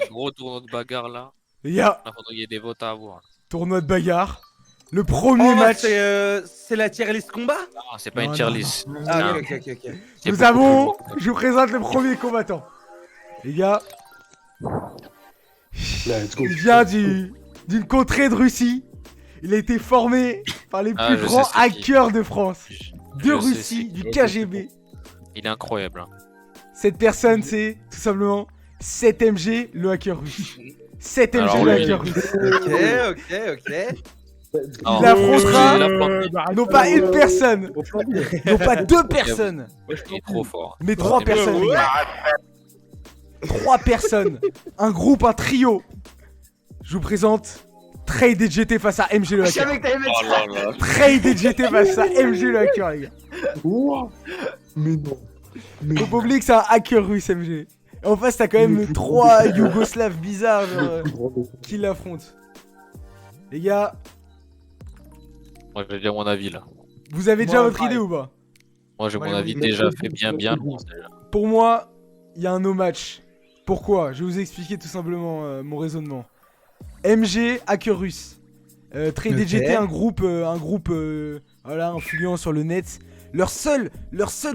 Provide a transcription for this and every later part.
Un gros tournoi de bagarre là. Il y a Là, faudrait qu'il y ait des votes à avoir. tournoi de bagarre. Le premier match. C'est la tier list combat? Non, c'est pas Non, une tier non, list. Ah, Non, ok. c'est Nous beaucoup avons. plus lourd. Je vous présente le premier combattant. Les gars, Let's go. il vient d'une contrée de Russie. Il a été formé par les Ah, plus je sais grands c'est qui. hackers de France. De Je sais Russie, c'est du qui. KGB. Il est incroyable. Hein. Cette personne, c'est tout simplement 7MG, le hacker russe. 7MG, Alors, le lui- hacker russe. Ok. Oh, Il affrontera- il a planté. Non pas une personne, non pas deux personnes, Il est trop fort. mais trois C'est personnes, les gars. Trois personnes. Un groupe, un trio. Je vous présente Trade et GT face à MG le Je hacker. savais que t'allais mettre Oh ça. là là. Trade et GT face à MG le hacker, les gars. Ouah. Mais non. Mais Faut pas oublier que c'est un hacker russe, MG. Et en face, t'as quand même trois Yougoslaves bizarres genre, qui l'affrontent. Les gars, Moi, je vais dire mon avis là. vous avez déjà Moi, votre pareil. idée ou pas? Moi, j'ai Ouais, mon avis oui. déjà fait bien loin. déjà. Pour moi, il y a un no match. Pourquoi? Je vais vous expliquer tout simplement mon raisonnement. MG, hacker russe. Trade Ok. GT, un groupe voilà, influent sur le net. Leur seule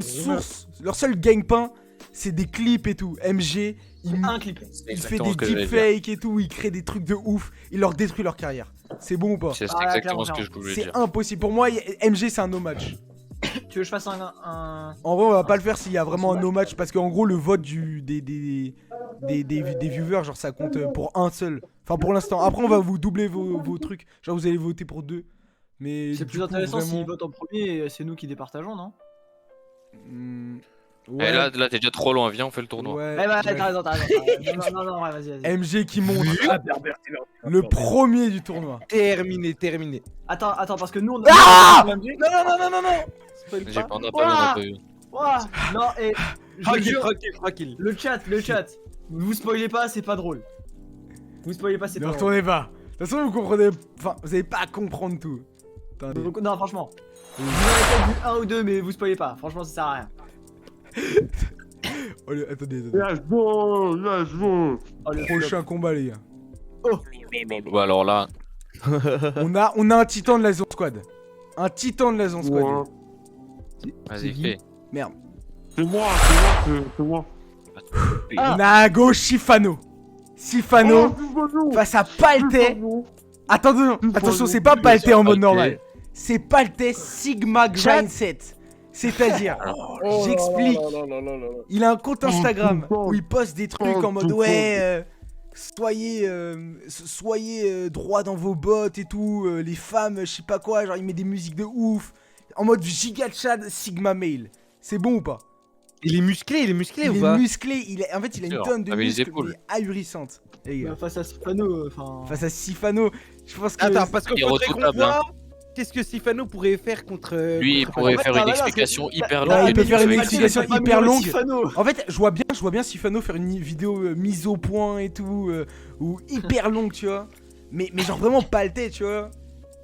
source, leur seul gagne-pain, c'est des clips et tout. MG, Un clip. C'est il fait exactement des ce que j'allais dire. deepfakes et tout, il crée des trucs de ouf, il leur détruit leur carrière. C'est bon ou pas? C'est Ah, exactement ce que clairement. je voulais C'est dire. impossible. Pour moi, MG, c'est un no match. Tu veux que je fasse un... En vrai, on va pas le faire s'il y a vraiment un no match parce qu'en gros, le vote des viewers, genre ça compte pour un seul. Enfin, pour l'instant. Après, on va vous doubler vos trucs. Genre, vous allez voter pour deux. Mais C'est du plus coup, intéressant vraiment- s'ils votent en premier et c'est nous qui départageons, non? Ouais. Et là, t'es déjà trop loin. Viens, on fait le tournoi. Ouais, Eh bah, ouais. t'as raison. Non, ouais, vas-y. MG qui monte le premier du tournoi. Terminé. Attends, parce que nous on a. Ah Non. Spoil J'ai pas. pas, on a pas vu, on a pas vu. Ouah. Non, et. Je vous jure, Tranquille. le chat. Vous spoilez pas, c'est pas drôle. Vous spoilez pas, c'est Ne pas drôle. retournez pas. De toute façon, vous comprenez. Enfin, vous allez pas à comprendre tout. Attendez. Donc, non, franchement. Vous en avez peut-être vu un ou deux, mais vous spoilez pas. Franchement, ça sert à rien. Oh, attendez. Let's go. Let's go. Oh, le Prochain combat, les gars. Bon, alors là, On a un titan de la Zone Squad. Un titan de la Zone Squad. Ouais. vas-y, fais. Merde. C'est moi. Ah. On a à gauche Sifano. Sifano face à Paltais. Attendez, attention, c'est pas Paltais en mode normal. C'est Paltais Sigma Grind 7. C'est-à-dire, j'explique. Il a un compte Instagram où il poste des trucs en mode ouais, soyez droit dans vos bottes et tout, les femmes, je sais pas quoi, genre il met des musiques de ouf, en mode giga Chad Sigma Male. C'est bon ou pas? Il est musclé Il ou est pas? musclé, en fait il a une Sûr, tonne de avec les muscles, épaules. mais ahurissantes. Les gars. Bah, face à Sifano, enfin. Face à Sifano, je pense que... Attends, parce qu'on Il est faudrait qu'on redoutable, voit qu'est-ce que Sifano pourrait faire contre. Lui, il contre pourrait Palais. faire Ah, une voilà, explication c'est- hyper Ouais, longue. il peut faire une Sifano, explication c'est pas hyper mieux, longue. Sifano. En fait, je vois bien Sifano faire une vidéo mise au point et tout, ou hyper longue, tu vois. Mais genre vraiment Paltais, tu vois.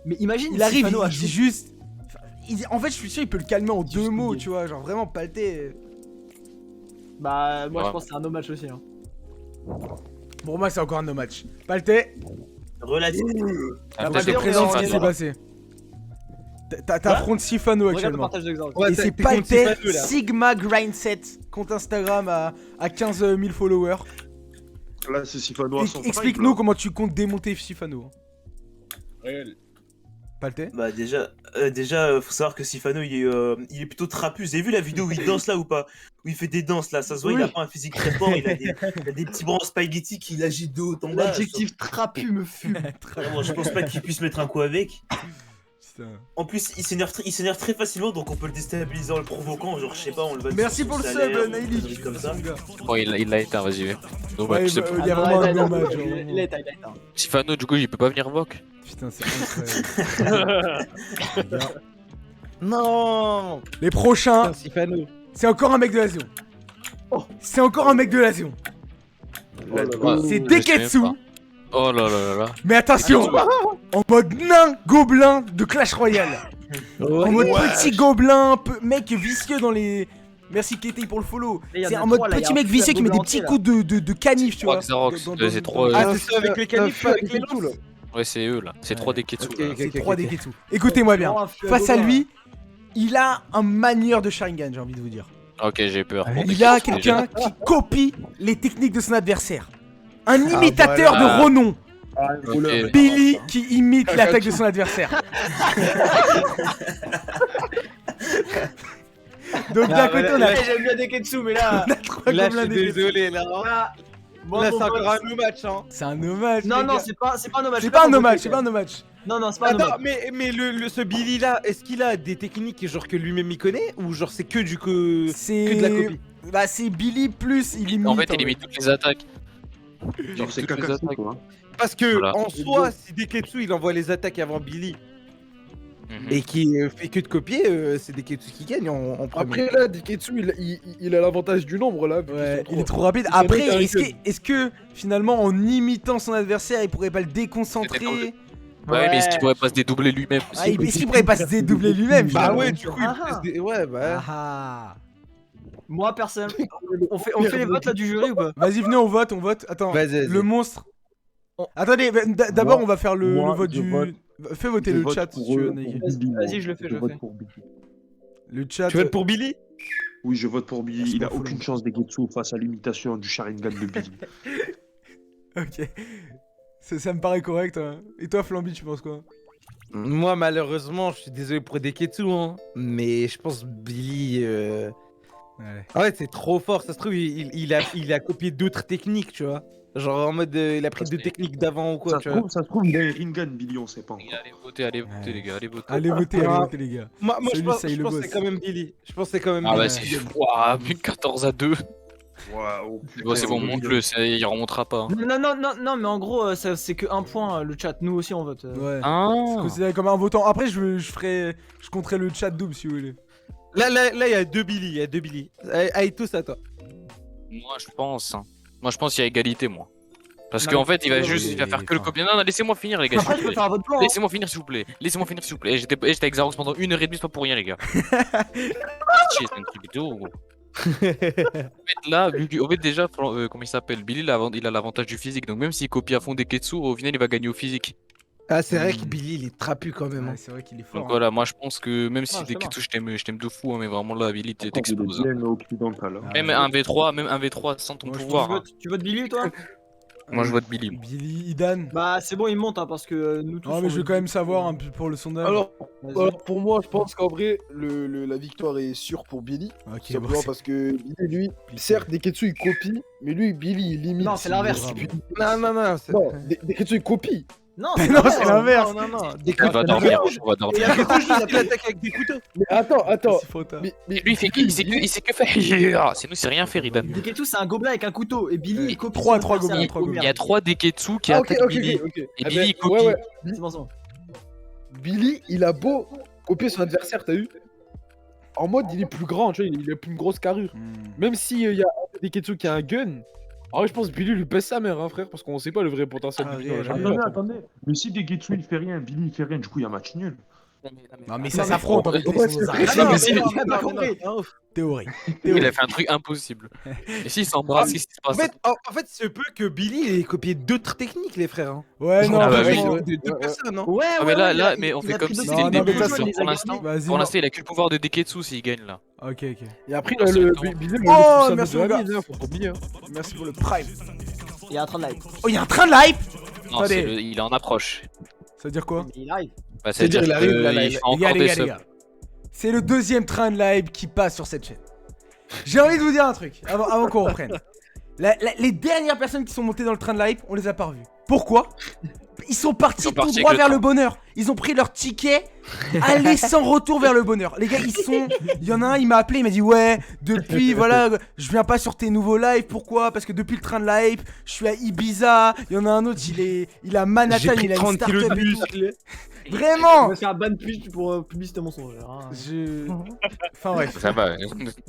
Mais imagine, Il arrive, Sifano il a dit juste... En fait, je suis sûr, il peut le calmer en deux mots, tu vois. Genre vraiment Paltais... Bah, moi je Ouais. pense que c'est un no match aussi. Hein. Pour moi, c'est encore un no match. Paltais, Relatif. après je te Paltais, présente on ce est qui en- s'est passé. T'affrontes Sifano Regarde le actuellement. partage d'exemple. Ouais, Et c'est t'es contre Paltais Sifano, là. Sigma Grind 7, compte Instagram à 15 000 followers. Là, c'est Sifano à son Explique-nous comment tu comptes démonter Sifano. Paltais. Bah déjà, faut savoir que Sifano il est plutôt trapu. Vous avez vu la vidéo où il danse là ou pas? Où il fait des danses là, ça se voit, il a pas un physique très fort, il a des petits bras en spaghetti qu'il agite de haut en bas. L'adjectif trapu me fume. Vraiment, je pense pas qu'il puisse mettre un coup avec. Putain. En plus, il s'énerve très facilement, donc on peut le déstabiliser en le provoquant. Genre, je sais pas, on le va. Merci sur pour le son sub, salaire, Naïli. des trucs comme ça. Bon, il l'a éteint, vas-y. viens. Donc, Ouais, tu sais bah, pas. il y a Ah, vraiment non, un non, no non, match. il est éteint, il est éteint. Sifano, du coup, il peut pas venir Voc. Putain, c'est incroyable. Les gars. Non. Les prochains, Sifano. c'est encore un mec de la zone. C'est encore un mec de la zone. C'est Deketsu. Oh là là là là. Mais attention, en mode nain gobelin de Clash Royale. En mode petit gobelin, mec vicieux dans les Merci Kété pour le follow. Et y en C'est a en mode trois, là, y a petit un mec petit vicieux qui met des gobelin petits entier, coups de canif, tu vois. Xerox, Dans- c'est dans- trop. dans- Ah, c'est ça avec les canifs, avec les tout lances. là. Ouais, c'est eux là. C'est 3 Deketsu. Ok, là. ok. C'est 3 Deketsu. Écoutez-moi bien. Vraiment un feu à Face à gobelin, lui, il a un manieur de Sharingan, j'ai envie de vous dire. Ok, j'ai peur. Pour Il a Deketsu, quelqu'un qui copie les techniques de son adversaire. Un Ah, imitateur voilà. de renom. Ah, Ok. voleur. Billy qui imite l'attaque de son adversaire. Donc d'un côté, on a J'aime bien Deketsu, mais là. trois Là, je gobelins suis Deketsu. désolé, là. Voilà. Bon, Là, bon, c'est bon, encore un nouveau match, hein. C'est un hommage. Non, les non, gars. c'est pas un hommage. C'est pas un hommage, c'est pas un hommage. Non, non, c'est pas un Attends, hommage. mais ce Billy là, est-ce qu'il a des techniques genre que lui-même il connaît ou genre c'est que du coup que C'est de la copie? Bah c'est Billy plus il imite. En fait, il imite toutes les attaques. Genre, c'est Toutes les Kakashi, attaques. quoi. Parce que Voilà. en soi, si Deketsu il envoie les attaques avant Billy Mhm. et qui fait que de copier, c'est Deketsu qui gagne en premier. Après là, Deketsu il a l'avantage du nombre là. vu qu'ils Ouais, sont il est trois. trop rapide. C'est Après, vrai, est-ce que finalement en imitant son adversaire, il pourrait pas le déconcentrer? Ouais, mais est-ce qu'il pourrait pas se dédoubler lui-même Ah, est-ce qu'il pourrait pas se dédoubler lui-même? Bah finalement ouais, du coup, Ah, il pèse des... Ouais, bah... Ah. Moi, personnellement, on fait les votes là du jury ou pas? Vas-y, venez, on vote, on vote. Attends, Vas-y. le monstre. Attendez, d'abord Moi- on va faire le moi, vote je du. vote- Fais voter Je le vote chat pour si tu veux, eux, Nagui. pour Billy, Vas-y, moi. je le fais, je le vote fais. pour Billy. Le chat. Tu votes pour Billy? Oui, je vote pour Billy. C'est Il pas a faux, aucune le chance Deketsu face à l'imitation du Sharingan de Billy. Ok. Ça me paraît correct. Hein. Et toi, Flamby, tu penses quoi? Moi, malheureusement, je suis désolé pour Deketsu, hein, mais je pense Billy... Ouais. Ah ouais, c'est trop fort, ça se trouve, il a copié d'autres techniques, tu vois. Genre en mode, il a pris deux techniques d'avant ou quoi, Ça tu vois. se trouve, il a un Ringan, Billy, on sait pas encore. Allez voter, les gars, allez voter. Allez voter, les gars. Moi je Celui, pense, ça, il je le pense que bosse. c'est quand même Billy. Je pense que c'est quand même Ah Billy. bah c'est ouah, une 14-2. Waouh, Bon, c'est bon, monte-le, il remontera pas. hein. Non, mais en gros, c'est que un point le chat. Nous aussi, on vote. Ouais. Ah. C'est considéré comme un votant. Après, je compterai le chat double si vous voulez. Là, il y a deux Billy, il y a deux Billy. Allez, tous à toi. Moi, je pense. Hein. Moi, je pense qu'il y a égalité, moi. Parce Non, qu'en fait, il va ouais, juste mais- il va faire que le copier. Non, non, laissez-moi finir, les gars. Après, s'il je vous peux plaît. faire un vote blanc. hein. Laissez-moi finir, s'il vous plaît. Laissez-moi finir, s'il vous plaît. J'étais avec Xerox pendant 1h30, c'est pas pour rien, les gars. Chier, c'est un truc vidéo, gros. En fait, là, en fait, déjà, comment il s'appelle? Billy, il a l'avantage du physique. Donc, même s'il copie à fond des Ketsu, au final, il va gagner au physique. Ah, c'est vrai que Billy, il est trapu quand même. Ouais, hein. c'est vrai qu'il est fort. Donc, hein. voilà, moi, je pense que même si Ah, des ça Ketsu, je t'aime de fou, hein, mais vraiment, là, Billy, Il est t'exploses. bien occidental. hein. Ah, Même ouais. un V3 sans ton Moi, je pouvoir. hein. Tu votes Billy, toi? Moi, je vote Billy. moi. Billy, Idan. Bah, c'est bon, il monte, hein, parce que nous tous. Ah, mais on je veux vote quand même Billy. savoir un peu pour le sondage. Alors, Vas-y. alors, pour moi, je pense qu'en vrai, la victoire est sûre pour Billy. Ok, Tout bon, simplement parce que Billy, lui, certes, Deketsu il copie, mais lui, Billy il limite. Non, c'est l'inverse. Et puis- Non. Non, Deketsu il copie. Non, Non, c'est l'inverse. Non. On va dormir, on va Et dormir. il a toujours la attaque avec des couteaux. Mais attends. C'est faux, tard. Mais Lui, il sait que faire. C'est nous, c'est rien faire, Idan. Deketsu, c'est un gobelin avec un couteau. Et Billy, il copie. Trois son adversaire. gobelins, trois Oh, gobelins. Il y a merde. 3 Deketsu qui Ah, ok, attaquent Billy. ok. Et Eh Billy, ben, il copie. ouais. C'est bon, c'est bon. Billy, il a beau copier son adversaire, t'as vu? En mode, il est plus grand, tu vois, il a plus une grosse carrure. Hmm. Même s'il y a Deketsu qui a un gun, en vrai, je pense que Billy lui baisse sa mère, hein, frère, parce qu'on sait pas le vrai potentiel Ah, de Billy. on l'a réel, jamais réel. vu. Attendez. Mais si Deketsu il fait rien, Billy il fait rien, du coup il y a match nul. Non, mais ça s'affronte en fait. Ouais, ils c'est sont vrai. dans un- Ah non, mais mais si- non, j'ai pas compris. Théorie. Il a fait un truc impossible. Et s'ils s'embrassent, qu'est-ce qui se En passe? fait, en fait, c'est peu que Billy ait copié d'autres techniques, les frères. Hein. Ouais, non, Ah bah oui. vraiment. De deux personnes, hein. Ouais, Ah, mais là, mais on fait comme si Non, c'était le non, début. mais ça, genre, c'est- Pour l'instant, Vas-y, pour l'instant, il a que le pouvoir de Deketsu s'il gagne là. Ok. Et après, Non, c'est le le temps. Billy, le Oh, plus merci, de la mon gars. vie, hein, faut pas oublier, hein. Merci pour le prime. Il y a un train de live. Oh, il y a un train de live. Non, Allez. il est en approche. Ça veut dire quoi? Il arrive. Bah, C'est-à-dire, il arrive, là, il il- fait Les gars, encore les des gars, les subs. gars. C'est le deuxième train de live qui passe sur cette chaîne. J'ai envie de vous dire un truc avant qu'on reprenne. Les dernières personnes qui sont montées dans le train de live, on les a pas revues. Pourquoi? Ils sont partis Ils sont tout partis droit avec le vers temps. le bonheur. Ils ont pris leur ticket, aller sans retour vers le bonheur. Les gars, il y en a un, il m'a appelé, il m'a dit ouais, depuis voilà, je viens pas sur tes nouveaux lives. Pourquoi? Parce que depuis le train de live, je suis à Ibiza. Il y en a un autre, il est à J'ai Manhattan, pris il a une 30 kilos de startup et tout. muscle. On Vraiment. va faire un ban pub pour publicité mensongère. hein. Enfin bref, Ça va.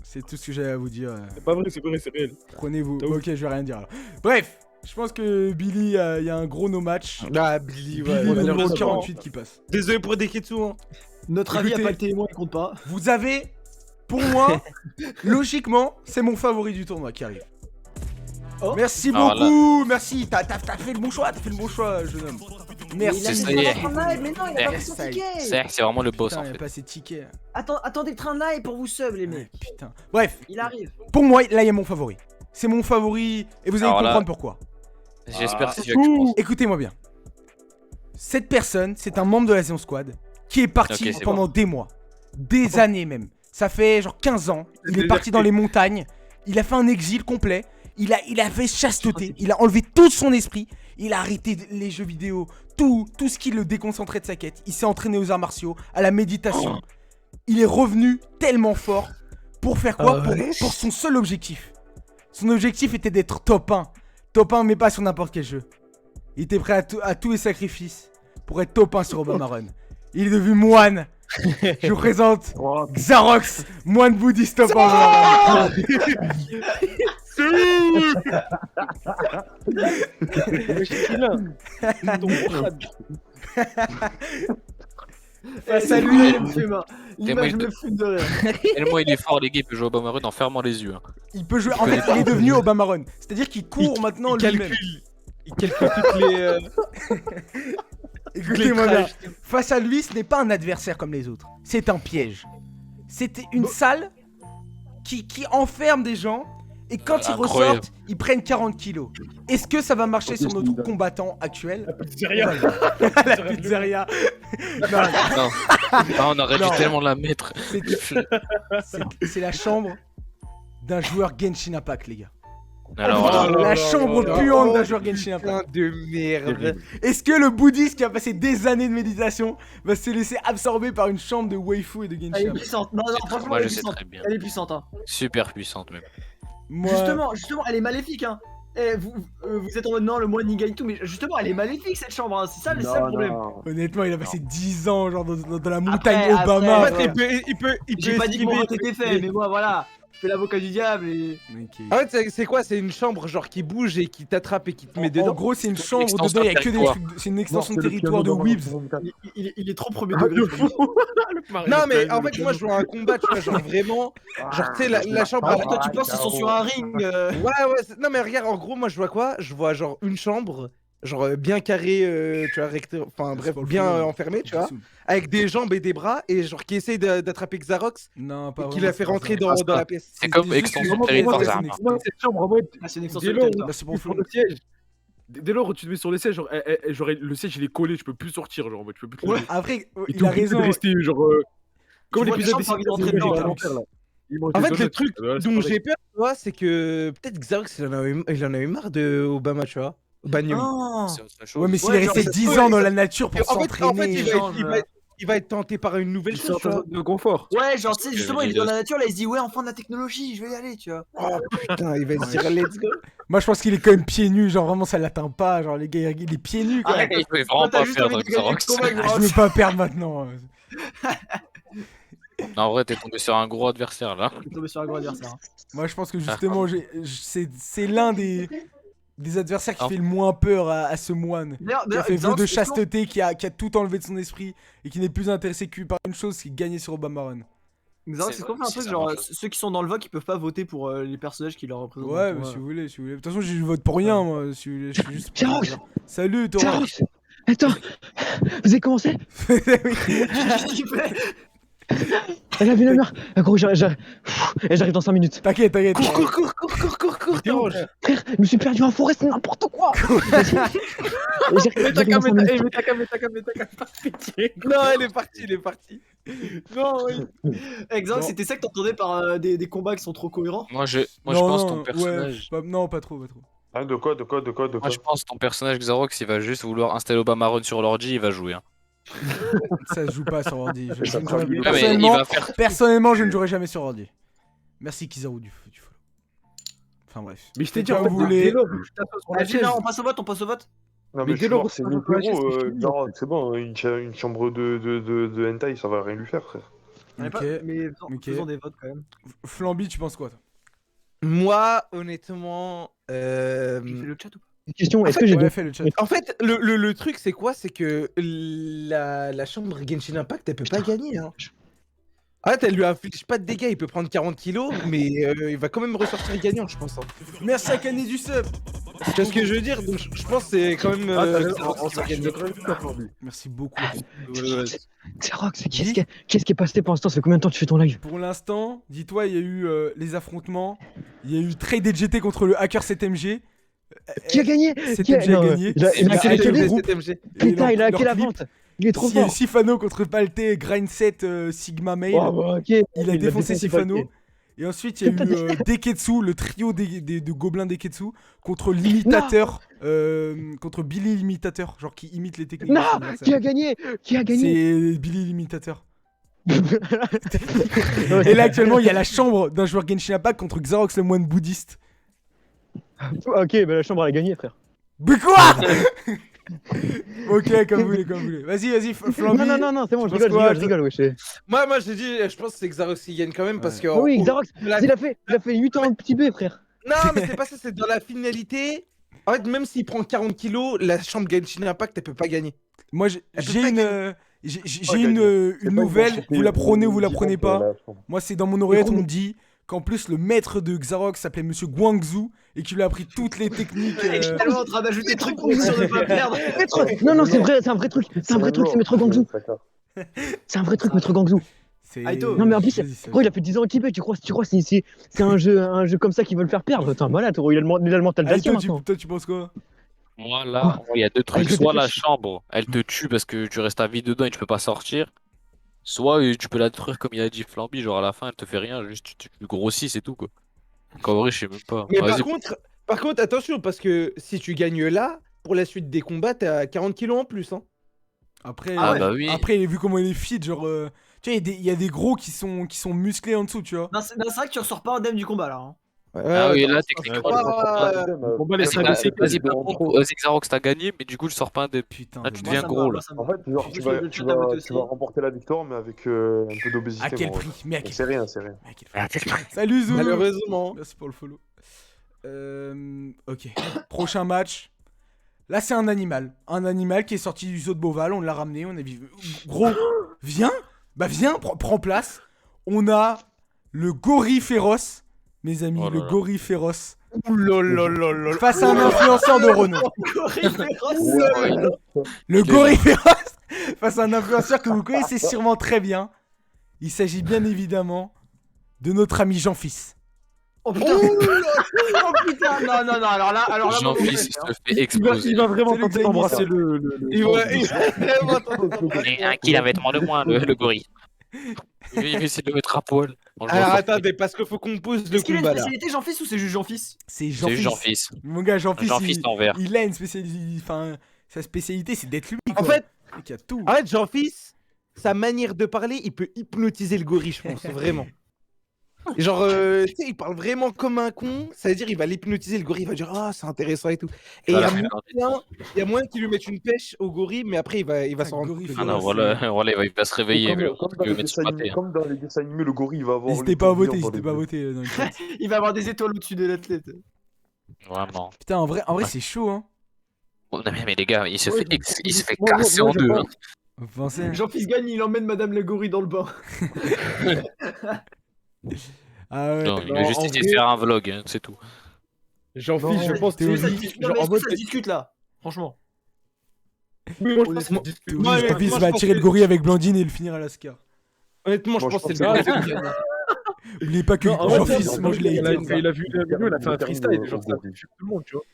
c'est tout ce que j'avais à vous dire. C'est pas vrai, c'est réel. Prenez-vous. T'as ouf. Ok, je vais rien dire alors. Bref, je pense que Billy, il y a un gros no match. Ah, Billy, ouais. Billy numéro malheureusement. 48 qui passe. Désolé pour Deketsu, hein. Notre avis, Écoutez. a pas le témoin, il compte pas. Vous avez Pour moi, logiquement, c'est mon favori du tournoi qui arrive. Oh. Merci Alors beaucoup, merci. T'as fait le bon choix, jeune homme. Merci. C'est ça il y a est. pas le train de live, mais non, il a pas Eh, fait son ça y est. ticket. C'est vraiment le boss Putain, en il a fait. pas ses tickets. Attendez le train de live pour vous sub, les mecs. Putain. Bref, Il arrive. pour moi, là, il y a mon favori. C'est mon favori et vous allez Alors là- comprendre pourquoi. J'espère que c'est celui que je pense. Écoutez-moi bien. Cette personne, c'est un membre de la Zion Squad qui est parti Ok, c'est pendant des mois, des années même. Ça fait genre 15 ans. Il est parti dans les montagnes. Il a fait un exil complet. Il a fait chasteté. Il a enlevé tout son esprit. Il a arrêté les jeux vidéo. Tout ce qui le déconcentrait de sa quête. Il s'est entraîné aux arts martiaux, à la méditation. Il est revenu tellement fort. Pour faire quoi? Pour son seul objectif. Son objectif était d'être top 1. Top 1, mais pas sur n'importe quel jeu. Il était prêt à tous les sacrifices pour être top 1 sur Obama Run. Il est devenu moine. Je vous présente Xarox, moine bouddhiste top 1. Face à lui, il me fait marre. L'image me fout de rire. Tellement il est fort, les gars, il peut jouer au Bama Run en fermant les yeux. Hein. il peut jouer. En fait, il est devenu Obama Run. C'est-à-dire qu'il court maintenant lui-même. Il calcule toutes les. Écoutez-moi bien. Face à lui, ce n'est pas un adversaire comme les autres. C'est un piège. C'était une salle qui enferme des gens. Et quand ils Incroyable. ressortent, ils prennent 40 kilos. Est-ce que ça va marcher sur notre combattant actuel? La pizzeria. Non, Non, non, on aurait dû Non. tellement la mettre. c'est la chambre d'un joueur Genshin Impact, les gars. Alors là, La chambre puante d'un joueur Genshin Impact. Putain de merde. Est-ce que le bouddhiste qui a passé des années de méditation va se laisser absorber par une chambre de waifu et de Genshin Elle est Impact? puissante. Non, franchement, moi elle je est sais puissante. très bien. Elle est puissante, hein. Super puissante même. Moi, Justement, elle est maléfique, hein. Eh, vous êtes en mode non, le moine il gagne tout, mais justement, elle est maléfique cette chambre, hein. C'est ça le seul problème. honnêtement, il a passé 10 ans genre dans la montagne Après, Obama. En ouais. fait, il peut J'ai pas dit que mon vote était fait, mais moi, voilà. Je fais l'avocat du diable et. Ok. En fait, c'est quoi? C'est une chambre genre qui bouge et qui t'attrape et qui te met En dedans. gros, c'est une C'est une chambre extension dedans, il y a de que des territoire. trucs. C'est une extension de territoire de Weebs. Il est trop premier degré. Non, mais en fait, moi je vois un combat, tu vois, genre vraiment. Genre, tu sais, la chambre. Alors, toi, tu penses qu'ils sont sur un ring Ouais, non, mais regarde, en gros, moi je vois quoi? Je vois genre une chambre, genre bien carrée, tu vois, enfin bref, bien enfermée, tu vois, avec des jambes et des bras, et genre qui essaye d'attraper Xarox, Non, pas et vraiment. qui la fait rentrer dans la pièce. C'est comme juste extension une- de territoire c'est une Zarma. extension. Moi, cette chambre en mode. Ah, c'est une extension Dès de lors, territoire. Bah, c'est pour sur le siège. Dès lors où tu te mets sur le siège, genre, genre, le siège il est collé, tu peux plus sortir, genre, en mode, tu peux plus te lever. Après, Et il t'es a obligé de raison. rester, genre. Comme vois l'épisode des gens qui ont envie des d'entrer dedans, alimentaires, là. Ils mangent En des fait, le donuts. truc Voilà, c'est dont pareil. j'ai peur, tu vois, c'est que peut-être Xarox il en a eu marre de Obama, tu vois. Obanium. Oh. C'est autre chose. Ouais, mais s'il Ouais, est resté genre, 10 ouais, ans dans ça- la nature pour En fait, s'entraîner. il va être tenté par une nouvelle Ils chose, sont tu vois. en de confort. Ouais, genre, tu sais, justement, il est dans la les nature, là, il se dit, ouais, enfin de la technologie, je vais y aller, tu vois. Oh putain, il va se dire let's go. Moi, je pense qu'il est quand même pieds nus. Genre, vraiment, ça l'atteint pas. Genre, les gars, il est pieds nus. Quoi. Arrête. Il pouvait vraiment T'as pas juste perdre envie de gagner le Xarox. combat, Ah, je veux pas perdre maintenant. Non, en vrai, t'es tombé sur un gros adversaire là. Je suis tombé sur un gros adversaire. Moi, je pense que justement, c'est l'un des adversaires qui fait le moins peur à ce moine. Qui a fait vœu de chasteté, qui a tout enlevé de son esprit et qui n'est plus intéressé que par une chose, c'est gagner sur Obama Run. Xarox, est-ce qu'on fait un Si truc ça genre marche. ceux qui sont dans le vote ils peuvent pas voter pour les personnages qui leur représentent. Ouais, donc, mais si vous voulez, si vous voulez. De toute façon, je vote pour rien, moi. Si vous voulez, je suis juste. Xarox Salut, Thomas. Xarox Attends, vous avez commencé Qu'est-ce qu'il fait Elle a vu la mère Gros, j'arrive dans 5 minutes. T'inquiète, t'inquiète. Cours, Orange. Frère, je me suis perdu en forêt, c'est n'importe quoi. Vas-y. J'arrive dans 5 minutes. Non, il est parti. Non, oui. Xarox, Bon. c'était ça que t'entendais par des combats qui sont trop cohérents. Moi, je Non, pense non, ton personnage. Ouais, non, pas trop, pas trop. Hein, de quoi? Moi, je pense ton personnage Xarox, il va juste vouloir installer Obama Run sur l'ordi, il va jouer. Hein. Ça se joue pas sur ordi. Je ne fera jouerai- mieux. Ouais, mais il personnellement, va faire. personnellement, je ne jouerai jamais sur ordi. Merci Kizaru du follow. Enfin bref. Mais je t'ai Faites dit, comme en fait, vous voulez. dès lors où je t'assois sur la Vas-y, chaise, non, on passe au vote. Non, Mais mais dès lors où c'est ça joue pas, Nintendo, c'est fini. non, c'est bon, une chambre de hentai, ça va rien lui faire, frère. On est Ok. pas- Mais Ok. faisons des votes quand même. Flamby, tu penses quoi toi? Moi, honnêtement. Tu fais le chat ou pas? Une question, est-ce que j'ai Ouais, deux... fais le chat. En fait, le truc, c'est quoi? C'est que la chambre Genshin Impact, elle peut pas gagner. Hein. Arrête, elle lui inflige pas de dégâts, il peut prendre 40 kilos, mais il va quand même ressortir gagnant, je pense. Hein. Merci à Canet du sub. Tu vois ce que je veux dire? Donc je pense que c'est quand même. Ah, t'as raison, Xarox en qui va fait, je suis gagner. d'accord avec toi, Flamby. Merci beaucoup. Xerox, qu'est-ce qui est passé pour l'instant? Ça fait combien de temps que tu fais ton live? Pour l'instant, dis-toi, il y a eu les affrontements. Il y a eu Trade DGT contre le hacker 7MG. Qui a gagné? 7MG a gagné. Il a Et hacké avec la le télé. groupe. Putain, il a leur hacké la clip. vente. Il est trop Il y a eu fort. Sifano contre Palté, Grind7, Sigma Mail. Oh, bah, ok. Il a défoncé Sifano. Palté. Et ensuite, il y a eu Deketsu, le trio de gobelins Deketsu, contre l'imitateur, contre Billy l'imitateur, genre qui imite les techniques. Non, de son adversaire. qui a gagné? Qui a gagné? C'est Billy l'imitateur. Et là, actuellement, il y a la chambre d'un joueur Genshin Impact contre Xarox le moine bouddhiste. Ok, bah la chambre elle a gagné, frère. Mais quoi? Ok, comme vous voulez, comme vous voulez. Vas-y, Flamby. Non, c'est bon, je Tu penses rigole, quoi, je rigole, wesh. Moi j'ai dit, je pense que c'est Xarox qui gagne quand même parce que. Ah oui, Xarox, la- il a fait 8 ans de petit B, frère. Non, mais c'est pas ça, c'est dans la finalité. En fait, même s'il prend 40 kilos, la chambre Genshin Impact, elle peut pas gagner. Moi, Elle peut j'ai pas une, gagner. j'ai une nouvelle, vous la prenez ou vous la prenez pas. Moi, c'est dans mon oreillette, on me dit qu'en plus, le maître de Xarox s'appelait Monsieur Guangzhou et qu'il lui a appris toutes les techniques. Je suis tellement en train d'ajouter des trucs pour être sûr de pas perdre. Non, c'est vrai, c'est un vrai truc. C'est un vrai truc, c'est Maître Gangzhou. C'est un vrai truc, Maître Gangzhou. C'est- Aito. Non, mais en plus, Vas-y, gros, il a fait 10 ans au Tibet, tu crois c'est un jeu comme ça qui veut le faire perdre? T'es un malade, gros, il a le mental Aito, d'acier maintenant. toi, tu penses quoi? Moi là, il y a deux trucs. je Soit la dépêche. chambre, elle te tue parce que tu restes à vie dedans et tu peux pas sortir. Soit tu peux la détruire comme il a dit Flamby, genre à la fin elle te fait rien, juste tu grossis, c'est tout quoi. Donc en vrai, je sais même pas. Mais Vas-y. par contre, attention, parce que si tu gagnes là, pour la suite des combats, t'as 40 kilos en plus. Hein. Après, Ah bah oui. après, vu comment il est fit, genre, tu vois, il y a des gros qui sont musclés en dessous, tu vois. Non, c'est vrai que tu ressors pas indemne du combat là. Hein. Ah oui, là attends, techniquement. Combat les Vas-y, par contre, Xarox t'as gagné, mais du coup, je sors pas un des. Putain. Là, de tu merde. deviens gros là. En fait, genre, tu vas, tu vas remporter la victoire, mais avec un peu d'obésité. À quel gros. prix? Mais à quel C'est rien, c'est rien. Mais à quel prix? Salut Zou. Malheureusement. Merci pour le follow. Ok. Prochain match. Là, c'est un animal. Un animal qui est sorti du zoo de Beauval. On l'a ramené. On a vu. Gros, viens. Bah, viens, prends place. On a le gorille féroce. Mes amis, Oh là le là. gorille féroce. Oulolololol. Face à un influenceur de Renault. Le gorille féroce. Face à un influenceur que vous connaissez sûrement très bien. Il s'agit bien évidemment de notre ami Jean-Fils. Oh putain. Oh putain. Non, alors là. Jean-Fils se fait Il exploser. va vraiment Salut, tenter Xavier. d'embrasser le. Il va vraiment tenter Et un kill avait de moins, le gorille. Il va essayer de le mettre à poil. Bon, je Alors vois pas. attendez, parce qu'il faut qu'on pose le Est-ce qu'il a une combat là. spécialité Jean-Fils ou c'est juste Jean-Fils? C'est C'est Jean-Fils. Jean-Fils. Mon gars, Jean-Fils, Jean-Fils en vert. il a une spécialité. Enfin, sa spécialité, c'est d'être lui. En quoi. fait, Le mec, il y a tout. Jean-Fils, sa manière de parler, il peut hypnotiser le gorille, je pense, vraiment. Genre, tu sais, il parle vraiment comme un con, ça veut dire il va l'hypnotiser, le gorille il va dire ah c'est intéressant et tout. Et Voilà. il y a moyen qu'il lui mette une pêche au gorille, mais après il va s'en rendre gorille compte. Ah non, voilà, il va se réveiller. Comme dans les dessins animés, comme dans les dessins animés, le gorille va avoir. N'hésitez les pas à tourbillons voter, dans n'hésitez les pas à yeux. voter dans le chat. Il va avoir des étoiles au-dessus de l'athlète. Vraiment. Putain, en vrai c'est chaud, hein. Bon, non, mais les gars, il se Ouais, fait moi, casser moi, en je deux. pense- hein. Vous pensez? Jean-Fils gagne, il emmène Madame le gorille dans le bain. Ah ouais. Non, il va Non, juste en essayer de vrai- faire un vlog, hein, c'est tout. Jean-Fils, je pense que Non, mais lui, est-ce genre, en que mode. ça se discute là? Franchement. Moi, je pense que- Théorie, Ouais, Jean-Fils moi, va je pense attirer que- le gorille avec Blandine et le finir à la Scar. Honnêtement, je Moi, pense je que c'est pense le que- gorille qui gagne. Oubliez pas que Non, en vrai, Jean-Fils non, mange les il a haters. vu la vidéo, il a fait un freestyle, genre ça Au fait tout le monde, tu vois.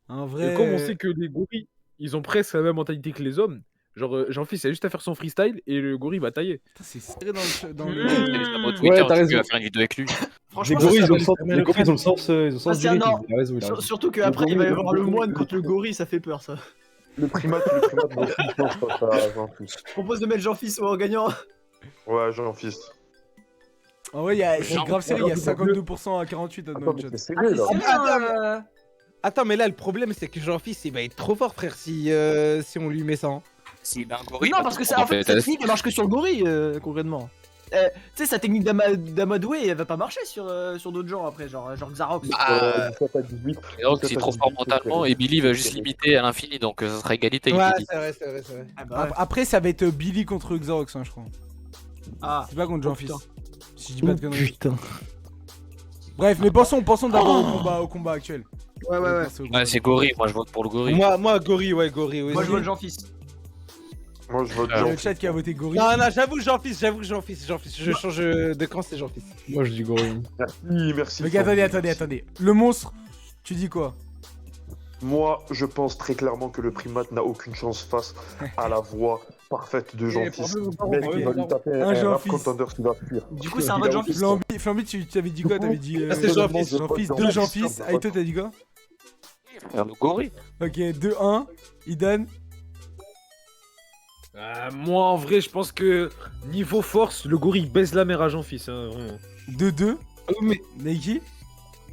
En Et vrai. comme on sait que les gorilles, ils ont presque la même mentalité que les hommes, genre Jean-Fils, il a juste à faire son freestyle et le gorille va tailler. Putain, c'est serré dans Il le. a sa boîte Ouais, Twitter, t'as tu raison. vas faire une vidéo avec lui. Franchement, Les gorilles, ça ils ont le s'appelle- sens, les gorilles, ils ont le sens, Ah, c'est un non. il a raison, il a raison. Surtout qu'après il va y avoir le moine contre le gorille, ça fait peur ça. Le primate va aussi, je pense, face à Jean-Fils. Je propose de mettre Jean-Fils en gagnant. Ouais, Jean-Fils. En vrai, c'est grave serré, il y a 52% à 48 dans Attends, le mais chat. c'est serré là. Attends, mais là, le problème, c'est que Jean-Fils, il va être trop fort, frère, si on lui met ça. Hein. S'il a un gorille. Non, parce que ça, en fait, sa technique elle marche que sur le gorille concrètement. Tu sais, sa technique d'Amadoué elle va pas marcher sur d'autres gens après, genre Xarox. Ah, 17 à 18. donc c'est trop fort mentalement et Billy va juste limiter à l'infini, donc ça sera égalité avec Ouais, Billy. c'est vrai, c'est vrai, c'est vrai. Ah bah ouais. Après, ça va être Billy contre Xarox, hein, je crois. Ah. C'est pas contre Jean-Fils. putain. Si je dis pas de conneries. Putain. Bref, mais pensons d'abord au combat actuel. Ouais, ouais, ouais. Pensez au combat. Ouais, c'est gorille, moi je vote pour le gorille. Moi, Gori, ouais, Gori. Ouais, Moi, je vois le Jean-Fils. Moi, je vote Il y a le Jean. chat qui a voté Gorille. Non, non, j'avoue Jean-Fils. Je change de camp, c'est Jean-Fils. Moi, je dis gorille. Merci. Ok, attendez. Le monstre, tu dis quoi? Moi, je pense très clairement que le primate n'a aucune chance face à la voix parfaite de Jean-Fils. Mec, il va lui taper Un un rap Jean-Fils. contender qui va fuir. Du coup, c'est un vote Jean-Fils. Flamby, tu t'avais dit quoi? T'avais dit Ah, c'est Jean-Fils. Jean-Fils, 2 Jean-Fils. Ah, et toi, t'as dit quoi? Frère, le gorille. Ok, 2-1. Idan. Moi, en vrai, je pense que niveau force, le gorille baise la mère à Jean-Fils. Hein, vraiment. 2-2. Mais Nike.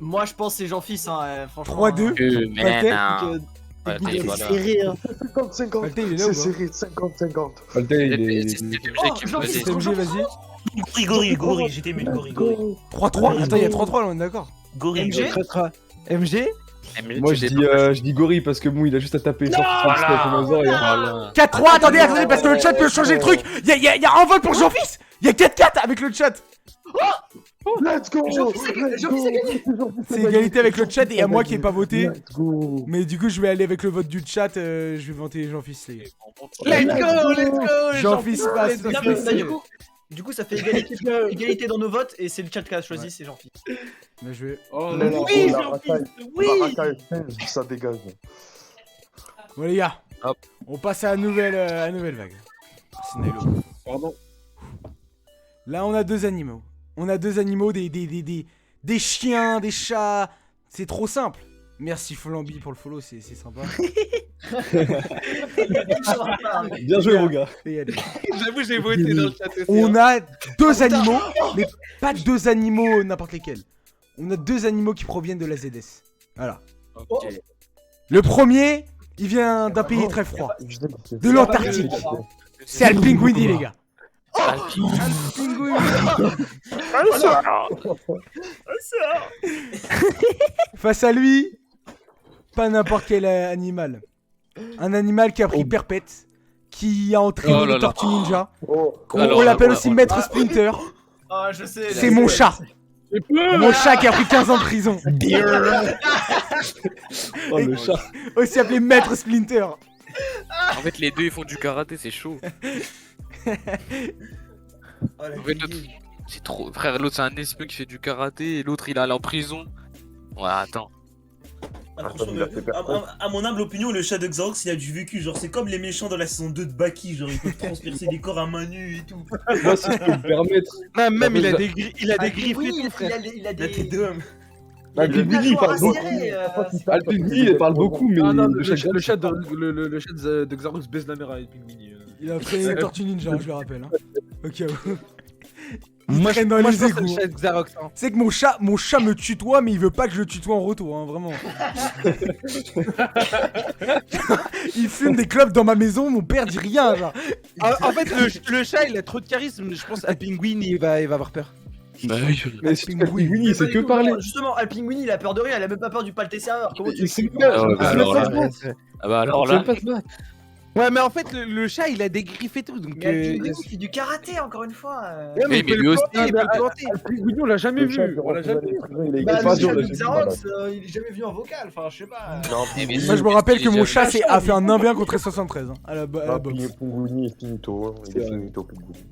Moi, je pense que c'est Jean-Fils, hein, franchement. 3-2. Mais Paltais. non. Donc, Ouais, technique, t'es- c'est voilà. serré, hein. 50-50. Paltais, il est là ou C'est pas? serré, 50-50. Alter, il C'était est. MG qui me Jean-Fils, faisait. SMG, vas-y. Gorille, j'étais mieux de gorille. 3-3. Attends, il y a 3-3 là, on est d'accord. Gorille, MG? MG Moi, je dis gorille parce que bon, il a juste à taper sur Voilà. 4-3. Attendez, parce que le chat peut changer le truc. Il y a un vote pour Jean-Fils. Il y a 4-4 avec le chat. Let's go! C'est égalité avec le chat et il y a moi qui ai pas voté. Let's go! Mais du coup, je vais aller avec le vote du chat. Je vais voter Jean-Fils, les gars. Let's go Jean-Fils passe. Non, mais bah, du coup, ça fait égalité dans nos votes et c'est le chat qui a choisi, c'est Jean-Fils. Mais je vais. Oh Let's go, Oui, la Jean-Fils, racaille. oui. La racaille, ça dégage. Bon, les gars. Hop. On passe à la nouvelle vague. C'est Nilo. Pardon. Là, on a deux animaux. On a deux animaux, des chiens, des chats. C'est trop simple. Merci Flamby pour le follow, c'est sympa. Bien joué, mon gars. Et allez. J'avoue, j'ai voté dans le chat aussi. On a deux animaux, mais pas deux animaux n'importe lesquels. On a deux animaux qui proviennent de la ZS. Voilà. Ok. Le premier, il vient d'un pays très froid. De l'Antarctique. C'est Alpinguini, les gars. Alpinguini. Face à lui, pas n'importe quel animal. Un animal qui a pris perpète, qui a entraîné Oh là les là. Tortues Ninja. On Alors, l'appelle là, aussi ouais. Maître Splinter. Ah, je sais. C'est mon chat. Mon chat qui a pris 15 ans de prison. Oh, le chat. Aussi appelé Maître Splinter. En fait, les deux ils font du karaté, c'est chaud. Oh, En fait, l'autre, c'est trop. Frère, l'autre c'est un espion qui fait du karaté et l'autre il est allé en prison. Ouais, attends. franchement, il a fait personne. à mon humble opinion, le chat de Xarox, il a du vécu. Genre, c'est comme les méchants dans la saison 2 de Baki. Genre, ils peuvent transpercer des corps à main nue et tout. Moi, si je peux me permettre. Non, même il a Bah, des griffes et Oui, tout, frère. il a La tête des. d'homme. Alpinguini, il parle beaucoup. Alpinguini, il parle beaucoup, mais. Ah non, le le chat chat le chat de Xarox baise la mère à Pingmini. Il a entraîné les Tortues Ninja, je le rappelle. Hein. Ok. Moi, traîne dans moi, les je pense que égouts, le chat de Xarox. Hein. C'est que mon chat me tutoie, mais il veut pas que je le tutoie en retour, hein, vraiment. Il fume des clopes dans ma maison, mon père dit rien, genre. En fait, le chat, il a trop de charisme. Je pense à Penguin, il va avoir peur. Bah oui, Mais si Alpinguini, il sait que parler. Justement, Alpinguini, il a peur de rien, il a même pas peur du palté serveur. Comment tu Il sait sais pas. Ah ouais, bah alors là. Ah bah alors là. Ouais, mais en fait, le chat, il a des griffes et tout. Donc, Mais Alpinguini, il fait du karaté, encore une fois. Ouais, Mais il peut lui le aussi, planter, il peut le planter. Alpinguini, on l'a jamais vu. On l'a jamais vu. Bah, pas le dur, chat de le chat. Xarox, il est jamais venu en vocal, enfin, je sais pas. Moi, je me rappelle que mon chat a fait un 1v1 contre 73 hein, à la boxe. Punguni est finito. Il est finito, Punguni.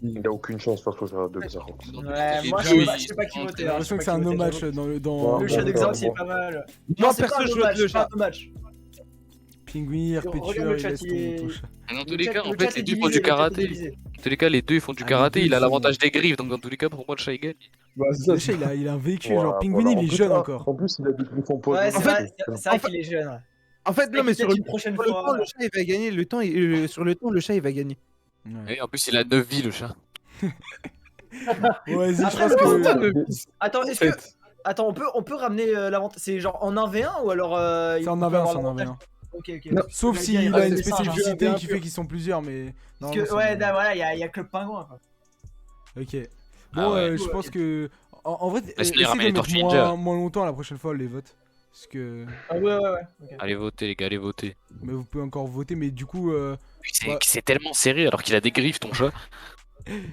Il n'a aucune chance face au chat de Xarox. Ouais, moi, je sais pas qui voter. J'ai l'impression que c'est un no match dans Le chat de Xarox, il est pas mal. Moi, Non, c'est pas perso, un je no vote match, le c'est pas chat. un no match. Pingouin, Regarde Herpétueur, le il chat, laisse ton chat. Dans tous les cas, en Le fait, chat les est deux font divisé, du le chat est karaté. divisé. Dans tous les cas, les deux ils font du Ah, karaté. les Il deux, a ils l'avantage des griffes, donc dans tous les cas, pour moi, le chat il gagne. Bah, c'est ça. Le chat, il a un véhicule, genre Pingouin, il est jeune encore. En plus, il a des griffons poids. Ouais, c'est En vrai, fait- c'est vrai qu'il est jeune. Ouais. En fait, non, mais sur Peut-être le une prochaine sur le fois. temps, le chat, il va gagner. Sur le temps, le chat, il va gagner. Ouais. Et en plus, il a 9 vies, le chat. Bon, vas-y, je Après, pense que. Attends, est-ce que. Attends, on peut ramener l'avantage. C'est genre en 1v1 ou alors. C'est en 1v1, c'est en 1v1. Ok, ok. Non. Sauf Le s'il gars, il a reste une des singes, hein. spécificité hein. qui fait qu'ils sont plusieurs, mais. Parce Non, que, ouais, là, voilà, il y a que le pingouin. Quoi. Ok. Ah Bon, ouais. je pense que. En vrai, Laisse-les essayez ramener de les mettre Tortues Ninja. moins longtemps la prochaine fois les votes. Parce que. Ah, ouais. Ok. Allez voter, les gars, allez voter. Mais vous pouvez encore voter, mais du coup. C'est Ouais. c'est tellement serré alors qu'il a des griffes, ton chat.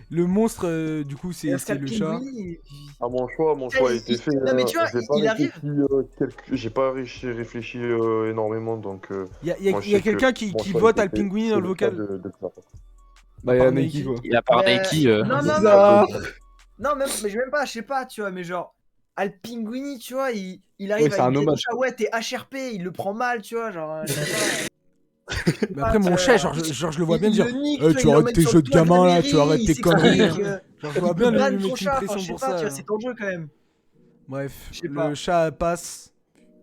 Le monstre, du coup, c'est Pascal le chat. Pingouini, Ah, mon choix a été fait. Non, mais tu vois, j'ai pas il arrive. J'ai pas réfléchi énormément, donc. Il y a moi, je sais que quelqu'un qui mon choix a vote été à le fait, Pingouini c'est dans le vocal. cas de Xarox. Bah, y'a Par Nike, Nike. quoi. Il a part Nike. Non, non, Ça. non, même, mais je même pas, je sais pas, tu vois, mais genre, Al Pinguini, tu vois, il arrive Ouais, c'est à un une hommage. ah ouais, t'es HRP, il le prend mal, tu vois, genre. Je sais Mais après, mon chat, genre, je le vois bien il dire. le nique, Eh, tu tu vois, il arrêtes l'emmène tes sur jeux le de toit la gamin là, mairie, tu arrêtes il tes s'explique, conneries. Genre, je vois bien ban le ton mec qui me chat, pression je sais pour pas, ça. tu vois, c'est ton jeu quand même. Bref, Je sais le pas. chat passe.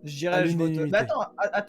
Je À dirais, je vote. l'unanimité. Mais attends,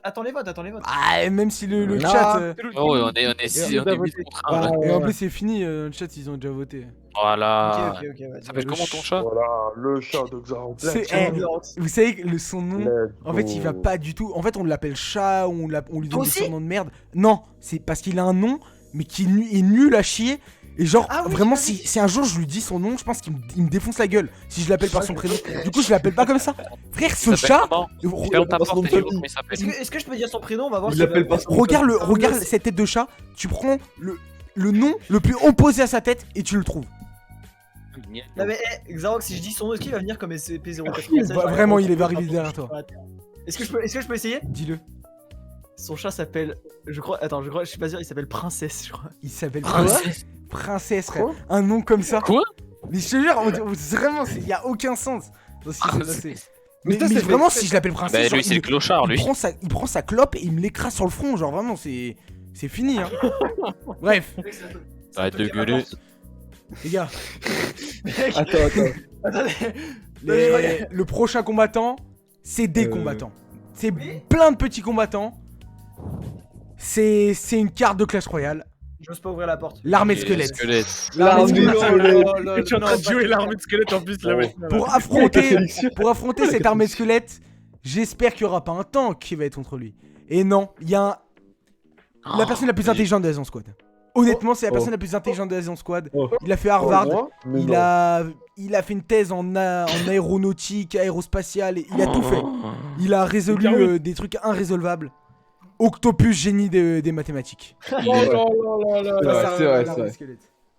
attends les votes, attends les votes. Ah, et même si le Non, chat. Oh, ouais, on est 6, on est 8 contre 1. Ah, Et en plus, c'est fini, le chat, ils ont déjà voté. Voilà. Ok, ouais. Ça s'appelle Le comment ton chat? Voilà, le chat de Xarox. C'est- Tiens, eh, Xarox. Vous savez que son nom, Let's en fait, il va go. pas du tout. En fait, on l'appelle chat, on lui donne Toi des aussi surnoms de merde. Non, c'est parce qu'il a un nom, mais qui est nul à chier. Et genre, Ah oui, vraiment, vas-y. si un jour je lui dis son nom, je pense il me défonce la gueule si je l'appelle par son prénom. Du coup, je l'appelle pas comme ça. Frère, ce Il s'appelle chat. comment? re- Ferme ta Pas son porte nom et de dis-moi famille. comment il s'appelle. Est-ce que je peux dire son prénom? On va voir Il si l'appelle pas son Regarde cette tête de chat. Tu prends le nom le plus opposé à sa tête et tu le trouves. Non mais Xarox, si je dis son nom, est-ce qu'il va venir comme SCP-096? Bah, vraiment, il va arriver derrière toi. Est-ce que je peux essayer? Dis-le. Son chat s'appelle, je crois, je suis pas sûr, il s'appelle Princesse, je crois. Il s'appelle Princesse. Princesse, frère. Un nom comme ça. Quoi? Mais je te jure, vraiment, il y a aucun sens dans ce qui s'est passé. Mais ça, c'est vraiment, fait- si je l'appelle Princesse, Bah, genre, lui, c'est le clochard, lui. il prend sa clope et il me l'écrase sur le front. Genre, vraiment, c'est fini. Hein. Bref, Arrête de gueuler. les gars, Attends. Attendez. le prochain combattant, c'est des combattants. C'est plein de petits combattants. C'est une carte de Clash Royale. J'ose pas ouvrir la porte. L'armée de Et squelettes. squelette. L'armée de squelettes. Je suis en train de jouer l'armée de squelette en plus là, ouais. Pour affronter cette armée de squelettes, j'espère qu'il y aura pas un tank qui va être contre lui. Et non, il y a la personne la plus intelligente de la Zone Squad. Honnêtement, c'est la personne la plus intelligente de la Zone Squad. Oh. Il a fait Harvard. Moi, mais Il non. a fait une thèse en aéronautique, aérospatiale, et il a tout fait. Il a résolu des trucs irrésolvables. Octopus, génie des mathématiques. C'est vrai.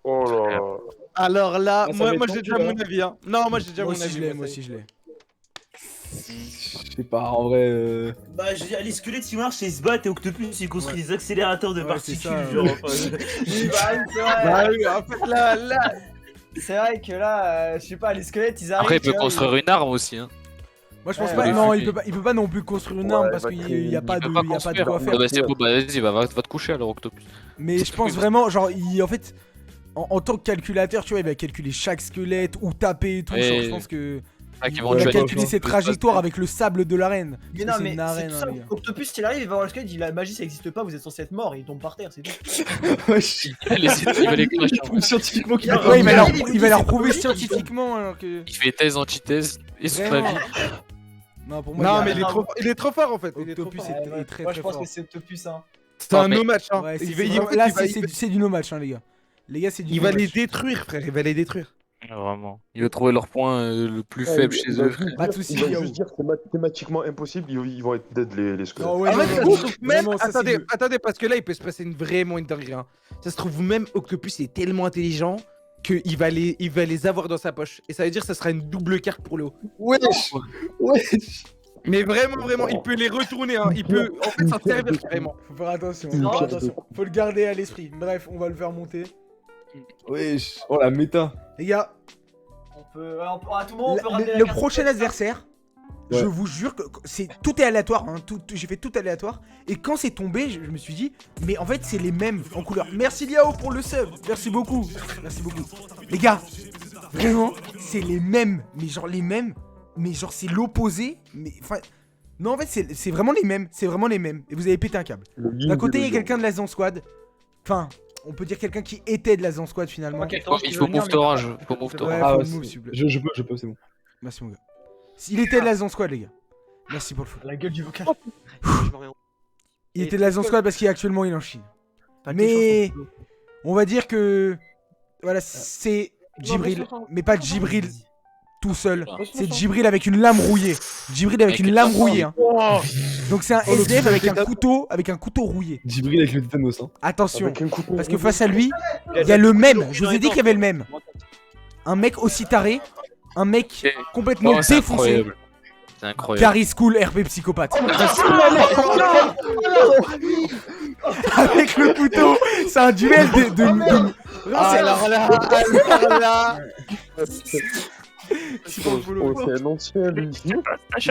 Oh là là. Alors là, Ah, ça moi va être j'ai déjà tendu, mon avis. Hein. Non, moi j'ai déjà Moi mon aussi avis. je l'ai, moi aussi je l'ai. Je sais pas, en vrai. Bah, je veux dire, les squelettes ils marchent et ils se battent et Octopus il construit des accélérateurs de Ouais, particules. c'est ça, genre, ouais. enfin, C'est vrai. Bah oui, en fait là, C'est vrai que là, je sais pas, les squelettes ils arrivent. Après, il tu peut vois, construire une arme aussi. Hein. Moi je pense Ouais, pas, ouais. non, il peut pas non plus construire une arme Ouais, parce va qu'il créer- y a pas Il de, peut pas il y a pas de construire. quoi Ah faire. bah, c'est bon, bah vas-y, va te coucher alors, Octopus. Mais je pense vraiment, genre, en fait, en tant que calculateur, tu vois, il va calculer chaque squelette ou taper et tout. Ouais. Genre, je pense que Ah, qui il vont va tuer calculer tout ses le trajectoires espace. avec le sable de l'arène. Mais Parce non, que c'est mais une c'est arène, tout hein, ça. les gars. Octopus, il arrive, il va voir le squelette, il dit la magie ça existe pas, vous êtes censé être mort, et il tombe par terre, c'est tout. Il va les clasher. Scientifiquement qu'il Ouais, Ouais, il va leur, il il va leur c'est prouver logique, scientifiquement alors que. Il fait thèse, antithèse, et toute la Vraiment. vie. Non, pour moi, non il y mais a- il est trop fort en fait. Il est trop Octopus fort. est très Moi très je pense fort. que c'est Octopus, hein. C'est un mais- no match. Hein. Ouais, Il va- en fait, là, il va- c'est du no match, hein, les gars. Les gars, c'est du il no va les match. détruire, frère. Il va les détruire. Vraiment. Il va trouver leur point le plus Ouais, faible il chez va eux. juste Pas de dire- soucis, Il va Yao. juste dire que c'est mathématiquement impossible, ils vont être dead les squelettes. Non, ouais, En non, fait, ça non, se trouve même. vraiment, ça, c'est Attendez, du- attendez, parce que là, il peut se passer vraiment une dinguerie. Hein. Ça se trouve même Octopus est tellement intelligent qu'il va les avoir dans sa poche. Et ça veut dire que ça sera une double carte pour le haut. Wesh. Mais vraiment, il peut les retourner. Hein. Il peut en fait s'en servir carrément. Faut faire attention, Une faut faire carte attention. Faut le garder à l'esprit. Bref, on va le faire monter. Wesh. Oh la méta. Les gars, On peut, à tout moment, on peut ramener la le carte prochain squelette, adversaire, Ouais. je vous jure que tout est aléatoire. Hein, j'ai fait tout aléatoire. Et quand c'est tombé, je me suis dit, mais en fait, c'est les mêmes en couleur. Merci Liao pour le sub. Merci beaucoup. Merci beaucoup. Les gars, vraiment, c'est les mêmes. Mais genre les mêmes. Mais genre c'est l'opposé. Mais enfin. Non, en fait, c'est vraiment les mêmes. C'est vraiment les mêmes. Et vous avez pété un câble. D'un côté, il y a quelqu'un de la Zan Squad. Enfin, on peut dire quelqu'un qui était de la Zan Squad finalement. Ok, Oh, il faut move Orange. Il faut move Ouais, Orange. Ah faut ouais, le move, s'il vous plaît. je peux, c'est bon. Merci mon gars. Il était de la Zan Squad, les gars. Merci pour le foot. La gueule du vocal. Il était de la Zan Squad parce qu'actuellement il est en Chine. Pas de Mais chance, on va dire que voilà, c'est Djibril, mais pas Djibril. tout seul. Voilà. C'est Djibril avec une lame rouillée. Djibril avec Avec une la lame femme. rouillée. Hein. Donc c'est un Oh, le SDF avec un tétanos. couteau rouillé. Djibril avec le tétanos, hein. Attention, Avec un couteau parce que rouillé. face à lui, il y a le même. Je vous ai dit qu'il y avait le même. Un mec aussi taré, un mec complètement Oh, c'est défoncé. incroyable. C'est incroyable. Gary School RP psychopathe. Avec le couteau, c'est un duel de... Alors là. C'est pas le boulot. Oh, c'est un ancien, lui.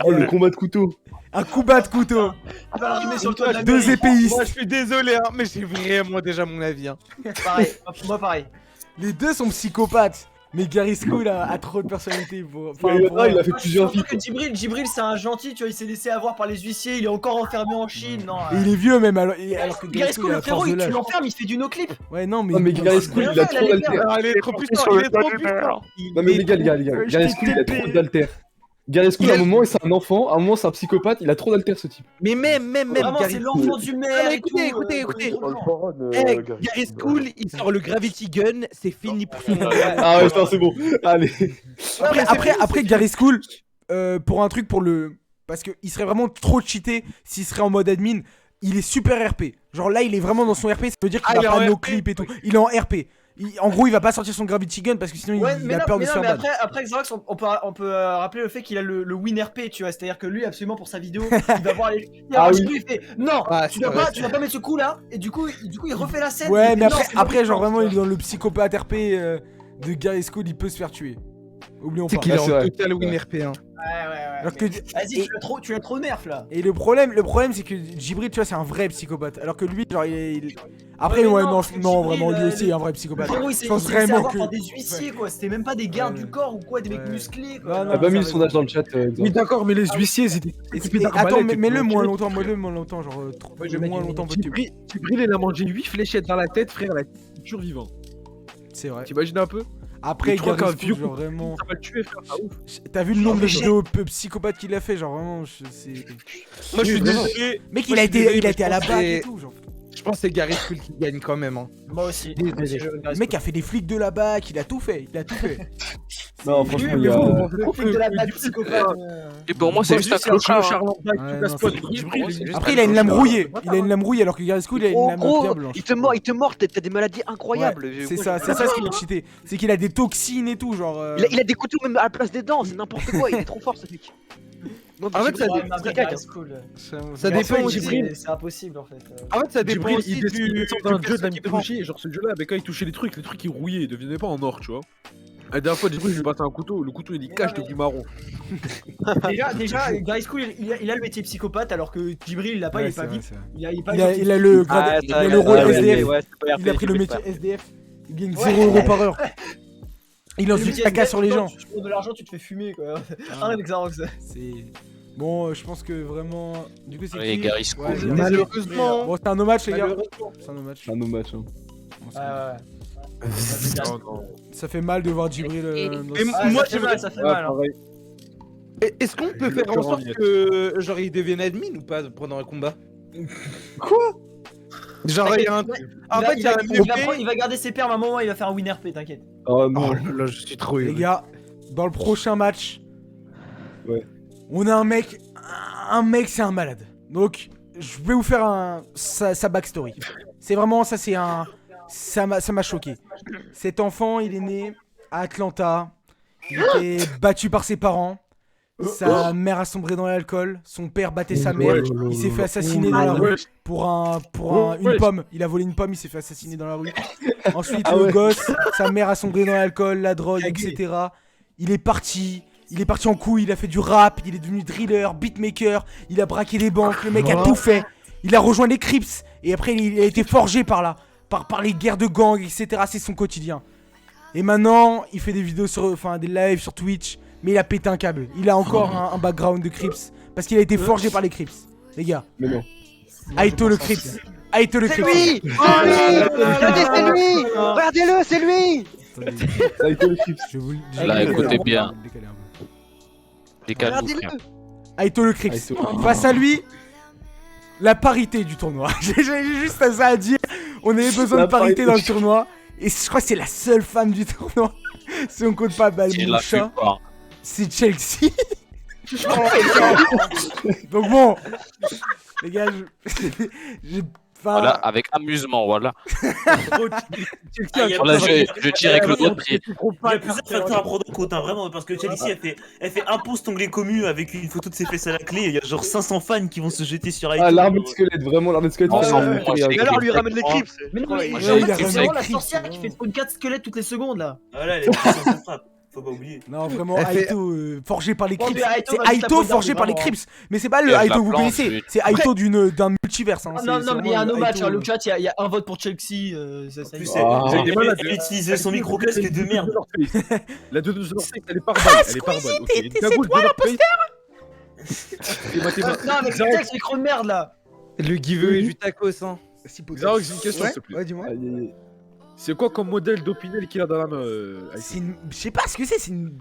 Oh, le combat de couteau. Un combat de couteau. Tu mets sur le toit de la Deux mairie. épéistes. Moi je suis désolé hein, mais j'ai vraiment déjà mon avis hein. Pareil, moi pareil. Les deux sont psychopathes. Mais Gary School a trop de personnalité pour... Ouais, il a fait plusieurs Surtout films. que Djibril c'est un gentil, tu vois, il s'est laissé avoir par les huissiers, il est encore enfermé en Chine, non. Et il est vieux même alors que Gary School, a le la frérot, force de tu l'âge. l'enfermes, il fait du no-clip. Ouais non mais... Non, mais Gary School, il a trop d'alter. Alors, il est trop puissant, il est trop puissant. Non, mais les gars, Gary School, il a trop d'alter. Gary School, à un moment, c'est un enfant, à un moment, c'est un psychopathe, il a trop d'alter ce type. Mais même Vraiment, Gary c'est School. l'enfant du maire. Ah, mais et tout, écoutez. Oh, le parrain, Eh, Gary Gary School, il sort le Gravity Gun, c'est fini pour son Ah ouais, putain, c'est bon. Allez. Après Gary School, pour un truc pour le... Parce qu'il serait vraiment trop cheaté s'il serait en mode admin. Il est super RP. Genre là, il est vraiment dans son RP. Ça veut dire qu'il Ah, il est a pas en nos RP. clips et tout. Il est en RP. En gros, il va pas sortir son Gravity Gun parce que sinon Ouais, il mais a non, peur de mais se non, faire mais ban. après Xerox, on peut rappeler le fait qu'il a le win RP, tu vois, c'est-à-dire que lui, absolument pour sa vidéo, il va voir les. Ah du oui. coup, il fait non, Ah, tu c'est dois vrai, pas mettre ce coup là, et du coup, il refait la scène. Ouais, il mais fait, non, après, c'est moi après qui genre pense, vraiment, il tu est dans le psychopathe RP de Gary School, il peut se faire tuer. Oublions C'est pas. qu'il est Ah, c'est en vrai. total win RP hein. vois. Ouais. Alors mais- que- Vas-y, tu l'as trop nerf là. Et le problème c'est que Djibril, tu vois, c'est un vrai psychopathe. Alors que lui, genre, Après, mais ouais, non, non, parce que non, Djibril, vraiment, lui aussi est un vrai psychopathe. Frérot, il Je s'est pense laissé vraiment avoir que. par des huissiers quoi, c'était même pas des gardes Ouais. du corps ou quoi, des mecs Ouais. musclés Non, quoi. non, On a pas mis le ça sondage dans le chat. Oui d'accord mais les huissiers ils étaient Et- équipés et- d'arbalètes Attends, et mets-le tout, moins ok. longtemps, mets-le moins longtemps, genre Ouais, je mets moins du- longtemps possible. Djibril il a mangé 8 fléchettes dans la tête frère, la toujours vivant. C'est vrai. T'imagines un peu? Après, Et tu crois Gary qu'un School, vieux genre vraiment. Ça va le tuer frère, ah ouf. T'as vu le nombre de mais vidéos psychopathes qu'il a fait, genre vraiment, c'est. Moi je suis vraiment. désolé. Mec, Moi, il a je suis désolé, été mais je à la pense bac que et c'est- tout, genre. Je pense que c'est Gary School qui gagne quand même hein. Moi aussi. Désolé. Le mec a fait des flics de la bac, il a tout fait, il a tout fait. Non, Oui, franchement, mais il y a. le flic de la bac psychopathe. Et pour moi, c'est juste un clochard. Hein. Ouais, non, c'est- Juste Après, un il a une lame clochard. rouillée. Il a une lame rouillée alors que Gary School, il a une Oh lame bien gros, blanche. il te mord, t'as des maladies incroyables. Ouais, c'est ça ce qui est cheaté. C'est qu'il a des toxines et tout, genre. Il a des couteaux même à la place des dents, c'est n'importe quoi, il est trop fort ce mec. Moi, En fait, ça Ouais, dé- mais après, c'est caca. Gary School, Ça Gary dépend School, aussi. c'est impossible en fait. En fait ça dépend Djibril, aussi il descend d'un jeu de la qui prend. mythologie, et genre ce jeu-là, quand il touchait les trucs ils rouillaient, ils devenaient pas en or, tu vois. La dernière fois, Djibril, je lui battais un couteau, le couteau il est cache devenu marron. Déjà, Gary School, il a le métier psychopathe alors que Djibril, il l'a pas, il est pas vip. Il a pas Il a le grade, il a le rôle SDF. Ouais, Il a pris le métier SDF. Il gagne 0€ par heure. Il lance du caca sur les gens. Tu prends de l'argent, tu te fais fumer quoi. Arrête avec ça, Rox. C'est. Bon, je pense que vraiment. Du coup, c'est Ouais, qui Gary School. Ouais, j'ai- Malheureusement. Bon, c'est un no match, les gars. Malheureusement. C'est un no match. Un no match. Hein. Bon, c'est- Ouais. Non, non. Ça fait mal de voir Djibril. dans Et ce- Ah, moi, ça fait mal, ça fait Ouais, mal. Hein. pareil. Est-ce qu'on peut faire en sorte que genre il devienne admin ou pas pendant un combat? Quoi? Genre il y a un. En fait il y a un il va garder ses permes à un moment, il va faire un win RP, t'inquiète. Oh non. Oh là je suis trop Les gars, dans le prochain match, Ouais. on a un mec. Un mec, c'est un malade. Donc, je vais vous faire sa backstory. C'est vraiment, ça, c'est un. Ça m'a choqué. Cet enfant, il est né à Atlanta. Il était battu par ses parents. Sa mère a sombré dans l'alcool. Son père battait sa mère. Il s'est fait assassiner dans la rue pour une pomme. Il a volé une pomme, il s'est fait assassiner dans la rue. Ensuite, Ah le ouais. gosse, sa mère a sombré dans l'alcool, la drogue, etc. Il est parti en couille, il a fait du rap, il est devenu driller, beatmaker, il a braqué des banques, le mec a tout fait. Il a rejoint les Crips et après il a été forgé par là, par les guerres de gangs, etc. C'est son quotidien. Et maintenant, il fait des vidéos des lives sur Twitch, mais il a pété un câble. Il a encore un background de Crips parce qu'il a été forgé par les Crips, les gars. Mais non. Aito le Crips. Aito le C'est Crips. lui. Oh oui. Regardez, c'est lui. Regardez-le, c'est lui. Attendez, Ça a été le clip. je vous Là, écoutez je- bien. décaler un peu. Décale-vous, frère. Regardez-le. Aito le Crips. Aito. Face à lui, la parité du tournoi. J'ai juste ça à dire. On avait besoin La de parité parité. dans le tournoi. Et je crois que c'est la seule femme du tournoi. Si on compte pas C'est la Balmoucha. plupart. c'est Chelsea. Donc bon, les gars, enfin, Voilà, avec amusement, voilà. Ah, y a Voilà, plus- je tire avec le doigt de pied. Il y a plusieurs facteurs à prendre en compte, hein, vraiment, parce que Chelsea, elle fait un post onglet commu avec une photo de ses fesses à la clé. Il y a genre 500 fans qui vont se jeter sur iTunes. Ah, l'armée de squelette, vraiment, l'armée de squelette. On s'en ouais, fout, moi, ouais, je ouais. sais Mais alors, lui que- ramène les clips. Mais non, mais Moi, c'est j'ai il a c'est raison. vraiment la Écrit, sorcière c'est qui bon. fait spawn 4 squelettes toutes les secondes là. Voilà, elle a puissance de frappe. Faut pas oublier. non, vraiment, Elle fait- Aito, forgé par les Ouais, Crips. mais Aito C'est va juste Aito la forgé poignarder, par les vraiment. Crips. Mais c'est pas le Et je la Aito que vous plante, connaissez. oui. C'est Aito d'un multiverse. Hein. Ah, non, non, mais il y a un vraiment hommage, Aito, hein, le chat, il y a un vote pour Chelsea. Ça En plus, y est. Ah. elle utilise son micro-casque de merde. La 2 de North Face, elle est par balle. Elle est par balle. Ok, une cagoule de North Face. C'est mathématique. Non, avec Xarox, ce micro de merde là. Le giveaway du tacos, hein. Xarox, j'ai une question, s'il te plaît. Ouais, dis-moi. Aïe, aïe, aïe. C'est quoi comme modèle d'Opinel qu'il a dans la main C'est une... Je sais pas ce que c'est, c'est une...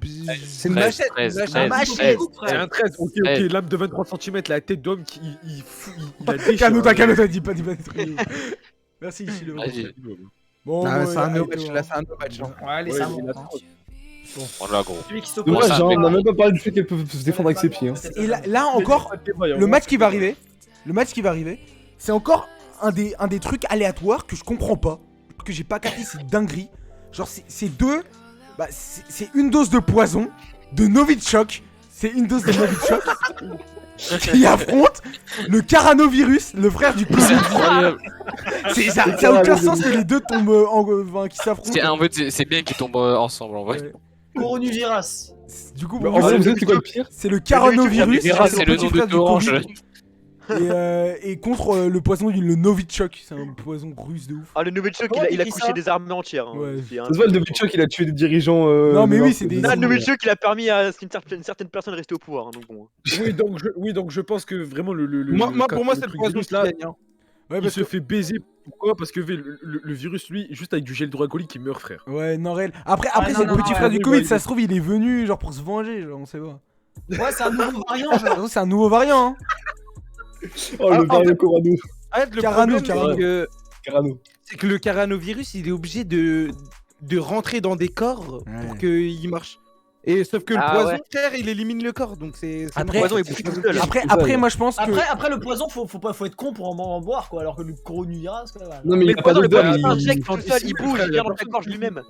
C'est une machette. 13, une 13, machette. 13. C'est un 13, ok, Eh. ok, lame de 23 cm, la tête d'homme qui il a déchiré. Calme-toi, dis pas des trucs. Merci, Chilo. Vas-y. Bon, Ah, bon, c'est un no Aito, match, hein. là, c'est un no match. hein. Ouais, allez, Ouais, ça il a monte. Voilà, gros. Celui qui s'oppose. Dommage, ça, hein, mais- on a même pas parlé du fait qu'elle peut se défendre avec ses pieds. Hein. Et là encore, le match qui va arriver, c'est encore un des trucs aléatoires que je comprends pas, que j'ai pas capté, c'est dinguerie. Genre c'est deux, bah c'est une dose de poison de Novichok, c'est une dose de Novichok qui affronte le caranovirus, le frère du Covid. Ça a aucun sens que les deux tombent enfin, qui s'affrontent. En fait, c'est bien qu'ils tombent ensemble en vrai. Ouais. Coronavirus. Du coup, Mais bon, en vrai, vous savez, c'est quoi le pire? c'est le caranovirus, C'est le petit nom frère de du Orange. Covid. Et contre le poison le Novichok, c'est un poison russe de ouf. Ah, le Novichok, Comment il a il dit couché ça des armées entières. Hein. Ouais. C'est un- Ça se voit, le Novichok, il a tué des dirigeants. Non, mais de oui, North c'est des- Face. Non, le Novichok, il a permis à une certaine personne de rester au pouvoir. Hein, donc bon. Oui, donc je pense que vraiment le Pour moi, c'est le truc poison virus, qui là, gagne. hein. Ouais, il parce se que... fait baiser. Pourquoi? Parce que le virus, lui, juste avec du gel hydroalcoolique, il meurt, frère. Ouais, non, réel. Après Ah, c'est non, le non, petit non, frère ouais, du oui, Covid, ouais, ça oui. se trouve, il est venu, genre, pour se venger, genre, on sait pas. Ouais, c'est un nouveau variant, Ça genre. se trouve, c'est un nouveau variant, hein. Oh, le Mario Corano. Arrête, le Carano, problème, Carano. Carano. c'est que le caranovirus, il est obligé de rentrer dans des corps Ouais. pour qu'il marche. Et sauf que le Ah, poison, ouais. frère, il élimine le corps, donc c'est. Après- Le poison est bouffé tout seul. Après, moi, je pense que... Après, le poison, faut être con pour en boire, quoi. Alors que le coronavirus, quoi. Non, mais Mais il le a pas poison, le d'odeur. poison, il- s'injecte tout seul, il bouge, il vient dans ta gorge lui-même.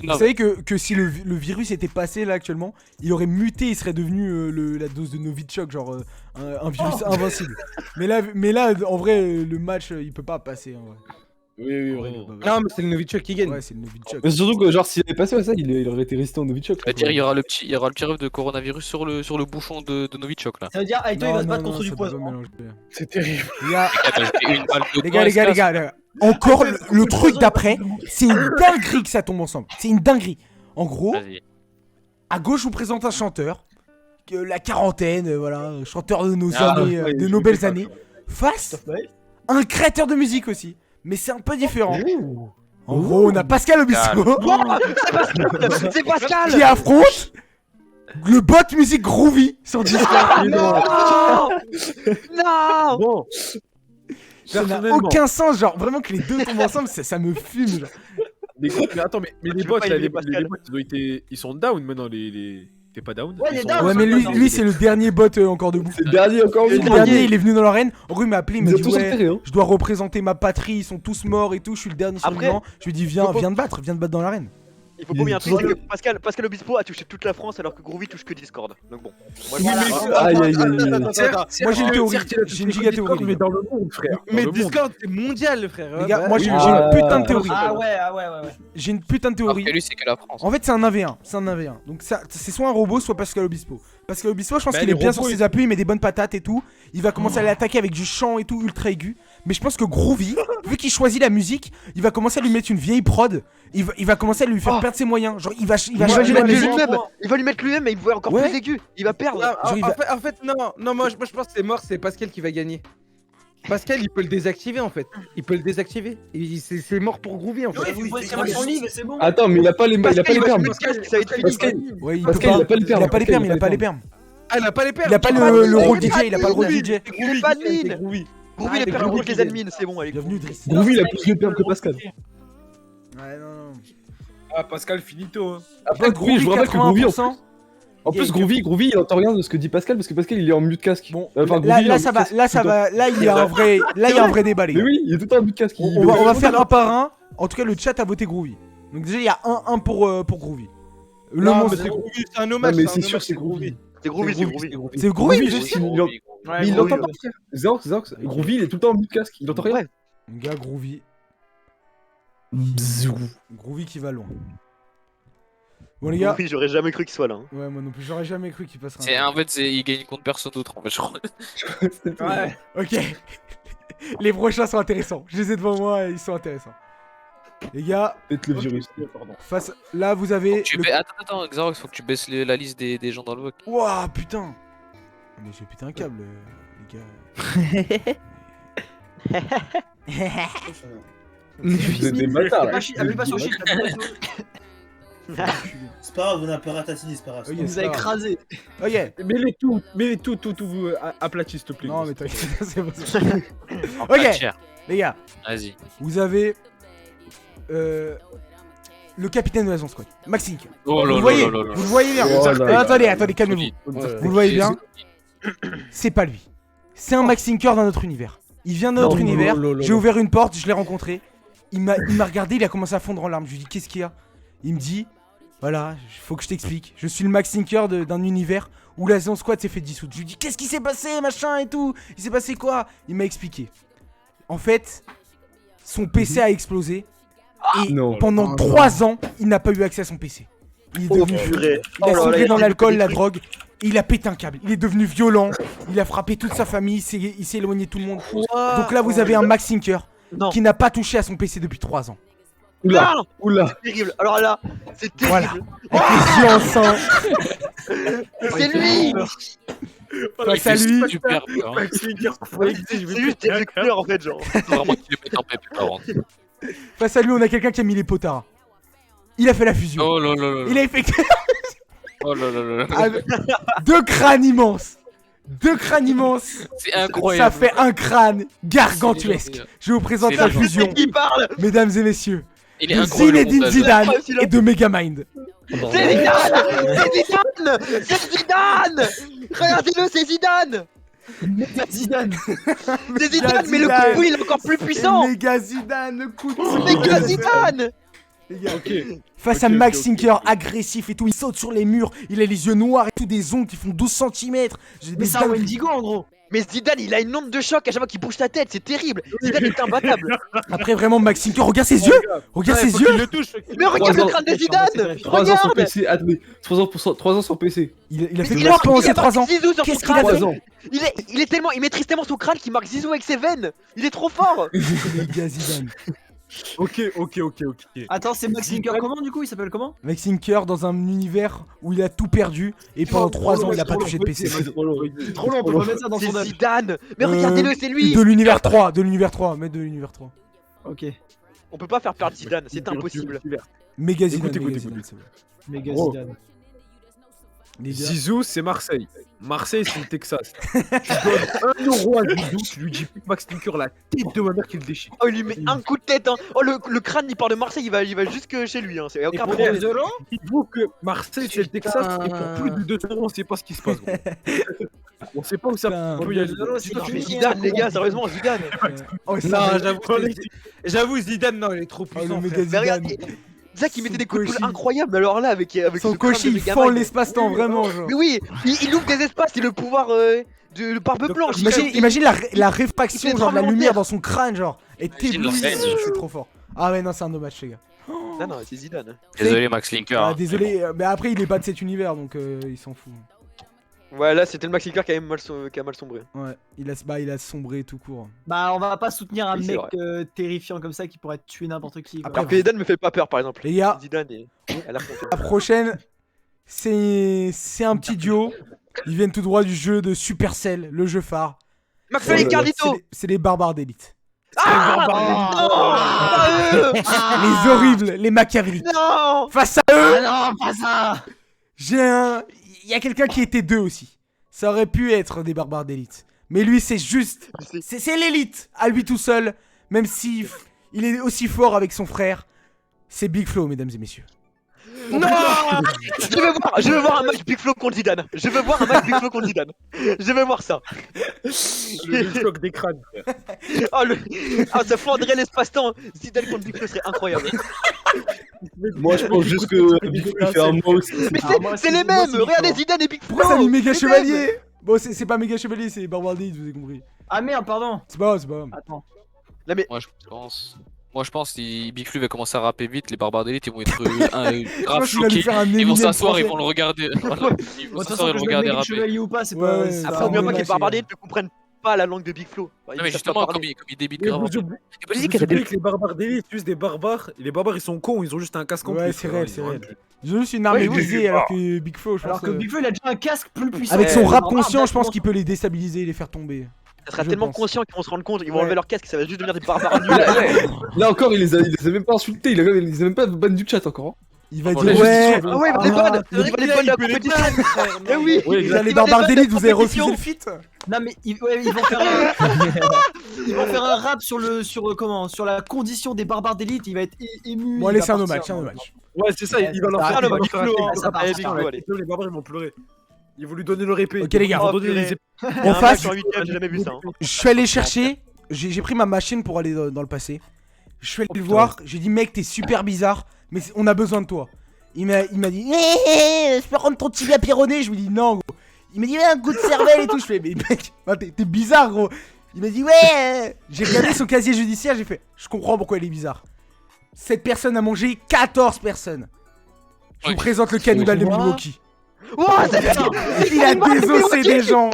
Vous savez que si le virus était passé, là, actuellement, il aurait muté, il serait devenu la dose de Novichok, genre, un virus invincible. Mais là, en vrai, le match, il peut pas passer, en vrai. Oui, En vrai, il vraiment. peut pas- Non, mais c'est le Novichok qui gagne. Ouais, c'est le Novichok. Mais surtout que, genre, s'il avait passé à ça, il aurait été résistant au Novichok. C'est-à-dire, il y aura le petit rêve de coronavirus sur le bouchon de Novichok là. Ça veut dire, Aito, il va se battre contre du ça peut pas poison. hein. mélanger. C'est terrible. Les gars, Une balle de les gars. Encore le truc d'après, c'est une dinguerie que ça tombe ensemble. C'est une dinguerie. En gros, Vas-y. à gauche, je vous présente un chanteur, que la quarantaine, voilà, chanteur de nos Ah, années, ouais, de je nos sais belles pas, années, face Ouais. un créateur de musique aussi. Mais c'est un peu différent. En gros, on a Pascal Obispo C'est Pascal. qui affronte le bot musique Groovy sur Discord. Non. Bon, Ça n'a personnellement, aucun sens, genre vraiment que les deux tombent ensemble, ça me fume. Genre. mais attends, mais Tu les veux bots, pas là, élever les Pascal. bots, ils sont down maintenant, T'es pas down? Ouais, il est Ils sont down. Ouais, mais lui c'est le dernier bot encore debout. C'est le dernier encore. Le lui. dernier, il est venu dans l'arène. En gros, il m'a appelé, il m'a Ils ont dit tous ouais, enterré, hein. je dois représenter ma patrie, ils sont tous morts et tout, je suis le dernier Après- survivant. Je lui dis viens te battre dans l'arène. Il faut pas oublier un Il est truc, c'est que Pascal Obispo a touché toute la France alors que Groovy touche que Discord. Donc bon. Moi, je- Aïe, aïe, aïe, aïe. Moi j'ai une théorie, j'ai une giga Discord, théorie. mais dans le monde, frère. Mais Dans le monde. Discord, c'est mondial, frère. Les gars, Ouais, moi bah, j'ai oui. une putain de théorie. Ah ouais. J'ai une putain de théorie. Après lui, c'est que la France. En fait, c'est un 1v1. C'est un 1v1. Donc, c'est soit un robot, soit Pascal Obispo. Pascal Obispo, je pense Bah, qu'il les est bien sur robots, ses appuis, il met des bonnes patates et tout. Il va commencer à l'attaquer avec du chant et tout, ultra aigu. Mais je pense que Groovy, vu qu'il choisit la musique, il va commencer à lui mettre une vieille prod. Il va commencer à lui faire Oh. perdre ses moyens. Genre, il va Il va changer lui la mettre musique. lui-même. Il va lui mettre lui-même, mais il va encore Ouais. plus aigu. Il va perdre. Non, Genre, il va- en fait, non, moi je pense que c'est mort, c'est Pascal qui va gagner. Pascal, il peut le désactiver en fait. Il peut le désactiver. C'est mort pour Groovy en Ouais, fait. vous pouvez tirer son livre et c'est bon. Attends, mais il a pas les Pascal, il va permes. se mettre casque, ça va être fini. Pascal, Ouais, il peut Pascal, pas. il a pas les permes. Il a pas les Pascal, permes, il a pas les permes. Ah, il a pas les pertes. Il a pas le rôle DJ, il a pas le rôle DJ. Il fait pas de mine. Groovy. Groovy, il est perdu contre les admins, c'est bon, allez. Bienvenue, Driss. Groovy, il a plus de permes que Pascal. Ouais, non. Ah, Pascal, finito. Hein. Après, Groovy, je vous rappelle que Groovy, 80%. En plus, Groovy, il entend rien de ce que dit Pascal parce que Pascal il est en mute casque. Bon, Enfin, là, Groovy, là, en ça mute va, casque là, ça tout le temps. va, là, il y a un vrai, là, il y a un vrai débat, les Mais gars. oui, il est tout le temps en mute casque. On va faire un par un. En tout cas, le chat a voté Groovy. Donc déjà, il y a un pour Groovy. Le Non, monstre. mais c'est Groovy, c'est un Non, hommage. mais un c'est sûr, hommage, c'est Groovy. C'est Groovy, c'est Groovy. C'est Groovy, Groovy, je je sais. sais. Mais il l'entend pas, frère. Zox, Groovy, il est tout le temps en mute casque. Il entend rien. Ouais. Mon gars, Groovy. Groovy qui va loin. Bon, les gars. Groovy, j'aurais jamais cru qu'il soit là. Hein. Ouais, moi non plus, j'aurais jamais cru qu'il passerait. C'est en fait, il gagne contre personne d'autre en fait, je crois. Ouais. Ok. Les prochains sont intéressants. Je les ai devant moi et ils sont intéressants. Les gars, Peut-être le virus. face. Là, vous avez. Attends, Xarox, faut que tu baisses la liste des gens dans le vote. Ouah, putain. Mais j'ai pété un câble, les gars. Vous êtes des bâtards là. Appuie pas sur shift, appuie pas sur- C'est pas grave, on a pas ratatiné, c'est pas grave. Ok, Il nous c'est a pas grave. écrasé. Ok. Mets-les tout aplatis, s'il te plaît. Non, mais t'inquiète, c'est bon. c'est bon. En pas Ok, cher. les gars, Vas-y. vous avez. Le capitaine de la zone squad, Maxink. Oh Vous là le voyez, là là là. vous le voyez bien. Oh là là. Attendez, calmez-vous. Vous le voyez bien. Ouais. C'est pas lui. C'est un Maxinker d'un autre univers. Il vient d'un autre Non, univers. non, non, J'ai non. ouvert une porte, je l'ai rencontré. Il m'a regardé, il a commencé à fondre en larmes. Je lui ai dit, qu'est-ce qu'il y a? Il me dit, voilà, faut que je t'explique. Je suis le Maxinker d'un univers où la zone squad s'est fait dissoudre. Je lui ai dit, qu'est-ce qui s'est passé, machin et tout? Il s'est passé quoi? Il m'a expliqué. En fait, son PC a explosé. Et Non. pendant 3 ans, il n'a pas eu accès à son PC. Il est devenu purée. il a Oh là sombré là, dans il a l'alcool, des la trucs. drogue. Et il a pété un câble. Il est devenu violent. Il a frappé toute sa famille. Il s'est éloigné de tout le monde. Donc là, vous avez un Maxinker Non. qui n'a pas touché à son PC depuis 3 ans. Oula. Non, Oula. c'est terrible. Alors là, c'est Voilà. terrible. Avec les yeux en sang. C'est lui. Face à lui. Super peur. hein. C'est juste des écouteurs en fait, genre. Faut vraiment qu'il le mette en paix, plus tard, hein. Face à lui, on a quelqu'un qui a mis les potards. Il a fait la fusion. Oh là là là. Il a effectué Oh là là là là. avec 2 crânes immenses. 2 crânes immenses. C'est Ça incroyable. fait un crâne gargantuesque. Je vous présente C'est la légendaire. fusion, Qui parle? mesdames et messieurs, Il est de incroyable. Zinedine le montage. Zidane Ouais, celui-là. et de Megamind. C'est Zidane. C'est Zidane. C'est Zidane. Regardez-le, c'est Zidane. Zidane. C'est Zidane, mais le Zidane. coup il est encore plus puissant. Méga Zidane, le coup de C'est que Zidane. Les gars. Ok. Face à Maxinker, agressif et tout, il saute sur les murs, il a les yeux noirs et tout, des ongles qui font 12 cm. Mais c'est un Wendigo en gros. Mais Zidane, il a une onde de choc à chaque fois qu'il bouge sa tête, c'est terrible. Zidane est imbattable. Après, vraiment, Maxinker, regarde ses yeux. Regarde ses yeux. Mais regarde le 3 ans. crâne de Zidane. 3 ans sur Regarde. PC. Attendez. 3 ans sur PC. Il a fait Mais quoi pendant ces il a 3 ans? marqué Zizou sur son Qu'est-ce qu'il a crâne. fait? 3 ans. Il maîtrise tellement son crâne qu'il marque Zizou avec ses veines. Il est trop fort. Méga Zidane. Ok. Attends, c'est Maxinker comment du coup? Il s'appelle comment? Maxinker dans un univers où il a tout perdu et pendant 3 ans, il a pas touché de PC. C'est trop long, on peut pas mettre ça dans son C'est âge. Zidane. Mais regardez-le, c'est lui. De l'univers 3, mets de l'univers 3. Ok. On peut pas faire perdre Zidane, c'est impossible. Méga Zidane, Écoute, méga écoute, Zidane, c'est vrai. Méga Gros. Zidane. Les gars. Zizou, c'est Marseille. Marseille, c'est le Texas. Tu donnes 1 euro à Zizou, tu lui dis Max Tinker la tête de ma mère qui le déchire. Oh, il lui met un coup de tête, hein. Oh, le crâne, il part de Marseille, il va jusque chez lui, hein. C'est aucun Et pour problème. Il faut que Marseille, c'est le Texas, et pour plus de 2 euros, on sait pas ce qui se passe. Gros. On sait pas où ça Putain. peut y aller. Mais Zidane, les gars, sérieusement, Zidane. Oh, ça Non, va. j'avoue, Zidane, non, il est trop Oh, le puissant. méga frère. Mais regarde, Zidane. Zach, il mettait des coups de Koshi. poule incroyables, alors là, avec Son ce crâne Koshi, de il gamin, fend l'espace-temps, vraiment, genre. Mais oui, il ouvre des espaces, il a le pouvoir de barbe blanche. Imagine la réfraction, il fait genre de la tremblement de lumière terre. dans son crâne, genre. Et Imagine t'éblouit, la scène. c'est trop fort. Ah ouais, non, c'est un no match, les gars. Non, non, c'est Zidane. Désolé, Max Linker. Ah, hein. désolé, mais après, il est pas de cet univers, donc il s'en fout. Ouais, là, c'était le Maxi Clark qui a mal sombré. Ouais, il a sombré tout court. Bah, on va pas soutenir un Oui, c'est mec vrai. terrifiant comme ça qui pourrait tuer n'importe qui. quoi. Après, Alors que Zidane me fait pas peur, par exemple. Les gars, Zidane est à la frontière. la prochaine, c'est un petit duo. Ils viennent tout droit du jeu de Supercell, le jeu phare. McFly et Carlito. C'est les barbares d'élite. Ah non, Les horribles, les machiavéliques. non. Face à eux, Ah non, pas ça. il y a quelqu'un qui était deux aussi. Ça aurait pu être des barbares d'élite. Mais lui, c'est juste. C'est l'élite, à lui tout seul. Même si il est aussi fort avec son frère. C'est Big Flo, mesdames et messieurs. Non. Je veux voir un match Big Flo contre Zidane. Je veux voir un match Big Flo contre Zidane. Je veux voir ça. Le choc des crânes, frère. Ça fendrait l'espace-temps. Zidane contre Big Flo serait incroyable. Moi, je pense juste que Big Flo fait un mot aussi. Mais c'est les mêmes. Regardez Zidane et Big Flo. Pourquoi ça dit méga les chevalier? Bon, c'est pas méga chevalier, c'est Barbardi, vous avez compris. Ah merde, pardon. C'est pas grave, c'est pas grave. Attends. Moi je pense si Big Flo va commencer à rapper vite, les barbares d'élite ils vont être grave pense qu'il va lui choqués. faire un Ils vont Eminem s'asseoir, ils français. vont le regarder. Voilà. Ils vont De toute s'asseoir façon, et que le je regarder mette rapper. chevalier ou pas, c'est Ouais, pas. ouais, c'est ça Après, pas on vient va pas que les lâcher, Barbardiers ne comprennent pas la langue de Big Flo. Non mais justement, comme il débite Mais grave. vous oubliez que les barbares d'élite, c'est juste des barbares. Et les barbares, ils sont cons, ils ont juste un casque en plus. Ouais, c'est frère, réel, ils c'est ont réel. un- J'ai juste une armée Ouais, brisée alors que Big Flo, je pense. Alors que Big Flo, il a déjà un casque plus puissant. Avec son Ouais, rap Barbare, conscient, je pense directement. qu'il peut les déstabiliser et les faire tomber. Ça sera Je tellement pense. conscient qu'ils vont se rendre compte, ils vont Ouais. enlever leur casque, ça va juste devenir des barbares nuls. Là encore, il les a même pas insultés, il les a même pas ban du chat encore. Hein. Il va Bon, dire la ouais. justice, Ah ouais, il va les ban, il va les ban de la compétition. Eh oui, Ouais, Les il va barbares les ban de d'élite, la vous avez compétition. refusé le feat? Non mais ils vont faire ils vont faire un rap sur la condition des barbares d'élite, il va être ému. Bon, il allez, va c'est un partir. hommage, c'est un hommage. Ouais, c'est ça, il va leur Ah, faire le il va leur Big faire Flo, un hein, feat. ça part, Ouais, Big Flo, allez. Les barbares, ils vont pleurer. Ils vont lui donner leur épée. Ok, les gars. Ils vont donner purée. les épées. Il y a En un face, match en 8ème, j'ai jamais vu ça. hein. je suis allé chercher, j'ai pris ma machine pour aller dans le passé. Je suis allé le voir, j'ai dit mec t'es super bizarre, mais on a besoin de toi. Il m'a dit je peux rendre ton tibia pironné, je lui dis non gros. Il m'a dit ouais, un coup de cervelle et tout, je fais mais mec t'es bizarre gros. Il m'a dit ouais j'ai regardé son casier judiciaire, j'ai fait je comprends pourquoi il est bizarre. Cette personne a mangé 14 personnes. Je vous Oui. présente le cannibale de Moi Milwaukee. Ouah, c'est Il a désossé des gens.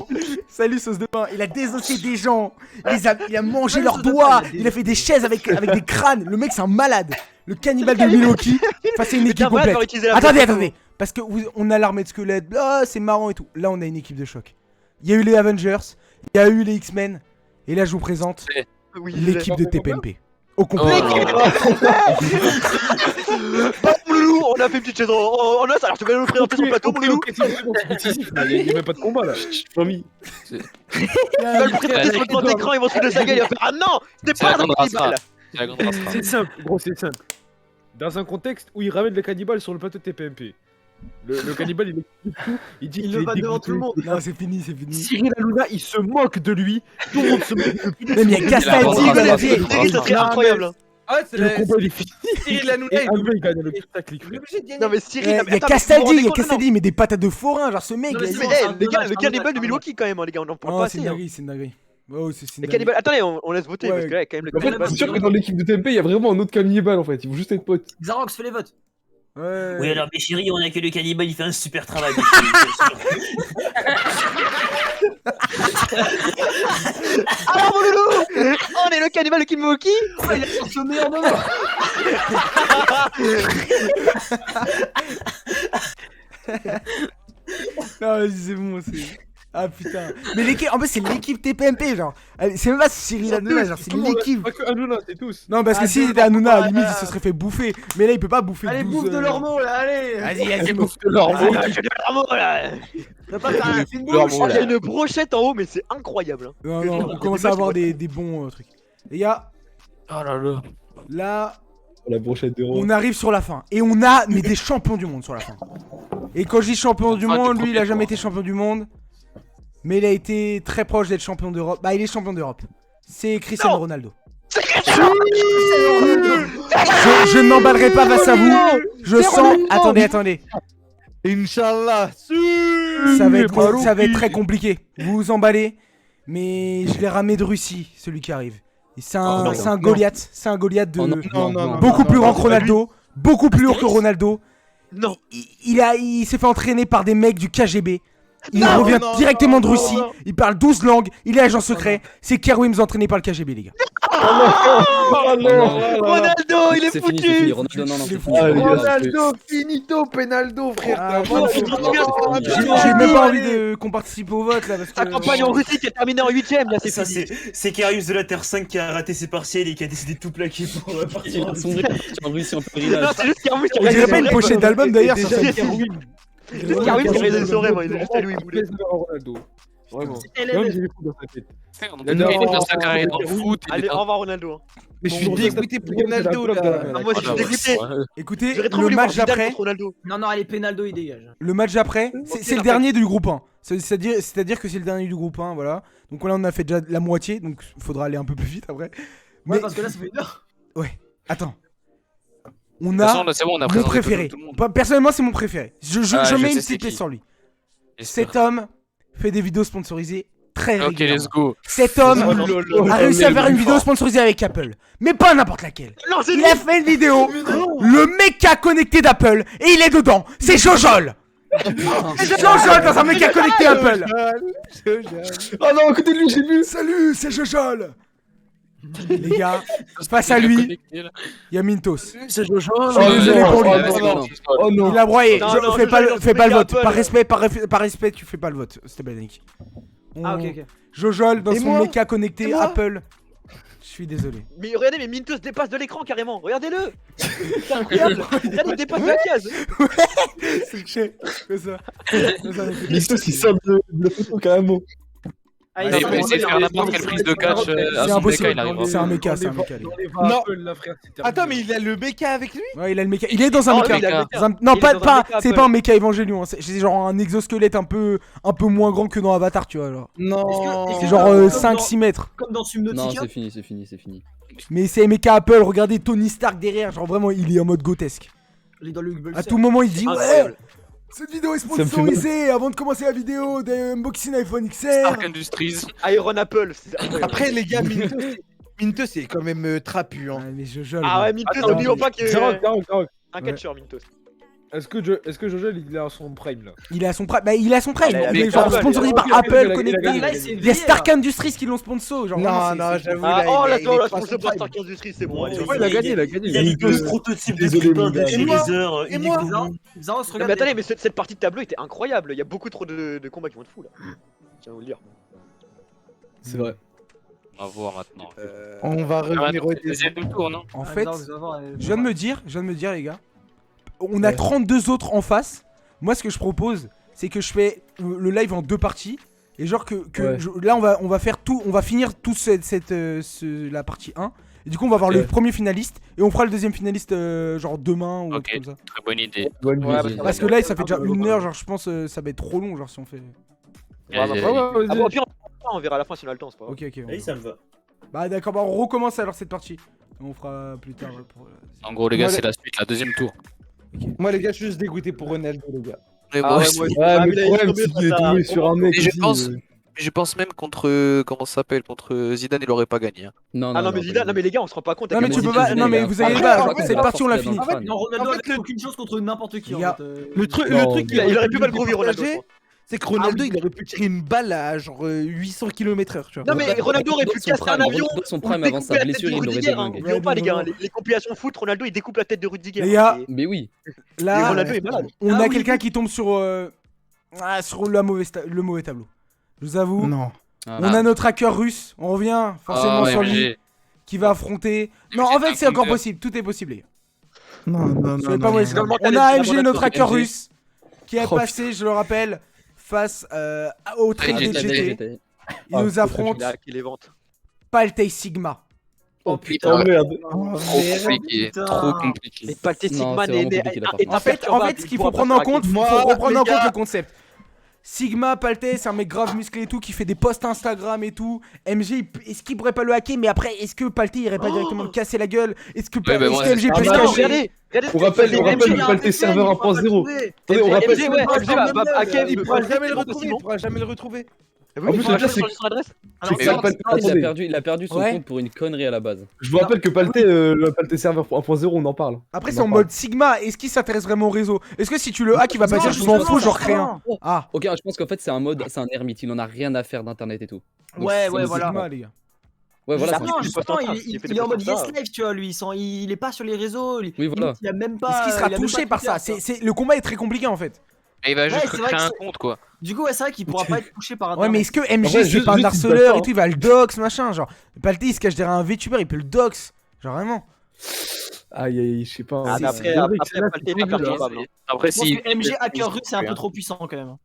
Salut sauce de pain. Il a désossé des gens. Il a mangé Salut, leurs sauce de pain, doigts. il a Il a fait des chaises avec des crânes. Le mec c'est un malade. Le cannibale de Milwaukee face à une équipe Tiens, voilà, complète. t'aurais utilisé la Attendez, photo. attendez. Parce que on a l'armée de squelettes. Ah, c'est marrant et tout. Là on a une équipe de choc. Il y a eu les Avengers. Il y a eu les X-Men. Et là je vous présente Oui, l'équipe de TPMP. Au Oh, complet. Bah, mon loulou, on a fait une petite chaise en os, alors tu vas nous présenter sur le plateau, mon loulou. Il y a même pas de combat là. Famille. Tu vas le présenter sur le grand écran, ils vont se foutre de sa gueule, il va faire ah non, c'était C'est la pas un grande cannibale. race. C'est la grande race. C'est simple, gros, c'est simple. Dans un contexte où il ramène le cannibale sur le plateau de TPMP. Le cannibale, il est tout. Il dit Il qu'il le est va devant tout le dégoûté. monde. Non c'est fini, c'est fini. Cyril Hanouna, il se moque de lui. Tout le monde se moque de lui. Même il y a Castaldi, grande race. Galatier. Cyril, ça serait incroyable. hein. Ah ouais, c'est Le combat, il est fini. Cyril Hanouna, Et il Alvé, il gagne le spectacle. est obligé de gagner. Non mais Cyril, Il y a attends, mais vous vous Castaldi, rendez il y a compte, Castaldi, il met des patates de forain, genre ce mec. Non, mais il a- c'est Mais bon, le cannibale de Milwaukee quand même, hein, les gars, on en parle Non, pas c'est assez. une hein. dinguerie, c'est une dinguerie. Oh, c'est une Le dinguerie. cannibale, attendez, on laisse voter Ouais. parce que là, quand même, le En fait, cannibale. c'est sûr que dans l'équipe de TMP, il y a vraiment un autre cannibale en fait. Ils vont juste être potes. Xarox, fais les votes. Ouais. Oui, alors, mes chéris, on a que le cannibale, il fait un super travail. Alors mon loulou, on est le cannibale de Milwaukee. Oh, il a sorti au meilleur moment. Non, vas-y, c'est bon, c'est. Ah putain. Mais l'équipe, en plus, c'est l'équipe TPMP, genre. C'est même pas Cyril Hanouna, genre, c'est l'équipe. Pas que Hanouna, c'est tous. Non, parce que Ah, si deux, c'était Hanouna, à la ah, limite, ah. il se serait fait bouffer. Mais là, il peut pas bouffer Allez, 12, bouffe de leurs mots là, allez. Vas-y, vas-y, bouffe. Oh, j'ai de l'armement là. On va pas faire un film Oh, bouche. il y a une brochette en haut, mais c'est incroyable. hein. Non, non, on commence à avoir des bons trucs. Les gars, Oh là là. là, La brochette de rose. on arrive sur la fin. Et on a, mais des champions du monde sur la fin. Et quand je dis champion du Ah, monde, t'es lui, il a premier jamais tour. été champion du monde. Mais il a été très proche d'être champion d'Europe. Bah, il est champion d'Europe. C'est Cristiano Ronaldo. Je ne m'emballerai pas face à vous. Je sens. Attendez. Inch'Allah. Ça va être très compliqué. Vous vous emballez. Mais je l'ai ramené de Russie, celui qui arrive. Et c'est un Goliath. C'est un Goliath de beaucoup plus grand que Ronaldo. Beaucoup plus lourd que Ronaldo. Non. Il s'est fait entraîner par des mecs du KGB. Il revient directement de Russie. Il parle 12 langues. Il est agent secret. C'est Kerwims entraîné par le KGB, les gars. Ronaldo, il est C'est fini, foutu. Ronaldo, non, c'est fini. fini. Ronaldo, finito, penaldo, frère. Ah, Voilà, j'ai c'est j'ai même pas envie qu'on participe au vote là parce Sa que. campagne en Russie qui a terminé en 8ème, là, c'est Ça, fini. c'est Karius de la Terre 5 qui a raté ses partiels et qui a décidé de tout plaquer pour partir en Sombré en Russie en Non, pèlerinage. c'est juste Kerwin qui a On dirait pas une réalisé pochette d'album d'ailleurs, ça Déjà, fait. Juste Kerwin qui a réalisé son rêve, il a juste allumé, il voulait. Ronaldo. Vraiment. C'était Même les- j'ai des coups dans sa tête. On a fait sa carrière dans le foot. Il Allez, est au revoir Ronaldo. hein. Mais je suis Bon, dégoûté pour Ronaldo là. Ah, moi, je suis dégoûté. Écoutez, J'aurais trop le voulu voir match Zidane d'après, contre Ronaldo. Non, allez, Penaldo, il dégage. le match d'après, c'est le dernier du groupe 1. C'est-à-dire que c'est le dernier du groupe 1, voilà. Donc là, on a fait déjà la moitié, donc faudra aller un peu plus vite après. Ouais, parce que là, ça fait une heure. Ouais, attends. On De toute façon, a là, c'est bon, on a mon présenté préféré. tout le monde. Personnellement, c'est mon préféré. Je Ah, je mets sais une c'est petite pièce qui. sur lui. J'espère. Cet homme fait des vidéos sponsorisées très Ok, régulièrement. let's go. Cet homme a réussi à faire une vidéo sponsorisée avec Apple. Mais pas n'importe laquelle. Non, c'est Il a fait une vidéo, le méca connecté d'Apple, et il est dedans. C'est Jojol. Jojol dans un méca connecté Apple. Oh non, à côté de lui, j'ai vu. Salut, c'est Jojol. Les gars, face à lui, il y a Mintos. C'est Jojo. Je suis désolé pour lui. Oh non. Il a broyé. Non, non, Fais pas Jojol, fais pas le méca vote. Apple. Par respect, tu fais pas le vote. C'était bien, Nick. Ah, ok. Jojol dans Et son moi méca connecté Et moi Apple. Je suis désolé. Mais regardez, mais Mintos dépasse de l'écran carrément. Regardez-le. C'est incroyable. Regardez, il dépasse de la case. C'est chier. Fais ça. Mistos, il sort de la photo carrément. Ah, Il peut essayer de faire n'importe quelle prise de catch à C'est son méca, impossible. il arrivera. C'est un méca, c'est un méca. les gars. Non. Là, frère, c'est terminé. Attends, mais il a le méca avec lui? Ouais, il a le méca. Il est dans un Ah, méca. oui, il a le méca. Dans un- Non, Il est pas, dans un pas, méca c'est Apple. pas un méca évangélion. C'est genre un exosquelette un peu moins grand que dans Avatar, tu vois. Genre. Non. Est-ce C'est que- genre comme 5-6 mètres. Comme dans Non, Subnautica. c'est fini. Mais c'est méca Apple. Regardez Tony Stark derrière. Genre vraiment, il est en mode grotesque. Il est dans le Hubble À tout moment, il dit ouais. Incroyable. Cette vidéo est me fait sponsorisée avant de commencer la vidéo d'unboxing iPhone XR. Stark Industries. Iron Apple. c'est incroyable. Après, les gars, Mintos, c'est quand même trapu. Hein. Ah, mais Jojol. Ah ouais, Mintos, n'oublions pas que. Garok. Un catcheur, Mintos. Est-ce que Jojol il est à son prime là? Il est à son prime. Bah, il est à son prime. Ah, Il est mais genre Apple, sponsorisé il par a- Apple il a- connecté. il a- Là, c'est Il y a vrai, Stark là. Industries qui l'ont sponsor. Genre, vraiment, Non, c'est- j'avoue. Ah, oh, là, il toi, est là, pas sponsor son par prime. Stark Industries, c'est bon. allez, Ouais, il a gagné, il a gagné. Il y a Mintos, prototype de Désolé, grippin mon gars. de chez Razer, Et unique moi au monde. Zaros, Non, mais regarde. attendez, mais cette partie de tableau était incroyable. Il y a beaucoup trop de combats qui vont être fous là. Tiens, vous le dire. C'est vrai. On va voir maintenant. On va revenir au Deuxième tour, non? En Ah, fait, Zaros, je viens de me dire, les gars, on a 32 autres en face. Moi, ce que je propose, c'est que je fais le live en 2 parties. Et genre que Ouais. là, on va faire tout, on va finir tout la partie 1. Et du coup, on va voir Ok. le premier finaliste. Et on fera le deuxième finaliste genre demain ou un Ok. truc comme ça. Très bonne idée. Bonne Ouais, idée. Parce que là, ça fait déjà 1 heure. Genre, je pense ça va être trop long. Genre, si on fait. Ah bon, au pire, on verra à la fin si on a le temps, c'est pas grave. Ok, ok. Oui, ça me va. Bah, d'accord, bah, on recommence alors cette partie. On fera plus tard. Pour... En gros, les gars, Moi, c'est la suite, la deuxième tour. Moi, les gars, je suis juste dégoûté pour Ronaldo, les gars. Mais Ah moi ouais, aussi. moi aussi. Ouais, Ah, mais mais le là, il est problème, tombé c'est qu'il est face à- tombé sur un mec. Et je aussi, pense- Je pense même contre. Comment ça s'appelle? Contre Zidane, il aurait pas gagné. Hein. Non, Ah non, mais Zidane, non, mais les gars, on se rend pas compte. à Non, mais quel tu point peux pas. Zidane, Non, mais là. vous avez Après, pas. en fait, Cette partie, on l'a fini. Non, Ronaldo En fait, a fait aucune chance contre n'importe qui. Il en y a- fait, Le truc, Non, il il aurait pu pas le pu groovir, Ronaldo, je départager, pense. c'est que Ronaldo, Ah oui. il aurait pu tirer une balle à genre 800 km/h, tu vois. Non, mais Ronaldo aurait pu Son casser un prime, avion. Ronaldo, son ou prime avant sa découper la tête blessure, de il l'aurait Rudiger, hein. déglingué. N'oublions pas, les gars, Ouais, les compilations foot, Ronaldo il découpe la tête de Rudiger. Les gars, hein. Mais oui. Et là, Ronaldo est malade. on Ah a oui. quelqu'un qui tombe sur le mauvais tableau. Je vous avoue. Non. On a notre hacker russe. On revient forcément sur lui. Qui va affronter. Non, en fait, c'est encore possible. Tout est possible, les gars. Non, Soyez pas mauvais. non. On a AMG, notre hacker MG. russe, qui est Oh, passé, je le rappelle, face au trade GT. GT. Il Ah, nous affronte Il a hacké les ventes. Paltei Sigma. Oh Oh putain. merde. Trop compliqué. putain. Trop Mais compliqué. Palté Non, Sigma c'est n'est vraiment compliqué, là, par est contre. En fait, ce qu'il faut prendre en compte, Moi, faut reprendre les en compte gars. le concept. Sigma, Paltais, c'est un mec grave musclé et tout, qui fait des posts Instagram et tout. MG, est-ce qu'il pourrait pas le hacker? Mais après, est-ce que Paltais irait pas directement le casser la gueule? Est-ce que, Ouais, bah, est-ce moi, que MG ah, peut se bah, cacher? Regardez, On rappelle MG, que Paltais serveur 1.0. Attendez, on rappelle. MG, ouais, MG va hacker. Il pourra jamais le retrouver. Il pourra jamais le retrouver. Oui, En il plus, faut le pire, acheter c'est sur son adresse. C'est que mais ça, oui. Paltais- attendez. Il a perdu son Ouais. compte pour une connerie à la base. Je vous rappelle que Paltais, le Paltais serveur 1.0, on en parle. Après, On c'est en en parle. mode Sigma. Est-ce qu'il s'intéresse vraiment au réseau? Est-ce que si tu le hack, il va pas Non, dire je justement, m'en fous, j'en justement. crée un? Ah, Ok, je pense qu'en fait c'est un mode, c'est un ermite, il en a rien à faire d'internet et tout. Donc, Ouais, c'est ouais, le voilà. Sigma, les gars. Ouais, voilà. Non, c'est un- Non, il justement, fait des il posts est en mode comme yes ça. life, tu vois, lui. Il est pas sur les réseaux. Oui, voilà. Il a même pas. Est-ce qu'il il sera a même touché pas par Twitter, ça? quoi. Le combat est très compliqué en fait. Et il va juste Ouais, c'est vrai créer que un c'est- compte, quoi. Du coup, ouais, c'est vrai qu'il pourra pas être touché par Ouais, internet. mais est-ce que MG En vrai, c'est juste- pas un juste, il peut le harceleur faire, et tout, il va le dox, machin, genre. Paltais il se cache derrière un VTuber, il peut le dox. Genre vraiment. Aïe, aïe, je sais pas. Ah, c'est- mais c'est après, dingue, après, là, Palté c'est est pas horrible, hein. perturbable. hein. Après, Je pense si. que MG hacker russe, c'est un peu trop puissant quand même.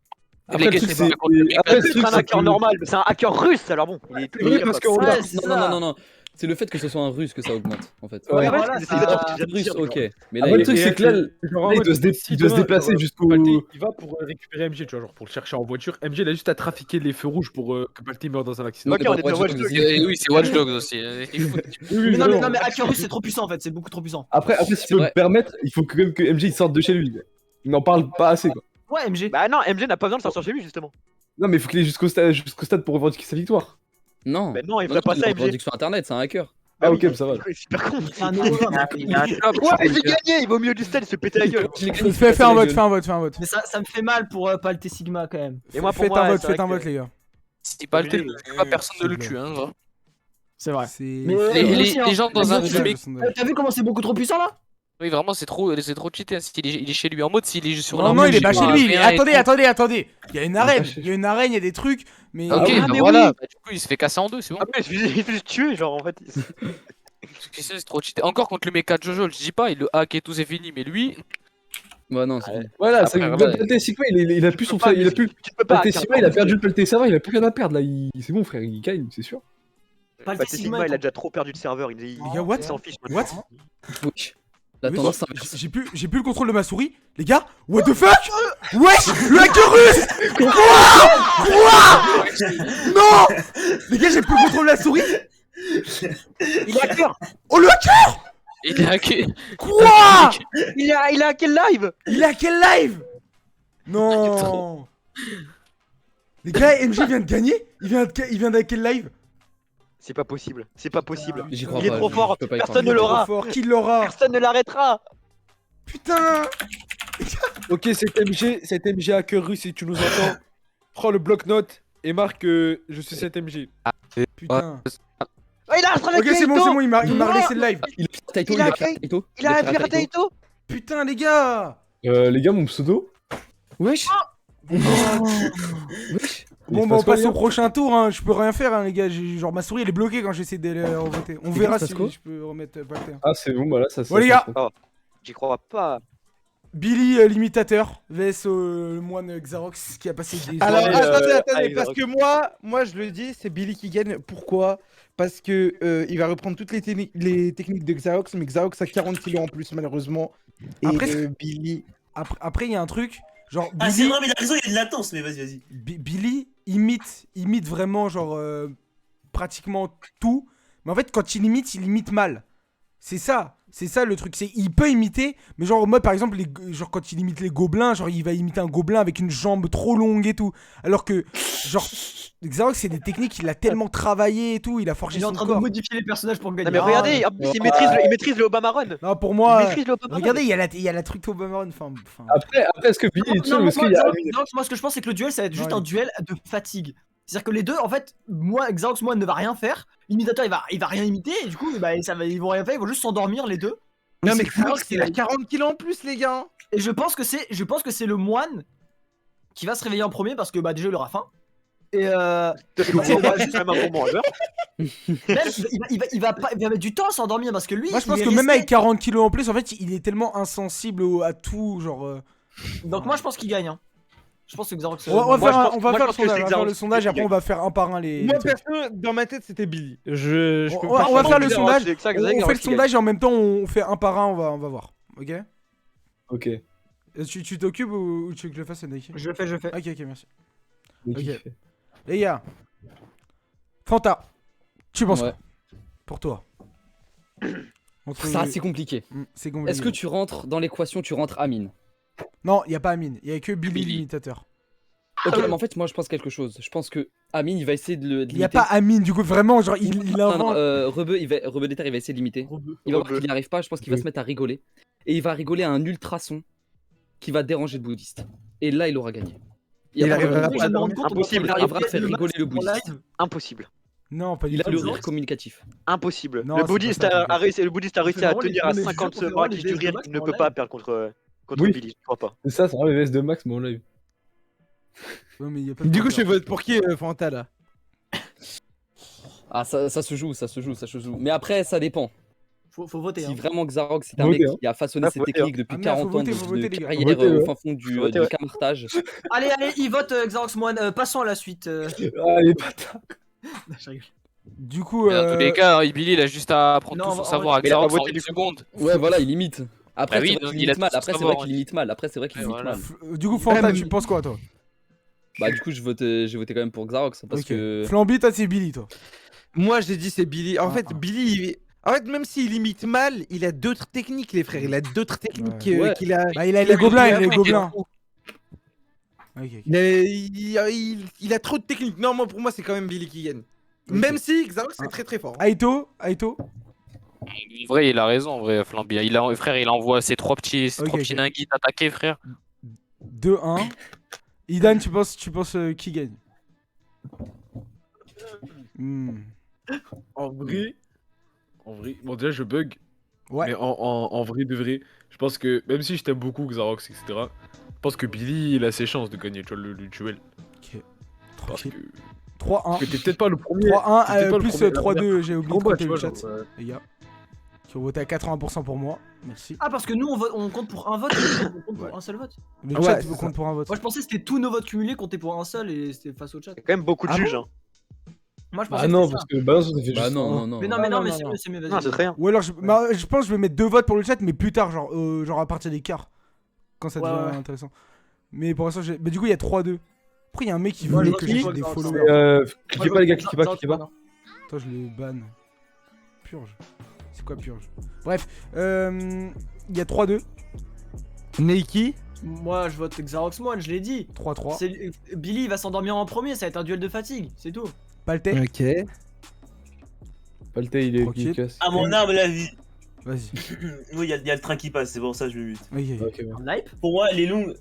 Après, Les le gars, truc, c'est c'est- pas contre le mec. après, le C'est truc, un c'est hacker que- normal, mais c'est un hacker russe, alors bon. Il est Oui, parce que Ouais, regarde, c'est Non, non, ça. non, non, non. C'est le fait que ce soit un russe que ça augmente, en fait. Ouais, voilà, c'est ça- ça. Russe, ok. Mais là, Après, le il truc, est- c'est que là, Genre, en là, il mode, doit se, si il doit se demain, déplacer genre, jusqu'au. Palté, il va pour récupérer MJ, tu vois, genre pour le chercher en voiture. MJ, il a juste à trafiquer les feux rouges pour que Palté meure dans un accident. Ok, on est dans Watch Dogs. Oui, c'est Watch Dogs aussi. Il faut- Mais non, mais Hacker c'est trop puissant en fait, c'est beaucoup trop puissant. Après, si tu peux me permettre, il faut quand même que MJ il sorte de chez lui. Il n'en parle pas assez, quoi. Ouais, MG. Bah non, MJ n'a pas besoin de sortir chez lui, justement. Non, mais il faut qu'il aille jusqu'au stade pour revendiquer sa victoire. Non. Bah non, il ferait pas ça, MJ. revendique sur internet, c'est un hacker. Ah, ok, ça va. C'est super con. C'est un héros, Ouais, j'ai gagné, il va au milieu du stade, il se fait péter la gueule. Fais un vote, fais un vote. Mais ça me fait mal pour Palté Sigma quand même. Et moi, pour Faites moi, un vote, c'est vrai faites un que- vote, les gars. Si Palté ne le tue pas, personne ne le tue. Hein, va. C'est vrai. C'est. Les gens dans un remake. T'as vu comment c'est beaucoup trop puissant là? Oui, vraiment, c'est trop cheaté. Hein. Il est chez lui en mode, s'il est juste sur Non, la non, route, il est pas j'ai chez pas lui. rien et tout. Attendez. Il y a une arène, il y a des trucs, mais. Ok, Ah, bah mais voilà. oui. Bah, du coup, il se fait casser en deux, c'est bon. Ah, mais il fait juste tuer, genre en fait. C'est trop cheaté. Encore contre le mecha de Jojo, je dis pas, il le hack et tout, c'est fini. Mais lui, Ouais, non, c'est fini. Voilà, Après, c'est voilà. Palté Sigma, il a plus son. Il a plus. Tu peux pas. Palté Sigma, il a perdu le Palté serveur, il a plus rien à perdre là. C'est bon, frère, il gagne, c'est sûr. Palté Palté Sigma, Sigma, il a déjà trop perdu de serveur. Il Les gars, what? s'en fiche. What? Oui. La Oui, tendance s'inverse. J'ai plus le contrôle de ma souris. Les gars, what the fuck? Wesh, le hacker russe! Quoi? Non! Les gars, j'ai plus le contrôle de la souris. Il est hacker. Oh, le hacker! il est hacké. Quoi? Il a quel live? Il a quel live? Non! Les gars, MJ vient de gagner? Il vient d'hacker quel live? C'est pas possible. C'est pas possible. J'y crois Il est pas, trop je fort. peux pas y Personne croire. ne l'aura. Trop fort. Qui l'aura? Personne ne l'arrêtera. Putain! Ok, cet MG hacker russe, si tu nous entends, prends le bloc-notes et marque je suis cet MG. Putain. Oh, il a un Ok, c'est bon, il m'a laissé le live. Il a Taito, Il il a a fait- créé Taito. Il a viré Taito. Putain, les gars! Les gars, mon pseudo. Wesh. Bon, bah, on passe au prochain tour, hein. Je peux rien faire, hein, les gars. Genre, ma souris elle est bloquée quand j'essaie de voter. On verra si je peux remettre Palté. Ah, c'est bon, bah là, ça. Bon, les gars, J'y crois pas. Billy l'imitateur vs le moine Xarox qui a passé des Alors, années, attendez, parce que moi je le dis, c'est Billy qui gagne. Pourquoi? Parce que il va reprendre toutes les techniques de Xarox, mais Xarox a 40 kilos en plus, malheureusement. Et Après, Billy. Après, il y a un truc. Genre, Ah, c'est Billy, vrai, mais il a raison, il y a de latence, mais vas-y. Billy imite vraiment, genre, pratiquement tout. Mais en fait, quand il imite mal. C'est ça le truc. Il peut imiter, mais genre, moi par exemple, genre, quand il imite les gobelins, genre, il va imiter un gobelin avec une jambe trop longue et tout. Alors que, genre, Xarox, c'est des techniques, il a tellement travaillé et tout, il a forgé Il est son en train corps. de modifier les personnages pour gagner. Non, mais regardez, en plus, il maîtrise le Obama Run. Non, pour moi, Il maîtrise le Obama Run. regardez, il y a la truc Obama Run. Enfin, Après, est-ce que Billy est tué ou est-ce qu'il y a. Moi, ce que je pense, c'est que le duel, ça va être juste Ouais. un duel de fatigue. C'est-à-dire que les deux, en fait, moi, Xarox, moi, ne va rien faire. L'imitateur, il va rien imiter. Et du coup, bah, ils vont rien faire. Ils vont juste s'endormir, les deux. Non, mais c'est Xarox, il a 40 kilos en plus, les gars. Et je pense que c'est le moine qui va se réveiller en premier parce que bah déjà il aura faim. Et C'est quand même un bon mangeur. même, il va mettre du temps à s'endormir parce que lui. moi je pense il est que même resté- avec 40 kilos en plus, en fait, il est tellement insensible à tout, genre. Donc moi je pense qu'il gagne. Hein. Je pense que Xarox. On va faire moi, le je pense que sondage, c'est on va faire le Xarox sondage et qui après on va faire un par un les. Moi, trucs. perso, dans ma tête, c'était Billy. Je peux On pas va faire le Xarox, sondage. c'est ça, On Xarox fait le qui sondage et en même temps on fait un par un, on va voir. Ok? Ok. Tu t'occupes ou tu veux que je le fasse, Nike? Je le fais. Ok, merci. Ok. Les gars, Fanta, tu penses Ouais. quoi pour toi? Entre- Ça, c'est compliqué. C'est compliqué. Est-ce que tu rentres dans l'équation, tu rentres Amine? Non, il y a pas Amine, il y a que Billy Billy. l'imitateur. Ok, mais en fait, moi je pense quelque chose. Je pense que Amine, il va essayer de le. Il y a pas Amine, du coup vraiment, genre il Non, invente. Rebeu d'Ether, il va essayer de l'imiter. Il va voir qu'il n'y arrive pas, je pense qu'il va se mettre à rigoler. Et il va rigoler à un ultrason qui va déranger le bouddhiste. Et là, il aura gagné. Il a pas arrivera de- pas à dormir. Impossible. Il arrivera à faire rigoler le bouddhiste. Impossible. Non, pas du Il a tout. le rire communicatif. Impossible. Non, Le c'est bouddhiste pas ça, a réussi à vraiment tenir les- à les 50 jeux, on fait braquages vraiment du les rire. VS Il de ne Max peut en pas live. perdre contre Oui. Billy. Je crois pas. C'est ça, c'est vraiment les VS de Max, mais en live. Ouais, mais il y a pas de Du coup, je Fanta. vote pour qui, Fanta, là? Ah, ça se joue. Mais après, ça dépend. Faut voter. Si Hein. vraiment Xarox c'est un Votez, mec hein. qui a façonné Ah, ses faut voter, techniques depuis Ah, merde, 40 faut ans voter, faut de voter, les gars. carrière Votez, ouais. au fin fond du Votez, ouais. camartage. Allez, il vote Xarox Moine. Passons à la suite. Ah, les bâtards. Je rigole. Du coup, Mais dans tous les cas, Billy, il a juste à apprendre Non, tout son en savoir à Mais il a pas Xarox en voté une du coup. seconde. Ouais, voilà, il limite. Après, Bah oui, c'est vrai donc qu'il il a limite mal. tout Après, son c'est vrai savoir, qu'il limite mal. Après, c'est vrai qu'il Ouais, limite voilà. mal. du coup, Fanta, mais- tu penses quoi, toi? Bah, du coup, j'ai voté quand même pour Xarox. Parce Ok. que. Flamby, toi, c'est Billy, toi. Moi, j'ai dit c'est Billy. En Ah, fait, ah. Billy, en fait, même s'il imite mal, il a d'autres techniques, les frères. Il a d'autres techniques Ouais. Ouais. qu'il a. Bah, il a les gobelins, il a les appris, gobelins. Ok, ok. Il a trop de techniques. Non, moi, pour moi, c'est quand même Billy qui gagne. Même si Xarox c'est Ah. très très fort. Aito, En vrai, il a raison, en vrai, Flamby. Frère, il envoie ses trois petits Ok. ninguis attaquer, frère. 2-1. Idan, tu penses qui gagne? En vrai, bon déjà je bug, Ouais. mais en vrai de vrai, je pense que même si je t'aime beaucoup Xarox, etc., je pense que Billy il a ses chances de gagner, tu vois, le duel. Ok. Parce que, 3-1. parce que t'es peut-être pas le premier. 3-1 t'es peut-être pas le plus premier à la 3-2, j'ai oublié de combat, compter tu le vois, chat, genre, les gars. Qui ont voté à 80% pour moi. Merci. Ah, parce que nous, on compte pour un vote, et on compte pour un seul vote. Le Ouais, chat c'est compte ça. pour un vote. Moi, je pensais que c'était tous nos votes cumulés comptés pour un seul et c'était face au chat. Il y a quand même beaucoup de Ah juges. Hein. Moi, je pensais Ah que non, c'était parce ça. que balance, ça fait Bah, juste non, un. non, non. Mais non, Non, mais non, c'est mieux, vas-y. Non, c'est très bien. Ou alors, je pense que je vais mettre 2 votes pour le chat, mais plus tard, genre à partir des quarts. Quand ça Ouais, devient ouais. intéressant. Mais pour l'instant, mais du coup, il y a 3-2. Après, il y a un mec qui Moi, voulait je que vote j'ai pour des Xarox, followers. Cliquez pas, les gars, cliquez pas, cliquez pas. Attends, je le ban. Purge. C'est quoi purge? Bref, il y a 3-2. Neiki. Moi, je vote Xarox One, je l'ai dit. 3-3. Billy il va s'endormir en premier, ça va être un duel de fatigue, c'est tout. Palté. Ok. Palté, il est Tranquille. casse. À mon âme, la vie. Vas-y. Oui, il y a le train qui passe, c'est pour ça que je me mute. Ok. Ok, bon. En hype. Pour moi, les longues.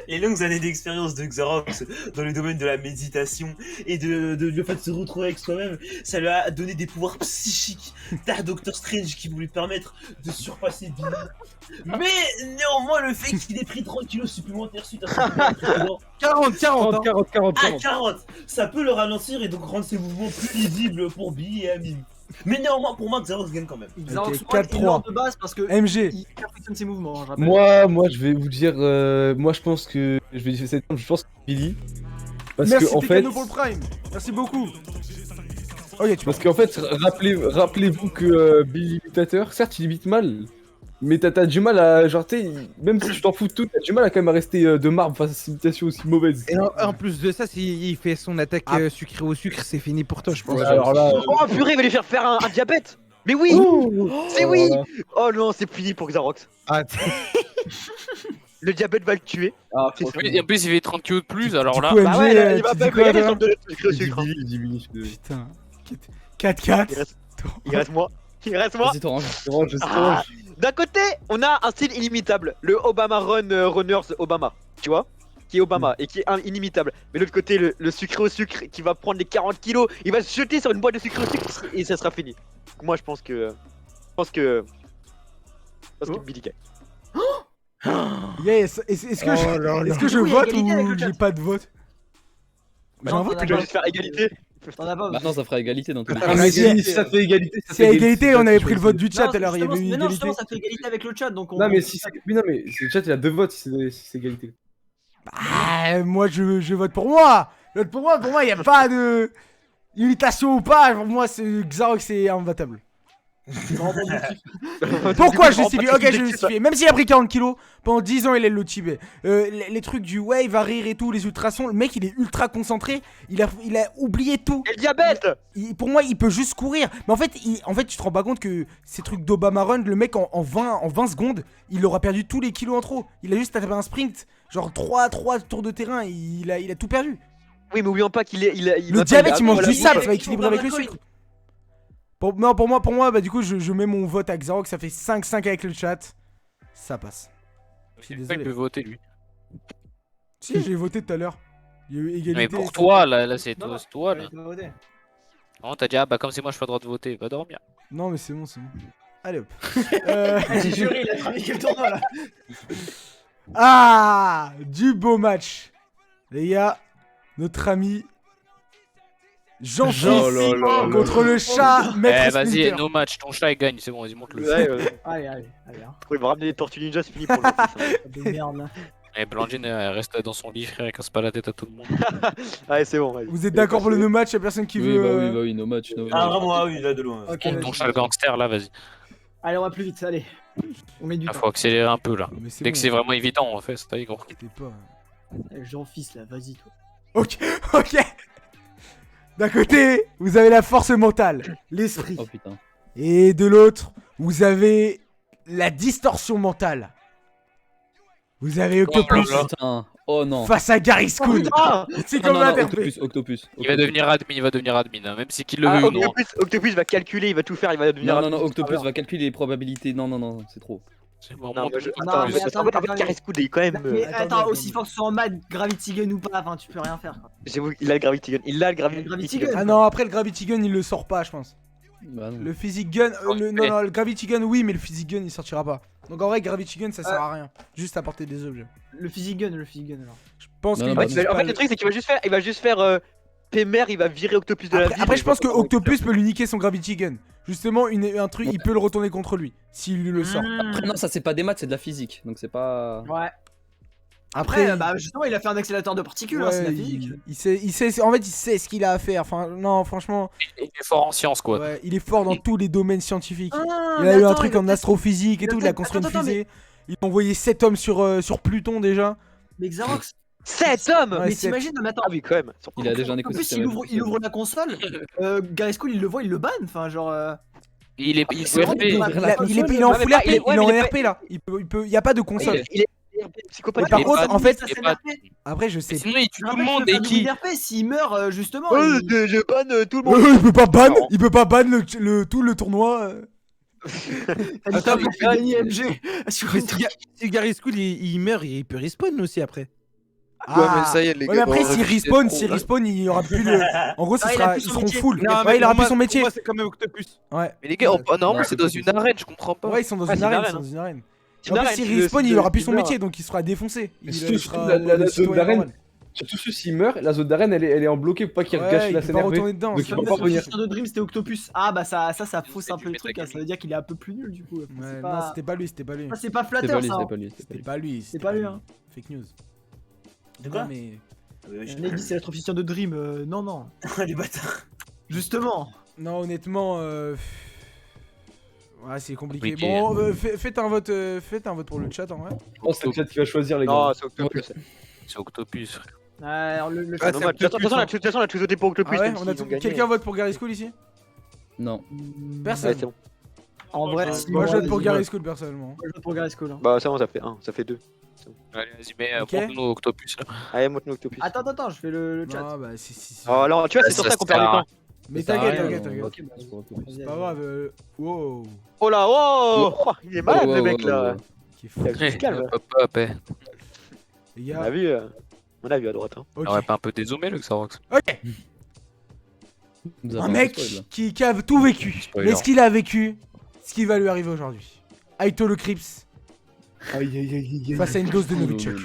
Les longues années d'expérience de Xarox dans le domaine de la méditation et de le fait de se retrouver avec soi-même, ça lui a donné des pouvoirs psychiques d'art Doctor Strange qui vont lui permettre de surpasser Billy. Mais néanmoins, le fait qu'il ait pris 30 kilos supplémentaires suite à son combat précédent, 40. ça peut le ralentir et donc rendre ses mouvements plus lisibles pour Billy et Amine. Mais néanmoins, pour moi, Xarox gagne quand même. Xarox Ok, One 4-3. est lent de base parce que MG. il perfectionne ses mouvements, je rappelle. Moi, je vais vous dire, moi, je pense que je vais dire cette je pense que Billy. Parce Merci que en fait, Tekano pour le prime. Merci beaucoup. Ok, tu parce qu'en fait, rappelez-vous que Billy imitateur, certes, il imite mal, mais t'as du mal à, genre, même si tu t'en fous de tout, t'as du mal à quand même à rester de marbre face à cette imitation aussi mauvaise. Et en plus de ça, s'il fait son attaque sucré au sucre, c'est fini pour toi, je pense. Ouais, alors là, Oh purée, il va lui faire un diabète. Mais oui, c'est oui. Oh non, c'est fini pour Xarox. Ah, Le diabète va le tuer. ah, C'est ça. Et en plus, il fait 30 kilos de plus, alors Du là. coup, Bah MG, ouais, là, il va tu pas dis quoi, y aller toi sur le sucre au sucre. hein. il dit Billy, je te- Putain. 4-4. Il reste moi. Il reste moi. Vas-y, t'orange. je sais Ah. D'un côté, on a un style inimitable, le Obama Runners Obama, tu vois, qui est Obama et qui est inimitable. Mais de l'autre côté, le sucré au sucre qui va prendre les 40 kilos, il va se jeter sur une boîte de sucre au sucre et ça sera fini. Donc moi, je pense que Billy gagne. Yes. Est-ce que est-ce que je Du coup, il y a vote égalité avec ou le chat. j'ai pas de vote? J'ai un Non, vote. t'en as Tu dois pas. juste faire égalité. T'en as pas. Bah non, ça fera égalité dans tous les Ah, cas. mais si si ça fait égalité, ça Si fait à égalité, on avait pris le vote du Non, chat, alors il y avait justement, une mais non, justement, égalité. ça fait égalité avec le chat, donc on. Non, mais si c'est. Mais non, mais le chat, il a 2 votes si c'est égalité. Ah, moi je vote pour moi. Vote pour moi, il y a pas de imitation ou pas. Pour moi, c'est Xarox, c'est imbattable. Pourquoi je justifie? Ok, je justifie. Même s'il a pris 40 kilos, pendant 10 ans, il est le tibet. Les trucs du ouais, il va rire et tout, les ultrasons. Le mec, il est ultra concentré. Il a oublié tout. Et le diabète. Pour moi, il peut juste courir. Mais en fait, tu te rends pas compte que ces trucs d'Obama Run, le mec, en 20 secondes, il aura perdu tous les kilos en trop. Il a juste tapé un sprint. Genre 3 tours de terrain. Il a tout perdu. Oui, mais oublions pas qu'il est. Le diabète, il mange voilà. du sable, ça va il équilibrer avec le faut sucre. Non, pour moi, bah du coup, je mets mon vote à Xarox, ça fait 5-5 avec le chat. Ça passe. Je suis Il désolé. peut voter, lui. Si, j'ai voté tout à l'heure. Il y a eu égalité. Mais pour toi, là, c'est Non, toi, là. voter. Non, t'as dit, ah bah comme c'est moi, je pas le droit de voter, va dormir. Non, mais c'est bon, c'est bon. Allez hop. J'ai juré, il a trafiqué le tournoi là. Ah, du beau match. Les gars, notre ami Jean-Fils contre le chat, Maître Eh, vas-y, Splinter. no match, ton chat il gagne, c'est bon, vas-y, monte-le. Ouais, Allez, hein. il va ramener les tortues ninja, c'est fini pour le. De merde là. Et Blandine, elle reste dans son lit, frère, elle casse pas la tête à tout le monde. Allez, c'est bon. Vas-y. Vous êtes d'accord pour le no match? Y'a personne qui Oui, veut. bah oui, no match. No Ah, match. vraiment, ah oui, là de loin. Ok, Ton chat gangster là, vas-y. Allez, on va plus vite, allez. On met du Il temps. faut accélérer un peu là. Mais c'est Dès que bon. c'est vraiment évident, on fait, ça y est, gros. T'es pas. Jean-Fils là, vas-y toi. Ok, ok. D'un côté, vous avez la force mentale, l'esprit. Oh putain. Et de l'autre, vous avez la distorsion mentale. Vous avez Octopus là là. Putain. Oh non. face à Gary School. C'est Ah comme non, un non, RP. Octopus. Il va devenir admin, hein, même si qu'il le Ah, veut ou non. Octopus va calculer, il va tout faire, il va devenir. Non, Octopus va calculer les probabilités. Non, c'est trop. C'est bon, Non, mais je... Non, Attends, mais je sais attendez, pas, avec attendez. Carré Scoot, il est quand même. Mais attendez, attends, attendez. aussi fort que ce soit en mad Gravity Gun ou pas, enfin tu peux rien faire quoi. J'avoue, il a le Gravity Gun. Il a le Gravity, Gravity Gun. Gun. Ah non, après le Gravity Gun, il le sort pas, je pense. Bah non. Le Physic Gun, non, le Gravity Gun, oui, mais le Physic Gun, il sortira pas. Donc en vrai, Gravity Gun, ça sert à rien. Juste à porter des objets. Le Physic Gun alors. Je pense Non, que. non, En fait, le truc, c'est qu'il va juste faire. Pémer, il va virer Octopus de la ville. Après, et je il va pense que pas- Octopus peut lui niquer son Gravity Gun. Justement, un truc, il peut le retourner contre lui. S'il lui le sort. Après, non, ça c'est pas des maths, c'est de la physique. Donc c'est pas. Ouais. Après, Après, bah justement, il a fait un accélérateur de particules, hein, c'est de la ouais, physique. il sait, en fait, il sait ce qu'il a à faire. Enfin, non, franchement, Il est fort en sciences, quoi. ouais, il est fort dans tous les domaines scientifiques. Ah, Il mais a eu un attends, truc il va en peut-être- astrophysique et il va tout. Il a peut-être- construit une attends, fusée. Il a envoyé 7 hommes sur Pluton déjà. Mais Xarox, 7 hommes Ouais, mais sept. t'imagines, non, mais attends. Ah oui, quand même. Il a déjà un En plus, écosystème. il ouvre la console, Gary School, il le voit, il le banne, enfin genre. Il est Ouais, RP. mais- Il est en Ouais, mais full pas- RP. il est- Il ouais, est en mais il est RP là. Il y a pas de console. Il est psychopathe. Mais par il est contre, pas- en fait, il est pas- après, je sais. Sinon, il tue tout le Rappelle monde que et faire qui du RP, s'il meurt, justement. Ouais, il- je banne tout le monde. Il peut pas ban. Non. Il peut pas ban tout le tournoi. Attends, mais- il fait un IMG sur Mais une si Gary School il meurt, il peut respawn aussi après. Ouais, mais ça y est, les Ouais, mais gars. après, bon, s'il c'est respawn, trop, là. il y aura plus de. En gros, Ah, il a plus ils son seront métier. full. Non, mais Ouais, il aura pour plus moi- son métier. Pour moi, c'est quand même Octopus. Ouais. Mais les gars, normalement, Non, c'est dans une arène, je comprends pas. Ouais, ils sont dans Ouais, une c'est une arène. arène, Ils sont dans une arène. C'est En une plus, arène, s'il le- respawn, il le- aura plus son le- métier, donc il sera défoncé. Mais Il surtout, sera la le zone citoyen d'arène, normal. surtout s'il meurt, la zone d'arène elle est en bloqué pour pas qu'il Ouais, gâche il la peut scène pas RP. retourner dedans. Donc ça il va peut pas pas Le revenir. futur de Dream, c'était Octopus. Ah, bah ça pousse un peu le tu truc, mets hein, ça veut dire qu'il est un peu plus nul du coup. Ouais, C'est non, pas... c'était pas lui. Ah, c'est pas C'est pas flatteur lui, ça. c'est hein. pas lui. C'était pas lui. C'est pas lui, hein. Fake news. De quoi Ouais, mais. Navy, c'est l'astrophysicien de Dream. Non, non. Les bâtards. Justement. Non, honnêtement. Ouais, c'est compliqué. Compliqué. Bon, faites un vote pour le chat en vrai. Oh, c'est le chat qui va choisir, les Non, gars. c'est Octopus. C'est Octopus, frère. Alors, le Ah, Non, c'est mais de toute façon, Octopus, de toute façon, on a tous voté pour Octopus. Ah ouais, même on a s'ils ont tout. gagné. Quelqu'un vote pour Gary School ici Non. Ouais, Personne. c'est bon. En vrai, Moi, si Moi, je moi, vote pour je Gary School personnellement. Moi, je vote pour Gary School. hein. Bah, ça, ça fait 1, ça fait 2. Allez, vas-y, mais Ok. montre-nous Octopus là. Allez, montre-nous Octopus. Attends, je fais le chat. Non, bah, si. Oh, alors, tu vois, c'est Ça sur ça qu'on sert perd à du temps. Mais Ça sert à t'inquiète, rien, t'inquiète. Ok, bah, vas-y, C'est pas vas-y. grave. Wow. Oh là, oh, il est malade Ouais, le ouais, mec là. ouais. Qui est fou. Il se calme. Hop, hop, eh. Les On a gars. vu, à droite. Hein. Ok. On aurait pas un peu dézoomé le Xarox. Ok. Nous avons Un mec spoil, là. qui a tout vécu. Spoiler. Mais ce qu'il a vécu, ce qui va lui arriver aujourd'hui. Aito le Crips Aïe. face à une dose de Novichok. Wesh.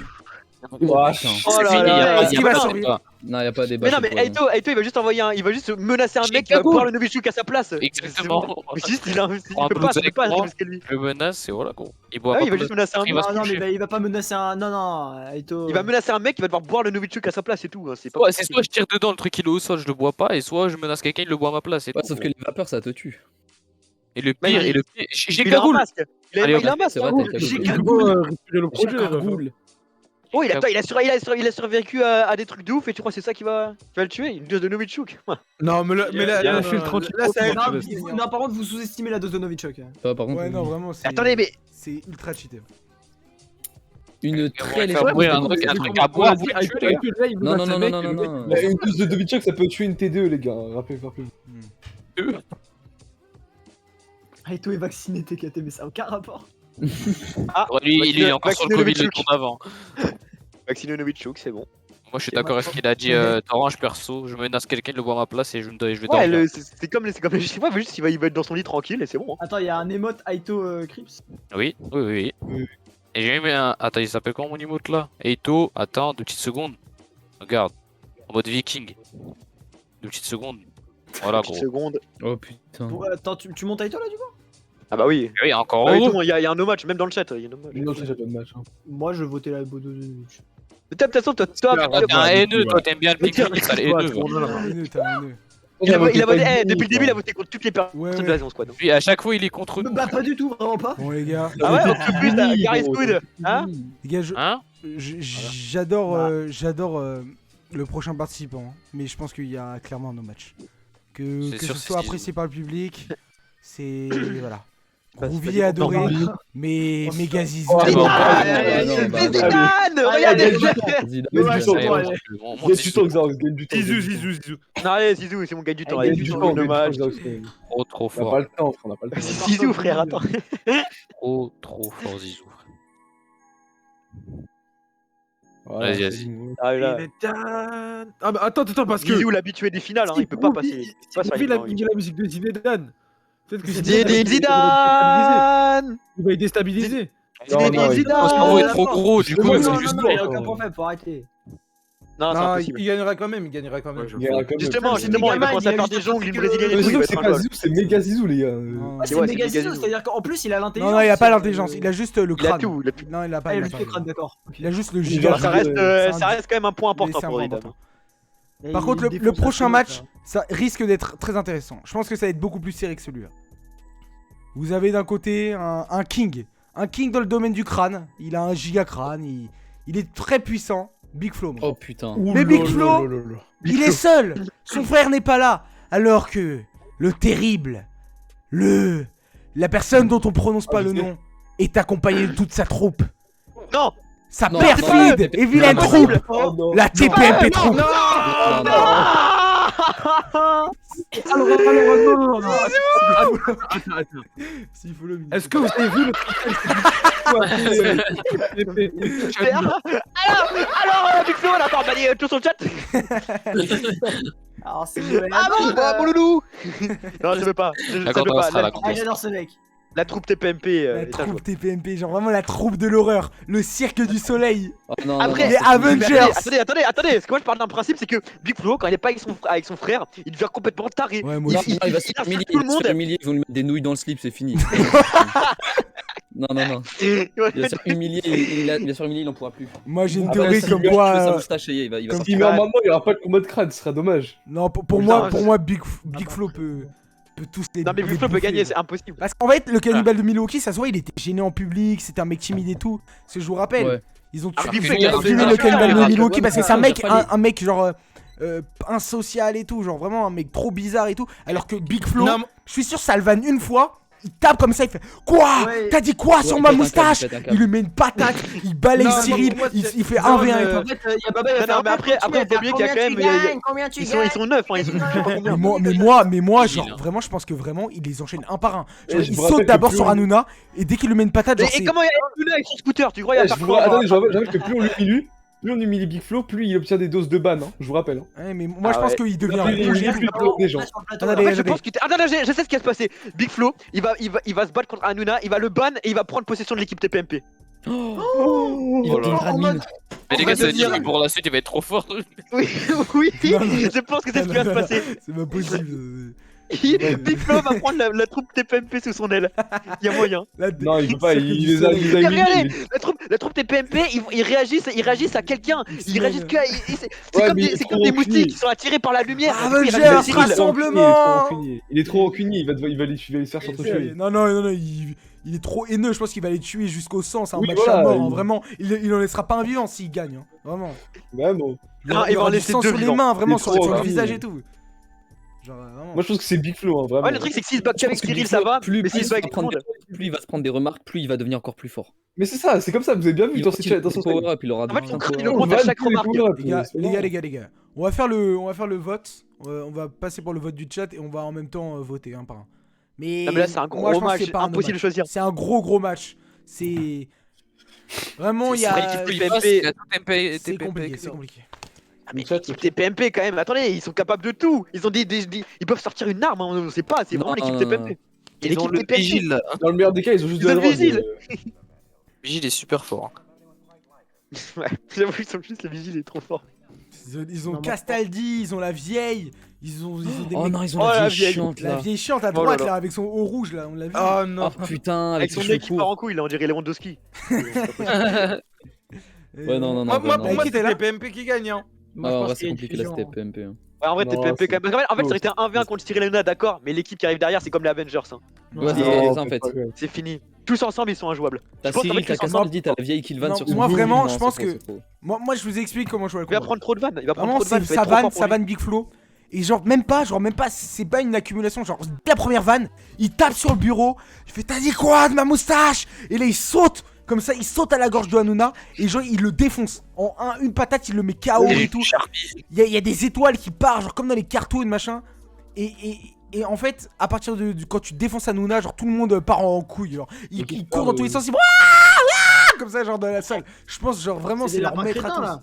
Putain. Oh là C'est fini, là, y a pas- est-ce y a qu'il pas va de survivre débat. Non, y'a pas de débat. Mais non, ce mais poil, Aito, il va juste envoyer il va juste menacer un mec qui va Chicago. boire le Novichok à sa place. Exactement. Mais juste, il Prends un peut pas, blouson il peut pas, avec moi. parce que lui. Je le menace et voilà gros. Il boit Ah pas oui, il va plus. juste menacer un Il mec. va se Non, mais coucher. il va pas menacer un. Non, Aito. Il va menacer un mec qui va devoir boire le Novichok à sa place et tout. hein, C'est pas Ouais, c'est possible. soit je tire dedans, le truc il est au sol, je le bois pas, et soit je menace quelqu'un, il le boit à ma place. Et Ouais, tout, sauf que gros. les vapeurs ça te tue. Et le Mais pire, il- j'ai Il a un cagoule. masque. Il Allez, a un masque. C'est vrai, hein. t'as J'ai cagoule. cagoule. Respirer le projet, là. Oh, il a survécu à des trucs de ouf et tu crois que c'est ça qui va le tuer? Une dose de Novichok. Non, mais là, Il y a un fil là, tranquille. là, ça Non, par contre, vous sous-estimez la dose de Novichok. Par contre, Ouais, non, vraiment, c'est. Attendez, mais C'est ultra cheaté. une très On va légère. faire boire un truc à boire, vous le tuez, les gars. Non, non. Bah, une dose de Novichok, ça peut tuer une T2, les gars. Rappelez-vous. Aito est vacciné, TKT, mais ça a aucun rapport. ah, Ouais, lui, il est encore sur le Covid le Novichok. tour d'avant. Vacciner Novichok, c'est bon. Moi je suis d'accord avec ce qu'il a dit, t'arranges perso, je menace quelqu'un, il le boit à ma place et je vais Ouais, dormir. c'est comme les chiffres, mais juste il va être dans son lit tranquille et c'est bon. hein. Attends, il y a un emote Aito Crips. Oui. Et j'ai mis un. Attends, il s'appelle comment mon emote là? Eito, attends, 2 petites secondes. Regarde, en mode viking. 2 petites secondes. Voilà, Petite gros. seconde. Oh putain. Attends, tu montes Aito là du coup? Ah bah oui. Oui, encore Bah oui, heureux. tout le monde, il y a un no match, même dans le chat. Il y a un no match. Non, j'ai pas de match. Hein. Moi, je votais la Bodovic. Mais de toute façon, toi, T'es un haineux, toi, t'aimes bien le pic, sale haineux. T'es un haineux. il a voté, pas depuis le début, il a quoi. voté contre toutes les personnes Ouais, de ouais. la zone, quoi. Donc. Puis à chaque fois, il est contre nous. Bah, pas du tout, vraiment pas. Bon, les gars. Ah ouais, donc plus, Garry's gros, good. Hein Les gars, Hein j'adore le prochain participant, hein. Mais je pense qu'il y a clairement un no match. Que C'est ce sûr, soit c'est apprécié par le public, c'est voilà. Bah, c'est Groovy pas adoré, normal. mais méga zizou. Oh, non, Mais Zidane, regardez. Gagne du temps, gagne du temps, Xarox, gagne du temps. Zizou. Non, allez, Zizou, c'est mon gagne du temps. Gagne Allez, du Zizou, temps, dommage. Xarox, quand même. Trop On a fort. pas le temps, frère, on a pas le temps. Zizou, frère, attends. Trop fort, Zizou. Voilà, Vas-y, vas-y. c'est bon. Ah, là. Ah, bah attends, parce que. Zizou, l'habitué des finales, hein, il peut pas passer. Il peut pas se Il faire a la musique de Zidane. Peut-être que Zidane. il va y déstabiliser. Mon cerveau est trop gros, du coup, Non, c'est non, juste. non, il y a aucun point faible, faut arrêter. Non, c'est Non, impossible. il gagnera quand même, il gagnera quand même. Il y a quand même- Justement, il va commencer à faire des jongles, une brésilienne Mais et tout, il surtout va que être c'est un pas joueur. Zizou, c'est méga Zizou, les gars. Non, C'est ouais, méga c'est méga Zizou, Zizou. c'est-à-dire qu'en plus, il a l'intelligence. non, il a pas l'intelligence, il a juste le Il a crâne. tout. Non, il a pas. Ah, il Il a a juste pas. le crâne, d'accord. Il a juste le Il giga. a- Ça reste C'est un- quand même un point important c'est un pour point Zidane. important. Par contre, le prochain match, ça risque d'être très intéressant. Je pense que ça va être beaucoup plus serré que celui-là. Vous avez d'un côté un king. Un king dans le domaine du crâne. Il a un giga crâne. Il est très puissant. Big Flo. moi. Oh putain. Mais Big Flo, il est seul. Son frère n'est pas là. Alors que le terrible, la personne dont on prononce pas le nom, est accompagné de toute sa troupe. Non. Sa Non, perfide non, et vilaine non, troupe. Oh non. La TPMP troupe. Non, non. Alors, non. Attends. S'il faut le Est-ce que vous avez vu le Alors, Big Flo, on a pas emballé tout son chat. Alors, c'est Ah bon, mon loulou. Non, je veux pas. Je D'accord, veux on pas. sera là. Ah, j'adore ce mec. La troupe TPMP. La troupe TPMP, genre vraiment la troupe de l'horreur, le cirque du soleil. Oh, non, Après, Les Avengers. Attendez, parce que moi je parle d'un principe, c'est que Big Flo, quand il est pas avec son frère, il devient complètement taré. Ouais, moi Non, aussi. il va se faire humilier, tout le monde. ils vont lui mettre des nouilles dans le slip, c'est fini. Non. Bien sûr, humilié, il en pourra plus. Moi j'ai une Ah, théorie bah, comme si, quoi. Sa moustache, il va comme S'il meurt maintenant, il n'y aura pas de combat de crâne, ce serait dommage. Non, pour moi, Big Flo peut tous les. Non, mais Big Flo peut bouffer. gagner, c'est impossible. Parce qu'en fait, le cannibale de Milwaukee, ça se voit, il était gêné en public, c'était un mec timide et tout. Parce que je vous rappelle, Ouais. ils ont Ah, tué Big Flo, il a tué fait le cannibale un de Milwaukee parce que c'est un mec, Japonais. un mec genre insocial et tout, genre vraiment un mec trop bizarre et tout. Alors que Big Flo, Non, je suis sûr, ça le vanne une fois. Il tape comme ça, il fait quoi? Ouais. T'as dit quoi sur il ma pète un câble, moustache? il pète un câble. Il lui met une patate, il balaye Non, Cyril, moi, il fait non, 1v1 et En tout. fait, il y a Baba, il va Non, faire. mais après, il faut oublier qu'il y a quand même. Combien tu Ils gagnes? sont 9, hein, ils sont je sais pas combien. Mais moi, Gilles, genre, hein. vraiment, je pense que vraiment, il les enchaîne un par un. Eh, Genre, je il vous rappelle saute que d'abord plus sur on- Hanouna, et dès qu'il lui met une patate, genre, Et c'est. comment il y a Luna avec son scooter? Tu crois il y a Eh, faire je vous quoi? attendez, je vous rappelle que plus on humilie Big Flo, plus il obtient des doses de ban, hein, je vous rappelle. Hein. Ouais, mais moi, je Ah pense ouais. qu'il devient Plus il rouge. humilie, plus il plante des gens. Attendez, En fait, je pense que. Attends, je sais ce qui va se passer. Big Flo, il va se battre contre Hanouna, il va le ban et il va prendre possession de l'équipe TPMP. Il Oh va là devenir là. admin. Mais les On va gars, ça veut dire devenir- que pour la suite, il va être trop fort. Oui, Non, non. je pense que c'est ce qui va se passer. C'est pas possible. Big Flo va prendre la troupe TPMP sous son aile. Il y a moyen. Non, il peut pas, il les a Regardez, humiliés. la troupe TPMP, ils réagissent à quelqu'un. Ils réagissent que. C'est Ouais, comme mais des, il est c'est trop comme des rancunier. moustiques qui sont attirés par la lumière. Avengers, Du coup, ils réagissent à Cyril. rassemblement. Il est trop rancunier, il va les faire s'entretuer. Non, il est trop haineux, je pense qu'il va les tuer jusqu'au sang, c'est un Oui, match voilà, à mort, hein, il- vraiment. Il en laissera pas un vivant s'il gagne, hein, vraiment. Vraiment. Non, Il il va en aura du laisser sang deux sur les vivants. mains, vraiment, Il est sur trop le rancunier. visage et tout. Genre, vraiment. Moi je pense que c'est Big Flo, hein, vraiment. Ouais, le truc c'est que s'il se bat Je qu'avec pense que Cyril, Big ça Flo, va. plus Mais s'il il se bat va avec tout le prendre monde. plus il va se prendre des remarques, plus il va devenir encore plus fort. Mais c'est ça, c'est comme ça, vous avez bien vu Il dans aura cette dans son power up, il aura En fait, un son crâne, power il up. augmente à chaque remarque. Les gars, on va faire le vote. On va passer pour le vote du chat et on va en même temps voter un par un. Mais, Non, mais là, c'est un moi, je gros pense que match, c'est pas un impossible de match. choisir. C'est un gros match. C'est vraiment il y a. C'est compliqué, c'est compliqué. Ah, mais l'équipe TPMP quand même, attendez, ils sont capables de tout. Ils ont ils peuvent sortir une arme, on sait pas, c'est vraiment l'équipe TPMP. Ils ont L'équipe le TPMP. vigile là. Dans le meilleur des cas, ils ont juste Ils de ont la le drogue. vigile. Vigile est super fort. Ouais, j'avoue, ils sont juste le vigile est trop fort. Ils ont Castaldi, ils ont la vieille, ils ont des Oh mecs- non, ils ont la vieille chiante La là. vieille chiante à Oh droite là là. là, avec son haut rouge là, on l'a vu. Oh non. Oh putain, Avec avec son ses nez cheveux qui part courts. en couille, là, on dirait Léon Doski. Ouais, non, Moi, bah, pour non. moi, Qui était c'est là PMP qui gagne. Hein. Ah, en vrai, qu'il y c'est a une compliqué là, fusion. c'était PMP. hein. Ouais, en vrai, Non, t'es PMP quand même. Parce qu'en fait, ça aurait été un 1v1 contre Cyril Hanouna, d'accord, mais l'équipe qui arrive derrière, c'est comme les Avengers. Hein. Ouais, c'est Non, ça en fait. C'est fini. Tous ensemble, ils sont injouables. T'as Je pense Cyril, que t'as tous ensemble, Castaldi, t'as la vieille Kilvan Non, sur son moi, dos. vraiment, Non, je c'est pense faux, que- c'est faux. Moi je vous explique comment jouer le il va combat. prendre trop de vannes. Il va prendre Vraiment, trop de vannes. c'est ça va sa être trop fort vanne, pour lui. Big Flo. Et genre même pas, c'est pas une accumulation. Genre la première vanne, il tape sur le bureau. Il fait t'as dit quoi de ma moustache? Et là il saute comme ça, il saute à la gorge de Hanouna et genre il le défonce. En une patate, il le met KO et tout. Il y a des étoiles qui partent, genre comme dans les cartoons machin. Et en fait, à partir de quand tu défonces Hanouna, genre tout le monde part en couille. Genre. Il court dans tous les sens, il comme ça, genre dans la salle. Je pense, genre vraiment, c'est leur maître à tous.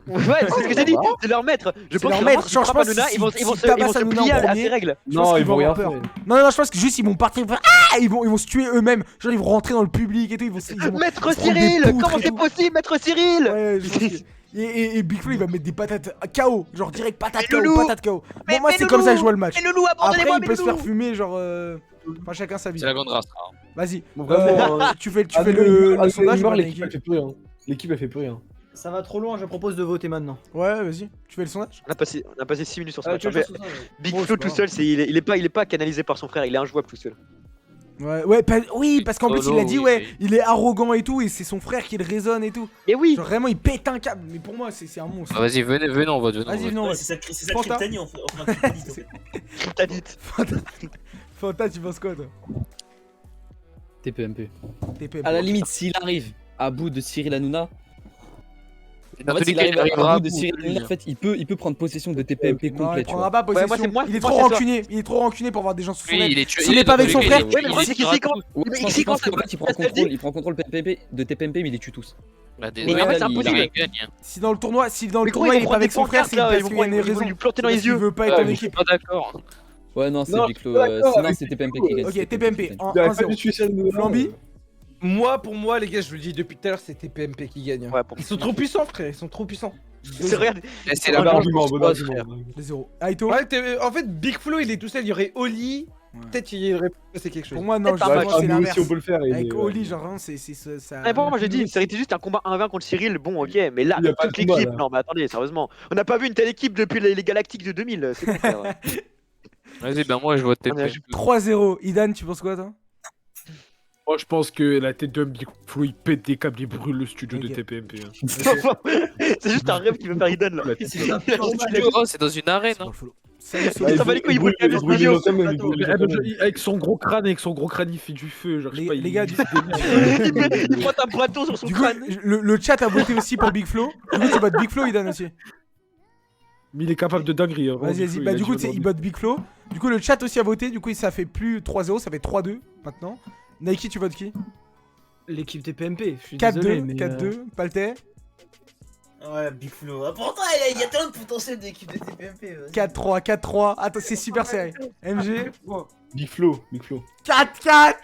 Ouais, c'est ce que j'ai dit, c'est leur maître. Je C'est pense leur que maître. vraiment, Genre, je s'ils pense frappent Hanouna, que ils vont s'ils se tabassent Hanouna plier en à premier, ses règles. je pense Non, qu'ils ils vont avoir rien peur. faire. Non, je pense que juste ils vont partir faire ils vont se tuer eux-mêmes. Genre ils vont rentrer dans le public et tout. Ils vont Maître prendre des Cyril, poutres comment et c'est tout. possible, Maître Cyril? Ouais, je pense que- et Big Flo il va mettre des patates KO. Genre direct patate Mais KO, Loulou. patate KO. Mais Moi c'est Loulou. comme ça que je vois le match. Mais Loulou, Après abandonnez-moi, il peut mais se faire Loulou. fumer genre enfin chacun sa vie. C'est la grande race. hein. Vas-y. Bon, vraiment, Tu fais Ah, le ah, sondage. il meurt, ou pas, l'équipe Nike elle fait plus rien. L'équipe elle fait plus rien. Ça va trop loin, je propose de voter maintenant. Ouais, vas-y. Tu fais le sondage. On a passé 6 minutes sur ce Ah, match. tu veux Mais faire ça, ouais. Big Bon, Flo c'est pas tout seul, il est pas canalisé par son frère, il est injouable tout seul. Ouais, oui, parce qu'en plus il a dit, oui, ouais, oui. il est arrogant et tout, et c'est son frère qui le raisonne et tout. Mais oui. Genre vraiment, il pète un câble. Mais pour moi, c'est un monstre. Ah, vas-y, venez, on vote. Vas-y, venez, non, Ouais, ouais. c'est sa Fanta. kryptanie, on fait un kryptonite, en fait. T'as dit. Fanta, tu penses quoi, toi? TPMP. TPMP. À la limite, s'il arrive à bout de Cyril Hanouna, Dans en fait, tous les s'il cas, il arrive arrivera à à bout de bout, Cyril lui, Hanouna, hein. en fait, il peut prendre possession de TPMP Non, complet, il tu vois. prendra pas Ouais, moi, possession. moi, il est moi, trop c'est ça. rancunier. Il est trop rancunier pour avoir des gens sous son Lui, aile. il est tué. S'il est pas avec son frère. Ouais, mais moi, c'est tirera qu'ici, quand. tout. Ouais, Mais je pense ici, quand qu'en fait, il prend contrôle de TPMP, mais il les tue tous. Bah, des- Mais ouais, en fait, là, c'est il impossible. a rien gagné, hein. Si dans le tournoi, il Mais est gros, pas ils vont avec son prendre frère, des c'est pancartes, parce là, qu'il y a une ils vont raison. lui planter dans Parce les qu'il yeux. veut pas être en Je suis équipe. pas d'accord. Ouais, non, c'est Non, Big je Flo. suis d'accord Sinon, avec c'est Big TPMP Flo. qui gagne. Ok, c'est TPMP. Il aurait pas dû 1-0. tuer Cyril Hanouna. Flamby. Pour moi, les gars, je vous le dis depuis tout à l'heure, c'est TPMP qui gagne. Ouais, pour Ils sont trop puissants, frère. Ils sont trop puissants. C'est regarde. Et c'est Bon la argument, bon argument. 2-0. Aito. Ouais, en fait, Big Flo, il est tout seul. Il y aurait Oli. Peut-être qu'il y aurait passé quelque chose. Pour moi, non, Peut-être justement, pas, c'est nous l'inverse. aussi on peut le faire. et- Avec Oli, genre, vraiment, c'est ça. Ah, pour moi, j'ai dit, ça aurait été juste un combat 1v1 contre Cyril. Bon, ok, mais là, Il y a avec pas toute de combat, l'équipe. là. Non, mais attendez, sérieusement. On n'a pas vu une telle équipe depuis les Galactiques de 2000. C'est quoi, frère? Vas-y, ben moi je vote On est à TP. 3-0. Idan, tu penses quoi, toi? Moi, je pense que la tête de Big Flo, il pète des câbles, il brûle le studio de Ok. TPMP. hein. C'est juste un rêve qui veut faire Eden là. Oh, c'est dans une arène. C'est hein. dans le follow. Salut, Ça Solis. va les couilles, il brûle Il brûle les locaux, mais il brûle les locaux. Avec son gros crâne, il fait du feu. Genre, je sais pas, Les gars, il se démène. Il prend un bâton sur son Du coup, crâne. le chat a voté aussi pour Big Flo. Du coup, tu votes Big Flo, Idan aussi. Mais il est capable de dinguerie. hein, vraiment, Vas-y, Big vas-y. Flo, Bah, il a du dit coup, tu sais, il aujourd'hui. vote Big Flo. Du coup, le chat aussi a voté. Du coup, ça fait plus 3-0, ça fait 3-2 maintenant. Nike, tu votes qui? L'équipe TPMP, je suis désolé, 4-2, mais 4-2. Paltais. Ouais, Big Flo. Ah, pourtant, il y a tellement de potentiel d'équipe de TPMP. vas-y. 4-3, 4-3. Attends, c'est super serré. MG. Big Flo, Big Flo. 4-4.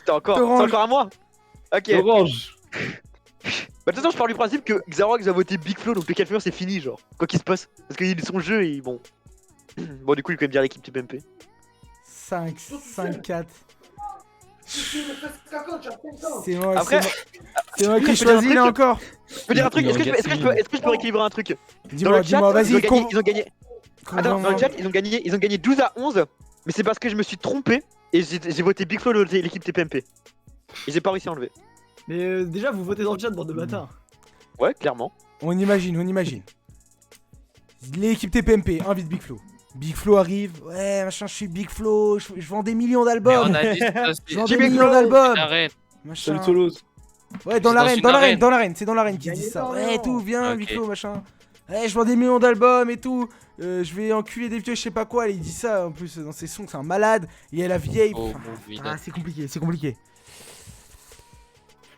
C'est encore à moi. Ok. Orange. Bah, de toute façon, je pars du principe que Xarox a voté Big Flo, donc le 4 c'est fini, genre. Quoi qu'il se passe. Parce que son jeu, il. Bon. Bon, du coup, il peut même dire l'équipe TPMP. 5-4. C'est moi, Après, c'est moi qui je peux dire un choisis là truc encore. je peux dire un truc, est-ce que je peux rééquilibrer un truc? Dans Dis-moi, le chat, dis-moi, vas-y. ils ont gagné. Attends, dans le chat, ils ont gagné 12 à 11, mais c'est parce que je me suis trompé et j'ai voté Big Flo l'équipe TPMP. Et j'ai pas réussi à enlever. Mais déjà, vous votez dans le chat, bande de bâtards. Ouais, clairement. On imagine, on imagine. L'équipe TPMP invite Big Flo. Big Flo arrive, ouais, machin, je suis Big Flo, je vends des millions Mais d'albums. on a dit Je vends J'ai des Big millions Flo, d'albums. Arrête. Machin. Salut Solos. Ouais, dans C'est l'arène, dans une arène. c'est dans l'arène qu'ils Gagne disent ça. énormément. Ouais, tout, viens, Ok. Big Flo, machin. Ouais, je vends des millions d'albums et tout. Je vais enculer des vieux, je sais pas quoi. Il dit ça en plus dans ses sons, c'est un malade. Il y a la vieille. Oh, Enfin, bon, ah, c'est compliqué, c'est compliqué.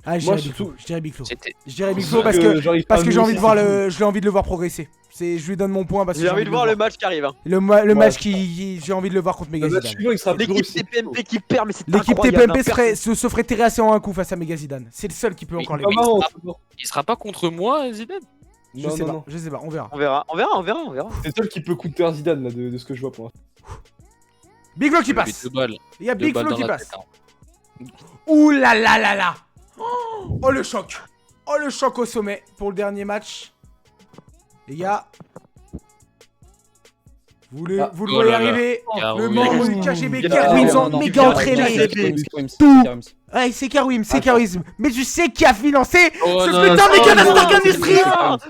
Ah, je Moi, dirais Big Flo. surtout- Je dirais Big Flo. C'était. Je dirais Big Parce Flo parce que que j'arrive pas parce à que j'ai me envie de laisser, voir c'est je l'ai envie de le voir progresser. Je lui donne mon point parce que J'ai envie de voir le voir. match qui arrive. Hein. Le match qui j'ai envie de le voir contre Le match Megazidane. suivant, il sera plus L'équipe rusé. TPMP qui perd, mais c'est L'équipe incroyable, TPMP hein, se ferait terrasser en un coup face à Megazidane. C'est le seul qui peut Oui, encore les oui. battre. Il sera pas contre moi, Zidane. Je sais pas, je sais pas, on verra. On verra, on verra, on verra, on verra. C'est le seul qui peut counter Zidane là, de ce que je vois pour l'instant. Big Flo qui Il a mis passe. 2 balles. Il y a Deux Big balles Flo dans qui la passe. tête, hein. Ouh là là là là. Oh le choc. Oh le choc au sommet pour le dernier match. Les gars. Vous le Oh voyez là là. arriver. Carouim. Le membre du KGB, Ah, Kerwims non, en non, méga non, entraîné. Tout. Tout. Ouais, c'est Kerwims, c'est Kerwims. Mais tu sais qui a financé Oh ce non, putain de méga oh de non, Stark Industries.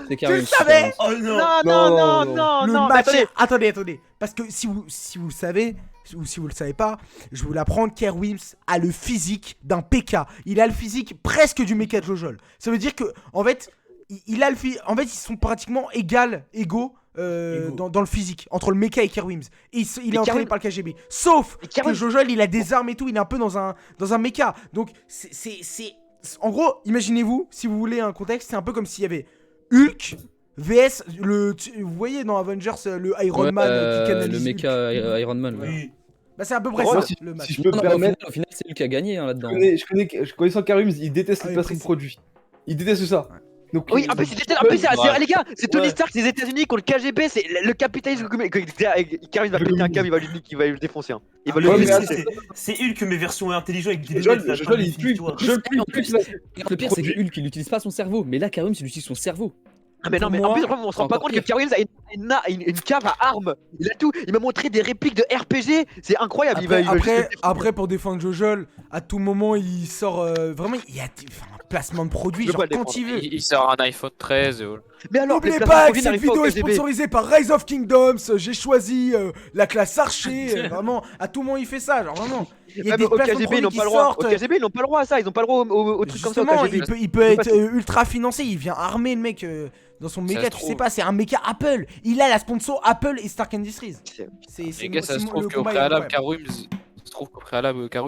C'est Tu le savais? Oh non. Le non, match. mais Attendez. Parce que si vous le savez, ou si vous le savez pas, je vais vous l'apprendre, Kerwims a le physique d'un PK. Il a le physique presque du mecha de Jojol. Ça veut dire que, en fait, il a le en fait, ils sont pratiquement égaux. Dans le physique, entre le mecha et Kerwims. Et il est entraîné par le KGB. Sauf que Jojol, il a des armes et tout, il est un peu dans un mecha. Donc, c'est. En gros, imaginez-vous, si vous voulez un contexte, c'est un peu comme s'il y avait Hulk VS, vous voyez dans Avengers, le Iron Man qui canalise le Hulk. mecha Iron Man. Ouais. Oui. Bah, c'est à peu près Moi, ça, si- le match. si je peux me Non, permettre, au final, c'est lui qui a gagné hein, là-dedans. je connaissant Kerwims, il déteste les oui, placements de précis. produits. Il déteste ça. Donc, Oui, en plus, les gars, c'est Tony Stark, c'est les États-Unis contre le KGB, c'est le capitalisme. Karim va péter un câble, il va le défoncer. Hein. Il va le Ouais, mais défoncer. C'est Hulk, mais version intelligent avec des Jojol, lunettes, là, Jojol, pas il des pue. histoires. Le pire, c'est que Hulk, il utilise pas son cerveau. Mais là, Karim, il utilise son cerveau. Ah mais non mais en plus on se rend pas compte que Karim a une cave à armes. Il a tout. Il m'a montré des répliques de RPG. C'est incroyable. Après, pour défendre Jojol, à tout moment, il sort vraiment. Il y a un placement de produit, genre quand il veut. Il sort un iPhone 13. Mais alors, n'oubliez pas que cette vidéo est sponsorisée par Rise of Kingdoms. J'ai choisi la classe archer. Vraiment, à tout moment, il fait ça. Genre vraiment. Il y a des au placements de KGB, ils produits n'ont qui pas le droit. sortent. Au KGB, ils n'ont pas le droit à ça. Ils n'ont pas le droit aux trucs comme ça. Au Justement, KGB. il peut être ultra financé. Il vient armer le mec dans son méca. Tu sais pas, c'est un méca Apple. Il a la sponsor Apple et Stark Industries. Les gars, ça se trouve qu'au préalable, Karoums,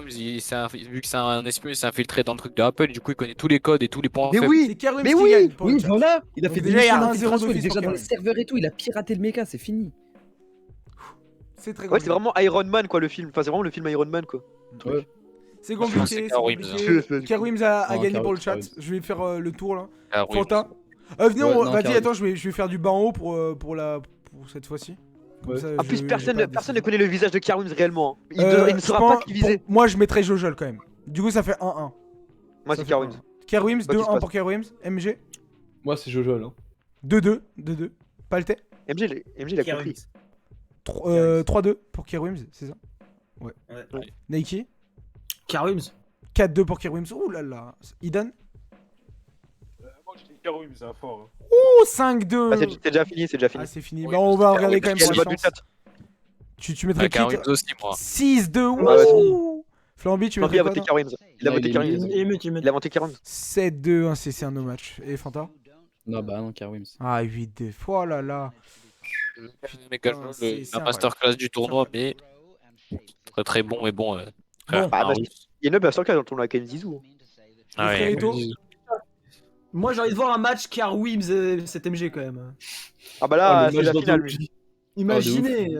vu que c'est un espion, il s'est infiltré dans le truc de Apple, du coup il connaît tous les codes et tous les points Mais faibles. oui, C'est Kerwims mais qui oui. gagne pour le Oui, chat. voilà. Il a Donc fait des déjà, il y a missions un 0 d'infiltration, il est d'office déjà pour dans les Kerwims. serveurs et tout. Il a piraté le méca, c'est fini. C'est très Ouais, compliqué. c'est vraiment Iron Man quoi le film. Enfin, c'est vraiment le film Iron Man quoi. Ouais. C'est pense que compliqué. c'est C'est Kerwims, compliqué. Kerwims a Non, gagné pour le Kerwims, chat. Kerwims. Je vais faire le tour là. Karoums. Fantin. Venez, Ouais, non, vas-y, Kerwims. attends, je vais faire du bas en haut pour cette fois-ci. Comme Ouais. ça, En plus, j'ai personne pas de ne décision. connaît le visage de Karim réellement. Il ne Je saura pense- pas qui viser. Moi, je mettrais Jojol quand même. Du coup, ça fait 1-1. Moi, Ça c'est fait Karim. 1-1. Kerwims, Quoi qu'il se 2-1 passe. pour Kerwims. MG, Moi, c'est Jojol. Hein. 2-2. 2-2. Paltais, MG, il a compris. 3-2 pour Kerwims, c'est ça? Ouais. Ouais. Nike, Karim. 4-2 pour Kerwims. Ouh là là. Idan, Moi, je dis Kerwims, c'est un fort. ouh, 5-2. Ah, c'est déjà fini, c'est déjà fini. Ah, c'est fini. Bah, on va regarder quand même Il y a pour le les vote du chances. chat. Tu mettrais qui Karoums aussi, moi. 6-2. Ah, vas-y. Ouh. Flamby, tu Non, il mettrais a quoi voté toi Karim. Il a Non, voté il est Karim. nul. Il a voté Karim. 7-2, c'est un no match. Et Fanta? Non, bah non, Karim. Ah, 8-2. Oh là là. Méga Putain, jeu, c'est la incroyable. masterclass du tournoi, mais très très bon, mais bon. frère, Bah, un parce russe. qu'il y a une masterclass dans le tournoi avec Zizou. Ah ouais, Frérito. Moi, j'ai envie de voir un match Kerwims et cet MG quand même. Ah bah là, Oh, le c'est match la dans finale. le lui. Imaginez.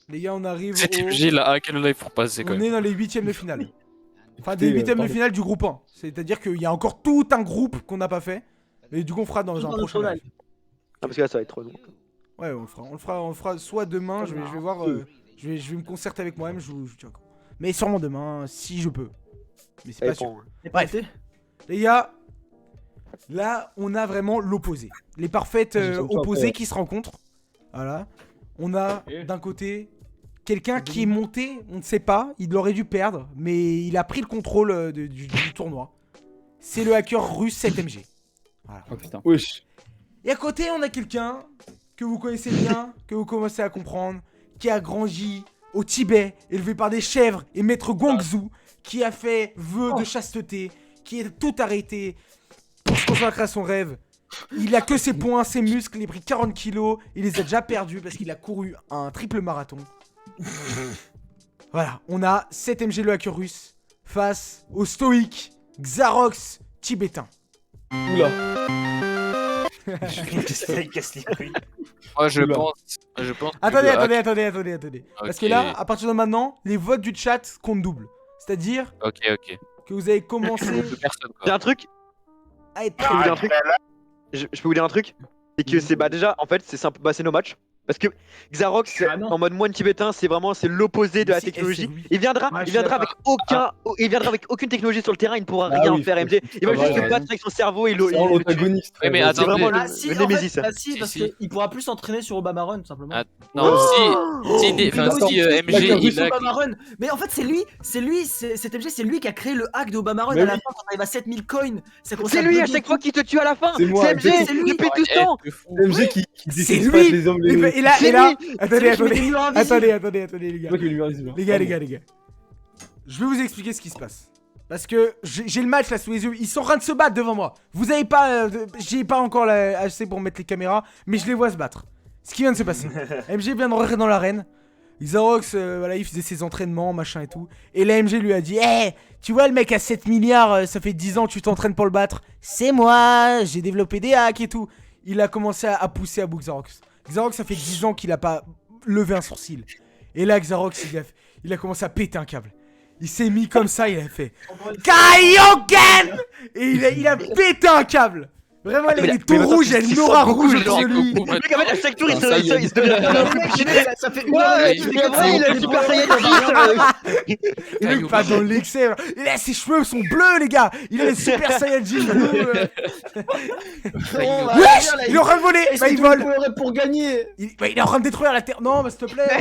Les gars, on arrive Cet au... MG, il a hacké le live pour passer quand On même. est dans les 8ème de finale. Enfin, des 8ème de pardon. finale du groupe 1. C'est-à-dire qu'il y a encore tout un groupe qu'on n'a pas fait. Mais du coup, on fera dans un prochain live. Ah, parce que là, ça va être trop long. Ouais, on le fera soit demain, je vais voir, je vais me concerter avec moi-même, je vous tiens au courant. Mais sûrement demain, si je peux. Mais c'est pas sûr. Bref, les gars, là, on a vraiment l'opposé. Les parfaites opposés qui se rencontrent. Voilà. On a d'un côté quelqu'un qui est monté, on ne sait pas, il aurait dû perdre, mais il a pris le contrôle du tournoi. C'est le hacker russe 7MG. Voilà. Oh putain. Wesh. Et à côté, on a quelqu'un que vous connaissez bien, que vous commencez à comprendre, qui a grandi au Tibet, élevé par des chèvres, et maître Guangzhou, qui a fait vœu de chasteté, qui a tout arrêté pour se consacrer à son rêve. Il a que ses poings, ses muscles, il a pris 40 kilos, il les a déjà perdus parce qu'il a couru un triple marathon. Voilà, on a 7MG le hacker russe face au stoïque Xarox tibétain. Oula. Il casse les couilles. Moi, je Oula. pense. que Attendez, le hack- attendez. Parce que là, à partir de maintenant, les votes du chat comptent double. C'est-à-dire Ok. que vous avez commencé Deux personnes, J'ai quoi. un truc. à être J'ai un truc. je peux vous dire un truc? C'est que c'est déjà, en fait, c'est simple, c'est nos matchs. Parce que Xarox, en mode moine tibétain, c'est l'opposé de la technologie. Il viendra avec aucune technologie sur le terrain, il ne pourra rien faire, MJ. Il va juste se battre avec son cerveau et l'antagoniste. Mais attends, c'est vraiment si, le Némésis. si, parce qu'il pourra plus s'entraîner sur Obama Run, simplement. Non, si MG il a... Obama Run. Mais en fait, cet MG, c'est lui qui a créé le hack d'Obama Run à la fin quand on arrive à 7000 coins. C'est lui à chaque fois qui te tue à la fin. C'est MG depuis tout ce temps. C'est MG qui C'est décide lui. les hommes. Et là, attendez, les gars. Les gars. Je vais vous expliquer ce qui se passe. Parce que j'ai le match là sous les yeux. Ils sont en train de se battre devant moi. Vous avez pas. J'ai pas encore assez pour mettre les caméras. Mais je les vois se battre. Ce qui vient de se passer. MG vient de rentrer dans l'arène. Xarox, voilà, il faisait ses entraînements, machin et tout. Et là, MG lui a dit: hey, tu vois, le mec a 7 milliards, ça fait 10 ans que tu t'entraînes pour le battre. C'est moi, j'ai développé des hacks et tout. Il a commencé à pousser à bout Xarox. Xarox, ça fait 10 ans qu'il a pas levé un sourcil. Et là, Xarox, il a commencé à péter un câble. Il s'est mis comme ça, il a fait Kaioken. Et il a pété un câble. Vraiment, il est tout rouge, il y a une aura rouge sur lui. Le mec, en fait, à chaque tour, il se devient. Ça fait il a des super saiyajin. Il est pas dans l'excès. Et là, ses cheveux sont bleus, les gars. Il a les super saiyajin bleus. Wesh, il est en train de voler. Bah, il vole. Pour gagner. Il est en train de détruire la terre. Non, bah, s'il te plaît.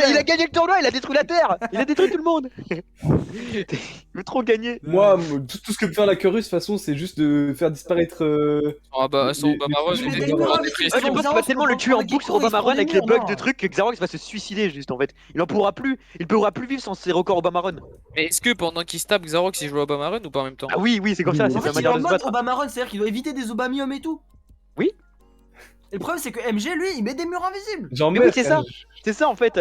Il a gagné le tournoi, il a détruit la terre. Il a détruit tout le monde. Il veut trop gagner. Moi, tout ce que peut faire la Chorus, de toute façon, c'est juste de faire disparaître. Ah bah, son Obama Run, Je pense qu'il va tellement le tuer en boucle sur Obama Run avec les bugs de trucs que Xarox va se suicider juste en fait. Il pourra plus vivre sans ses records Obama Run. Mais est-ce que pendant qu'il se tape, Xarox il joue à Obama Run ou pas en même temps? Ah oui, c'est comme ça, c'est sa manière de se battre. Obama Run, c'est-à-dire qu'il doit éviter des Obamium et tout. Oui. Et le problème c'est que MG lui, il met des murs invisibles. Mais oui, c'est ça. C'est ça en fait.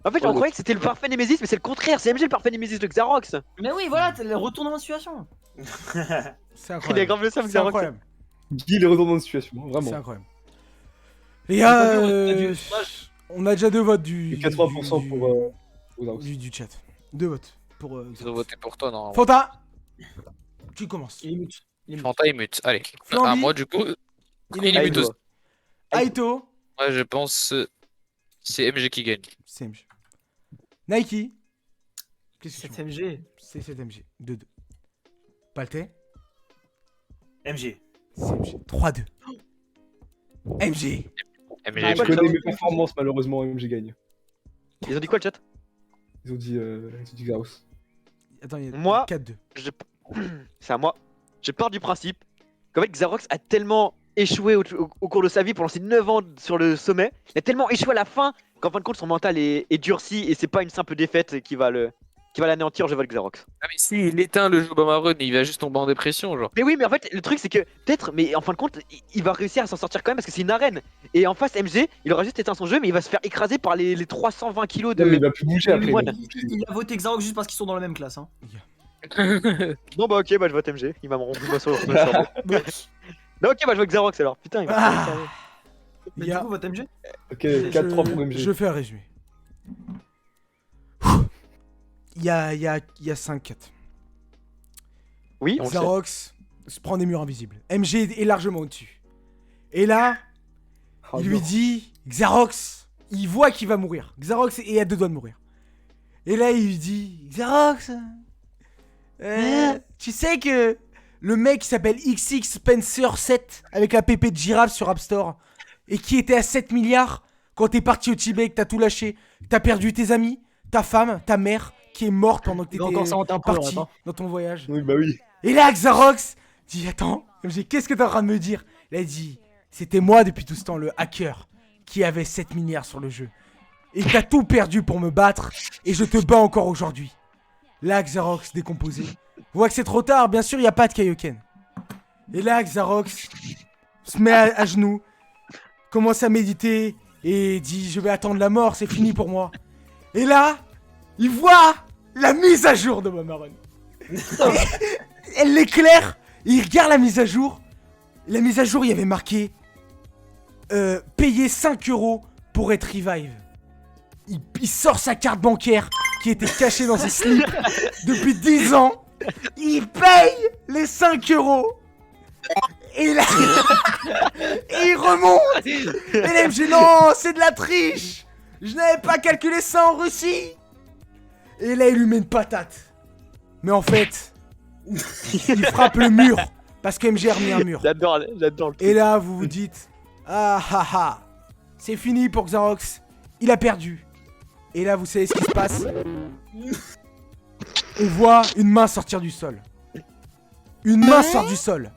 En fait, on croyait que c'était le parfait Némésis, mais c'est le contraire, c'est MG le parfait Némésis de Xarox. Mais oui, voilà, le retournement de situation. C'est incroyable. Il a grave le seum, Xarox. Guy, les retournements de situation, vraiment. C'est incroyable. Les gars, on a déjà 2 votes du. 80% pour du chat. 2 votes pour. Ils ont voté pour toi, non? Fanta, tu commences. Fanta, il mute. Allez. Flamby. Moi, du coup, il mute aussi. Aito. Moi, je pense c'est MG qui gagne. C'est MG. Nike. Qu'est-ce que c'est MG. C'est 7MG. 2-2. Palté. MG. C'est MG. 3-2. MG. Je connais mes performances, malheureusement, MG gagne. Ils ont dit quoi le chat? Ils ont dit Xarox. Attends, il y a moi, 4-2. C'est à moi. Je pars du principe qu'en fait Xarox a tellement échoué au cours de sa vie pendant ses 9 ans sur le sommet. Il a tellement échoué à la fin qu'en fin de compte son mental est durci et c'est pas une simple défaite qui va l'anéantir. Je vote Xarox. Ah mais si il éteint le jeu Obama Run, il va juste tomber en dépression genre. Mais oui, mais en fait le truc c'est que peut-être, mais en fin de compte il va réussir à s'en sortir quand même parce que c'est une arène. Et en face MG, il aura juste éteint son jeu mais il va se faire écraser par les 320 kilos de. Non, mais il va plus bouger après. Il a voté Xarox juste parce qu'ils sont dans la même classe. Hein. Non bah ok, bah je vote MG. Il va me rendre sur non ok, bah je vote Xarox alors. Putain, il va. Mais du coup, vote MG. Ok, 4-3 pour MG. Je fais un résumé. Il y a 5-4. Oui, on Xarox se prend des murs invisibles. MG est largement au-dessus. Et là, il lui dit Xarox, il voit qu'il va mourir. Xarox est à 2 doigts de mourir. Et là, il lui dit Xarox, tu sais que le mec qui s'appelle XX Spencer 7 avec la pépé de girafe sur App Store et qui était à 7 milliards quand t'es parti au Tibet et que t'as tout lâché, t'as perdu tes amis, ta femme, ta mère qui est morte pendant que t'étais parti dans ton voyage. Oui, bah oui. Et là, Xarox dit attends, qu'est-ce que t'es en train de me dire? Il a dit c'était moi depuis tout ce temps, le hacker qui avait 7 milliards sur le jeu. Et t'as tout perdu pour me battre et je te bats encore aujourd'hui. Là, Xarox décomposé voit que c'est trop tard, bien sûr, il n'y a pas de Kaioken. Et là, Xarox se met à genoux, commence à méditer et dit je vais attendre la mort, c'est fini pour moi. Et là, il voit la mise à jour de Obama Run. Elle l'éclaire, il regarde la mise à jour. La mise à jour, il y avait marqué payer 5 € pour être revive. Il sort sa carte bancaire qui était cachée dans ses slips depuis 10 ans. Il paye les 5 €. Et là, et il remonte. Et là, il me dit non, c'est de la triche. Je n'avais pas calculé ça en Russie. Et là, il lui met une patate. Mais en fait, il frappe le mur. Parce que MG a remis un mur. J'adore le truc. Et là, vous vous dites, ah ah ah, c'est fini pour Xarox. Il a perdu. Et là, vous savez ce qui se passe? On voit une main sortir du sol. Une main sort du sol.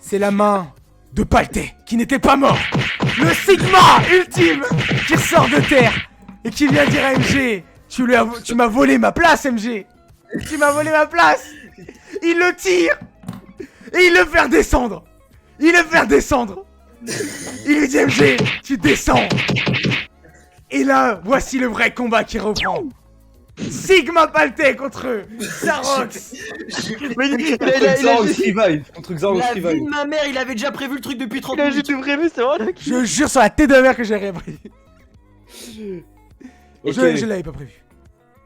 C'est la main de Paltais, qui n'était pas mort. Le Sigma ultime qui ressort de terre et qui vient dire à MG, tu m'as volé ma place, MG. Tu m'as volé ma place. Il le tire et il le fait redescendre. Il le fait redescendre. Il lui dit MG, tu descends. Et là, voici le vrai combat qui reprend. Sigma Paltais contre Xarox. Mais Xarox Revive contre Xarox La Revive. vie de ma mère, il avait déjà prévu le truc depuis 30 Il a minutes. juste prévu, c'est vrai. Je jure sur la tête de ma mère que j'ai rien prévu. Je l'avais pas prévu.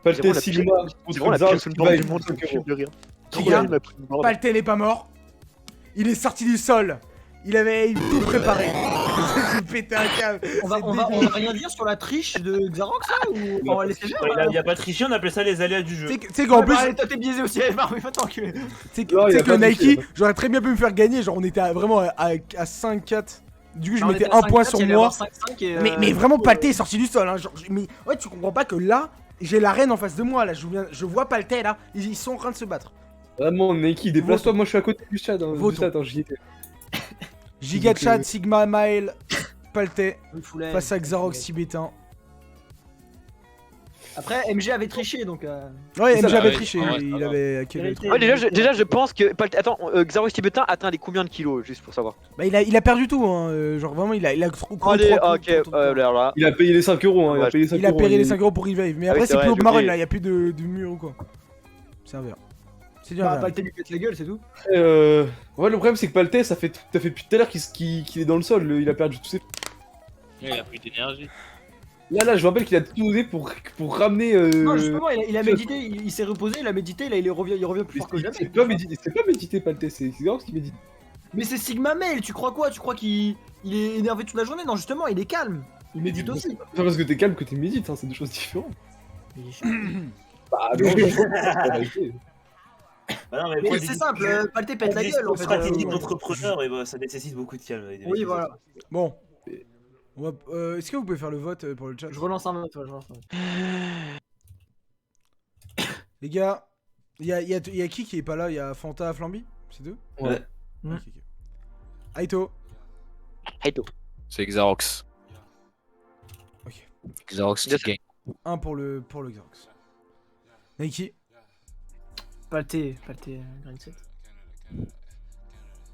Paltais Sigma contre Xarox Revive. Regarde, Paltais n'est pas mort. Il est sorti du sol. Il avait tout préparé. J'ai pété un câble. On va rien dire sur la triche de Xarox là ou on va laisser faire? Il a pas triché, on appelait ça les aléas du jeu. Tu sais qu'en plus. Toi t'es biaisé aussi, mais va t'enculer. Tu sais que Nike, j'aurais très bien pu me faire gagner. Genre, on était vraiment à 5-4. Du coup, je mettais un point sur moi. Mais vraiment, Paltais est sorti du sol. Hein. Genre, mais ouais, tu comprends pas que là, j'ai l'arène en face de moi. Là, je vois Paltais là. Ils sont en train de se battre. Vraiment, Nike, déplace-toi. Moi, je suis à côté du chat. J'y étais. Giga Chat, Sigma, Mael, Paltais face à Xarox tibétain. Après, MG avait triché donc. Ouais, MG avait triché. Il avait. Ouais, déjà, je pense que. Attends, Xarox tibétain atteint les combien de kilos, juste pour savoir? Bah, il a perdu tout, hein. Genre, vraiment, il a trop. Allez, ok, là. Il a payé les 5 €. Hein. Il a payé les 5 € pour Revive. Mais après, c'est plus au Maroc là. Il y a plus de mur ou quoi. Serveur. C'est dur. Paltais lui pète la gueule, c'est tout. Ouais, le problème c'est que Paltais, ça fait depuis tout à l'heure qu'il est dans le sol, il a perdu tous ses. Il a plus d'énergie. Là, je me rappelle qu'il a tout donné pour ramener. Non, justement, il a médité, il s'est reposé, il a médité, là il revient plus fort que jamais. C'est pas médité, Paltais, c'est Xarox qui médite. Mais c'est Sigma Mail, tu crois quoi? Tu crois qu'il est énervé toute la journée? Non, justement, il est calme. Il médite aussi. C'est pas parce que t'es calme que tu médites, hein, c'est deux choses différentes. Bah non, mais c'est simple, Paltais pète la gueule en fait. Stratégie d'entrepreneur, et bah ça nécessite beaucoup de calme. Oui, voilà. Bon. Est-ce que vous pouvez faire le vote pour le chat? Je relance un vote, je relance un vote. Les gars, il y a qui est pas là? Il y a Fanta, Flamby? C'est deux? Ouais. Ok. Aito. C'est Xarox. Ok. Xarox qui gagne. Un pour le Xarox. Nike. Paltais, Grind 7.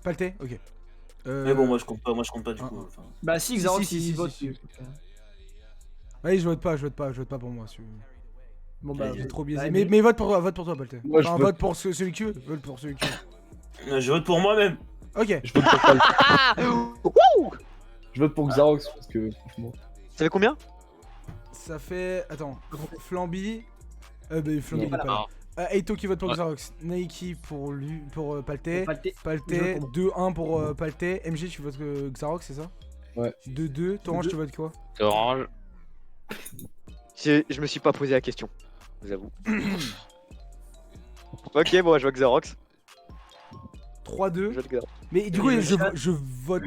Paltais, ok. Mais bon, moi je compte pas du coup. Enfin... Bah si, Xarox il vote. Allez, je vote pas pour moi. Bon bah, j'ai trop biaisé. Mais vote pour toi, Paltais. Moi, enfin, vote pour celui que tu veux. Vote pour celui que tu veux. Je vote pour moi-même. Ok. Je vote pour Paltais. Je vote pour Xarox parce que franchement. Ça fait combien? Ça fait. Attends. Flamby. Flamby pas là. Aito qui vote pour Xarox, Nike pour Paltais, Paltais 2-1 pour Paltais, MG tu votes Xarox c'est ça? Ouais. 2-2, Torange tu votes quoi? Orange. Je me suis pas posé la question, je vous avoue. Ok, bon, je vois Xarox. 3-2. Mais du coup, je vote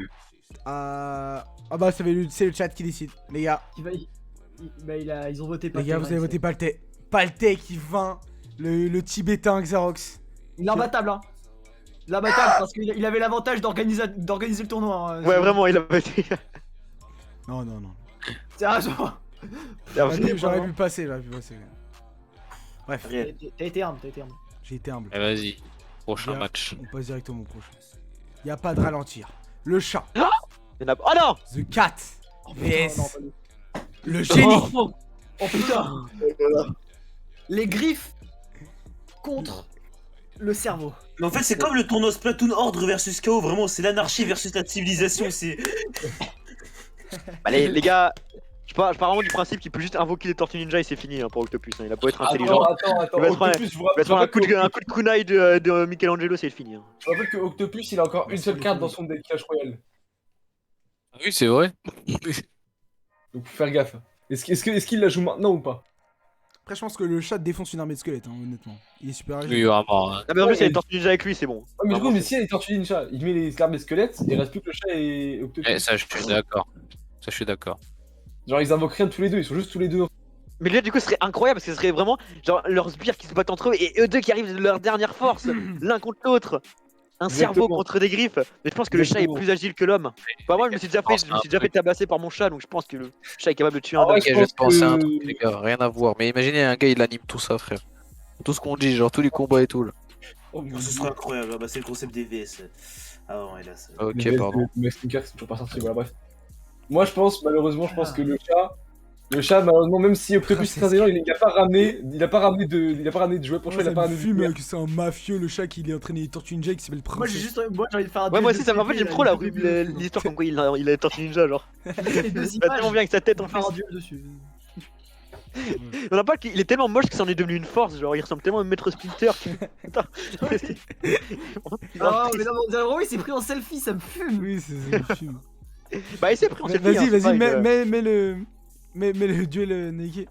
à. Ah bah, c'est le chat qui décide, les gars. Ils ont voté Paltais. Les gars, vous avez voté Paltais. Paltais qui vainc le tibétain Xarox. Il est imbattable, hein. Il est imbattable parce qu'il avait l'avantage d'organiser le tournoi. Hein. Ouais, vraiment, il avait été. Non. Sérieusement. J'aurais pu passer. Bref. T'as été humble. J'ai été humble. Eh vas-y, prochain match. On passe directement au prochain. Y'a pas de ralentir. Le chat. Oh non. The cat. VS. Le génie. Oh putain. Les griffes contre le cerveau. Mais en fait, c'est comme le tournoi Splatoon Ordre versus KO, vraiment, c'est l'anarchie versus la civilisation. C'est. Bah, les gars, Je pars vraiment du principe qu'il peut juste invoquer les Tortues Ninja et c'est fini hein, pour Octopus. Hein. Il a beau être intelligent. Attends, Il va se prendre Octopus, un coup de kunai de Michelangelo, c'est fini. Hein. Je rappelle que Octopus, il a encore une seule carte dans son deck Clash Royale. Oui, c'est vrai. Donc faut faire gaffe. Est-ce qu'il la joue maintenant ou pas? Après, je pense que le chat défonce une armée de squelettes, hein, honnêtement. Il est super agile. Oui, vraiment. Hein. Ah, mais en plus, il y a les Tortues Ninja avec lui, c'est bon. Ouais, mais du coup, mais si il y a les Tortues Ninja, il met les armes des squelettes, il reste plus que le chat et Octopus. Eh, ça, je suis d'accord. Ça, je suis d'accord. Genre, ils invoquent rien tous les deux, ils sont juste tous les deux. Mais là, du coup, ce serait incroyable parce que ce serait vraiment genre leurs sbires qui se battent entre eux et eux deux qui arrivent de leur dernière force, l'un contre l'autre. Un cerveau contre des griffes. Mais je pense que le chat est plus agile que l'homme. Enfin, moi, je me suis déjà fait tabasser par mon chat, donc je pense que le chat est capable de tuer un homme. Ok, je vais te penser à un truc, les gars, rien à voir. Mais imaginez un gars, il anime tout ça, frère. Tout ce qu'on dit, genre tous les combats et tout. Là. Oh, ce serait incroyable, bah, c'est le concept des VS. Ah ouais, là, ça... Ok, pardon. Le Sneaker, c'est toujours pas sorti, voilà, bref. Moi, je pense, malheureusement, que le chat, malheureusement, même si Octopus est très intelligent, il a pas ramené de jouets pour chat, il a pas ramené de fume que c'est un mafieux, le chat qui est entraîné les Tortues Ninja qui s'appelle Prince. Moi j'ai envie de faire un. Ouais, moi aussi, ça en fait, j'aime trop l'histoire comme quoi il a les Tortues Ninja, genre. Il va tellement bien avec sa tête en plus. Un duel dessus. On a pas qu'il est tellement moche que ça en est devenu une force, genre il ressemble tellement à Maître Splinter. Putain. Ah, mais non, mais vraiment, il s'est pris en selfie, ça me fume. Oui, ça me fume. Bah, il s'est pris en selfie. Vas-y, hein, vas-y, pas mets le duel Nike.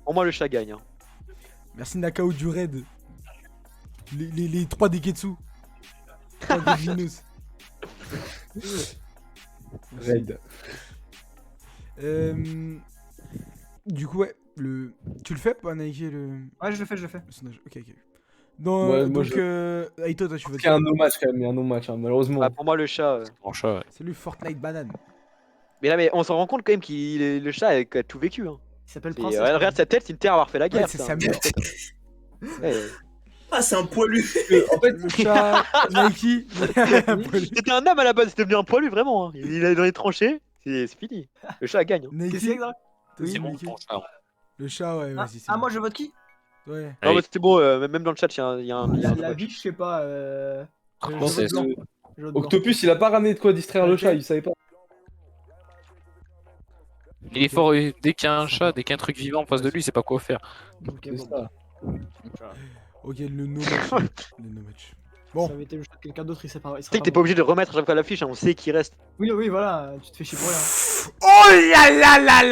Pour moi, le chat gagne. Hein. Merci Nakao du raid. Les 3 Deketsu. 3 Devinos. Raid. Du coup, ouais, tu le fais pas, Nike le... Ouais, je le fais. Le sondage. Ok. Donc, Aito, toi, tu veux... Il y a un no-match quand même, il y a un no-match, hein, malheureusement. Bah, pour moi, le chat. Mon chat, ouais. Salut Fortnite Banane. Mais là, mais on s'en rend compte quand même qu'il le chat a tout vécu. Hein. Il s'appelle Et, Prince. regarde sa tête, c'est une terre à avoir fait la guerre. Ouais, c'est sa mère. Ah, c'est un poilu. En fait, le chat, Nike. C'était un homme à la base, c'était devenu un poilu vraiment. Hein. Il est dans les tranchées, c'est fini. Le chat gagne. Hein. Nike. Qu'est-ce qu'il y a C'est bon, Nike. ton chat. Le chat, ouais, vas-y. c'est bon. moi je vote qui? Ouais. Non, mais c'était bon, même dans le chat, il y a un. La bitch, je sais pas. Non, c'est ça. Octopus, il a pas ramené de quoi distraire le chat, il savait pas. Il est fort, dès qu'il y a un chat, dès qu'il y a un truc vivant en face de lui, il sait pas quoi faire. C'est ça. Ok, le no-match. Bon. Ça avait été le chat de quelqu'un d'autre, il serait pas. Tu sais que t'es pas obligé de remettre à chaque fois l'affiche, hein, on sait qui reste. Oui, voilà, tu te fais chier pour rien. Oh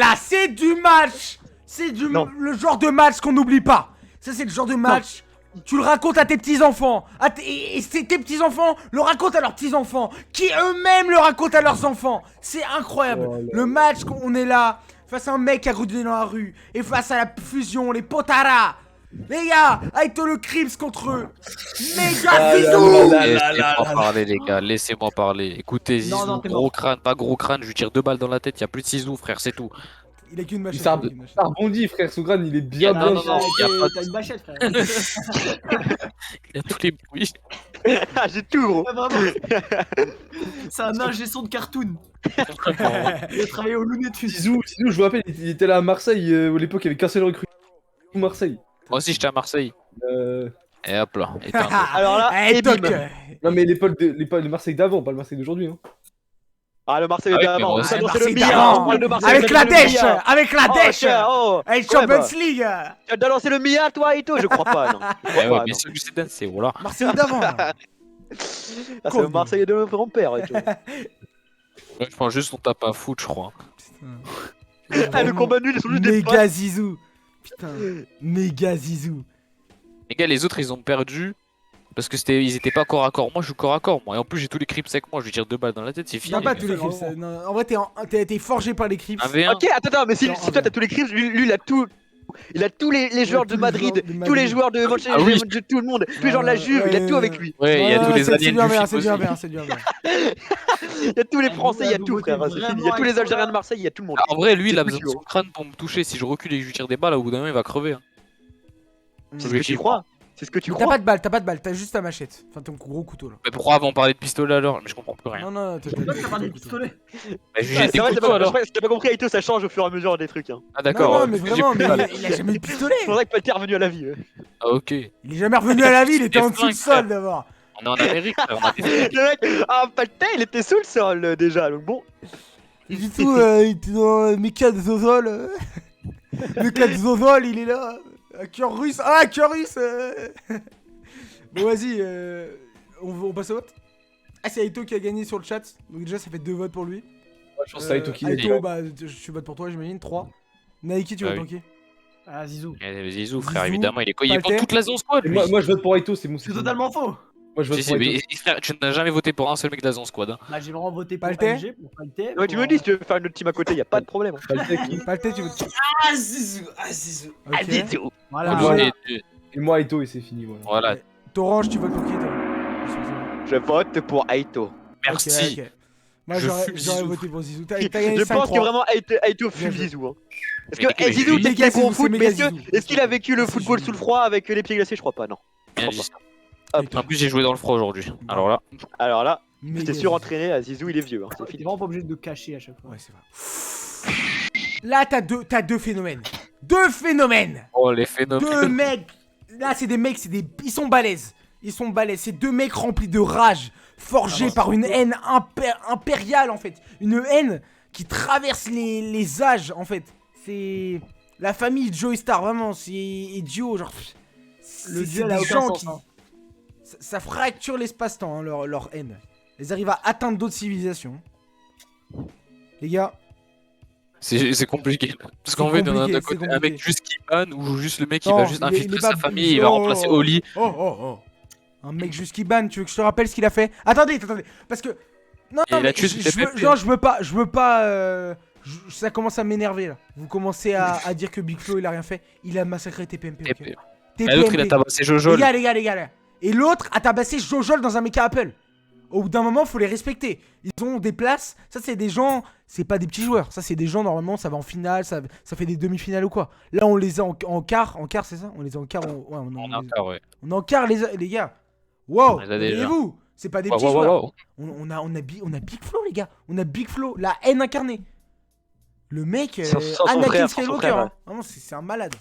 là, c'est du match. C'est le genre de match qu'on n'oublie pas. Ça, c'est le genre de match. Tu le racontes à tes petits-enfants. Et tes petits-enfants le racontent à leurs petits-enfants. Qui eux-mêmes le racontent à leurs enfants. C'est incroyable. Le match qu'on est là, face à un mec qui a grudé dans la rue. Et face à la fusion, les Potara. Les gars, Aito le Crips contre eux. Méga bisous. Laissez-moi parler, les gars, laissez-moi parler. Écoutez, Zizou, gros crâne, pas gros crâne, je lui tire 2 balles dans la tête, y a plus de Zizou, frère, c'est tout. Il a qu'une machette. Ça rebondit, frère, son crâne, il est bien. Non, T'as une machette, frère. Il a tous les bruits. Ah, j'ai tout, gros. Ouais, vraiment. C'est un ingé son de cartoon. Il a travaillé au Looney Tunes. Zizou, je vous rappelle, il était là à Marseille, à l'époque, il y avait qu'un seul recrue. Marseille. Moi aussi, j'étais à Marseille. Et hop là. Alors là, et bim. Non, mais les pôles de Marseille d'avant, pas le Marseille d'aujourd'hui. Hein. Ah, le Marseille d'avant. Avec la dèche. Avec la dèche. Hey, Champions League. Tu as lancé le Mia, toi, Ito? Je crois pas, non. Ouais, mais celui c'est dansé, voilà. Marseille d'avant. C'est le Marseille de mon grand-père, Ito. Je pense juste qu'on tape un foot, je crois. Ah, le combat nul, ils sont juste des méga Zizou. Putain, méga Zizou. Les gars, les autres ils ont perdu parce que ils étaient pas corps à corps. Moi je suis corps à corps, moi. Et en plus j'ai tous les crips avec moi, je lui tire 2 balles dans la tête, c'est fini. Non, pas tous les crips. En vrai, t'as été forgé par les crips. Ok, attends, mais si toi t'as tous les crips, lui il a tout. Il a tous les joueurs de Madrid, tous les joueurs de Manchester, de tout le monde, tous les joueurs de la Juve, il a tout avec lui. Ouais, il y a tous les aliens du c'est bien bien. Il y a tous les Français, il y a tout, frère. Il y a tous les Algériens de Marseille, il y a tout le monde. En vrai, lui il a besoin de son crâne pour me toucher. Si je recule et que je lui tire des balles, au bout d'un moment il va crever. C'est ce que tu crois. C'est ce que tu crois. T'as pas de balle, t'as juste ta machette. Enfin, ton gros couteau là. Mais pourquoi avant parler de pistolet alors? Mais je comprends plus rien. Non, t'as parlé de pistolet. C'est vrai, t'as pas compris, Aito, ça change au fur et à mesure des trucs. Ah, d'accord. Non, mais vraiment, il a jamais eu de pistolet. C'est vrai que Palter est revenu à la vie. Ah, ok. Il est jamais revenu à la vie, il était en dessous du sol d'abord. On est en Amérique, là, on a des... Le mec, Palter, il était sous le sol déjà, donc bon. Et du tout, il était dans Mecha de Zozol. Le cas de Zozol, il est là. Un cœur russe. Ah, cœur russe. Bon, vas-y, on passe au vote. Ah, c'est Aito qui a gagné sur le chat. Donc, déjà, ça fait 2 votes pour lui. Ouais, je pense que c'est Aito qui gagne. Aito, bah, je vote pour toi, j'imagine. 3. Naiki, tu votes pour qui? Ah, Zizou. Zizou, frère, Zizou, évidemment, il est quoi? Il est pour Paltais. toute la zone squad. lui. Moi, je vote pour Aito, c'est bon. C'est totalement faux. Moi, je vote Si, pour si, Aito. mais frère, tu n'as jamais voté pour un seul mec de la zone squad. Hein. Bah, j'ai vraiment voté pour Paltais. MG, pour Paltais. Ouais, tu me dis si tu veux faire une autre team à côté, y a pas de problème. Paltais, tu votes qui? Ah, Zizou. Ah, Zizou. Ok. Ah, Zizou. Voilà. Voilà. Et moi, Aito, et c'est fini. Voilà. Voilà. Torange, tu votes pour qui, toi? Je vote pour Aito. Merci. Ok, ok. Moi, Je j'aurais fume j'aurais Zizou. voté pour Zizou. T'as gagné Je 5-3. pense que vraiment Aito fume Bien joué. Zizou. Hein. Parce Mais que mais Zizou, méga t'es bon Zizou, au foot, c'est mais méga Zizou. est-ce qu'il a vécu le C'est football Zizou. sous le froid avec les pieds glacés? Je crois pas, non. Bien Je dit. crois pas. Hop. En plus, j'ai joué dans le froid aujourd'hui. Alors là, Alors là, Méga t'es Zizou. surentraîné, à Zizou, il est vieux. Hein. C'est T'es fini. vraiment pas obligé de cacher à chaque fois. Ouais, c'est vrai. Là, t'as deux phénomènes. Deux phénomènes. oh les Deux phénomènes. mecs. Là, c'est des mecs, ils sont balèzes. Ils sont balèzes. C'est deux mecs remplis de rage, forgés par une haine impériale, en fait. Une haine qui traverse les âges, en fait. C'est la famille Joey Star, vraiment. Et Dio, genre. Le c'est duel des a aucun gens sens. qui. Hein. Ça fracture l'espace-temps, hein, leur haine. Ils arrivent à atteindre d'autres civilisations. Les gars, C'est compliqué. Parce C'est qu'en fait, on a compliqué, d'un c'est côté un compliqué. mec juste qui banne ou juste le mec qui non, va juste il est infiltrer pas- sa famille et il va remplacer Oli. Oh. Un mec juste qui banne, tu veux que je te rappelle ce qu'il a fait? Attendez, parce que. Non, Et non, il a mais tué je ses veux, pépés. non, je veux pas. Ça commence à m'énerver là. Vous commencez à dire que Big Flo il a rien fait. Il a massacré TPMP. ok. Et l'autre, il a tabassé Jojo. Les gars, là. Et l'autre a tabassé Jojol dans un méca Apple. Au bout d'un moment, faut les respecter. Ils ont des places. Ça, c'est des gens. C'est pas des petits joueurs. Ça, c'est des gens, normalement, ça va en finale. Ça fait des demi-finales ou quoi. Là, on les a en quart. En quart, c'est ça? On les a en quart. Ouais, On a un quart, ouais. on est en quart, les gars. Wow. On les a déjà. Voyez-vous, c'est pas des Wow, petits wow, joueurs. wow. On a Big Flo, les gars. On a Big Flo, la haine incarnée. Le mec, Sans son Anakin frère, sans son Skywalker. frère, Hein. Vraiment, c'est un malade.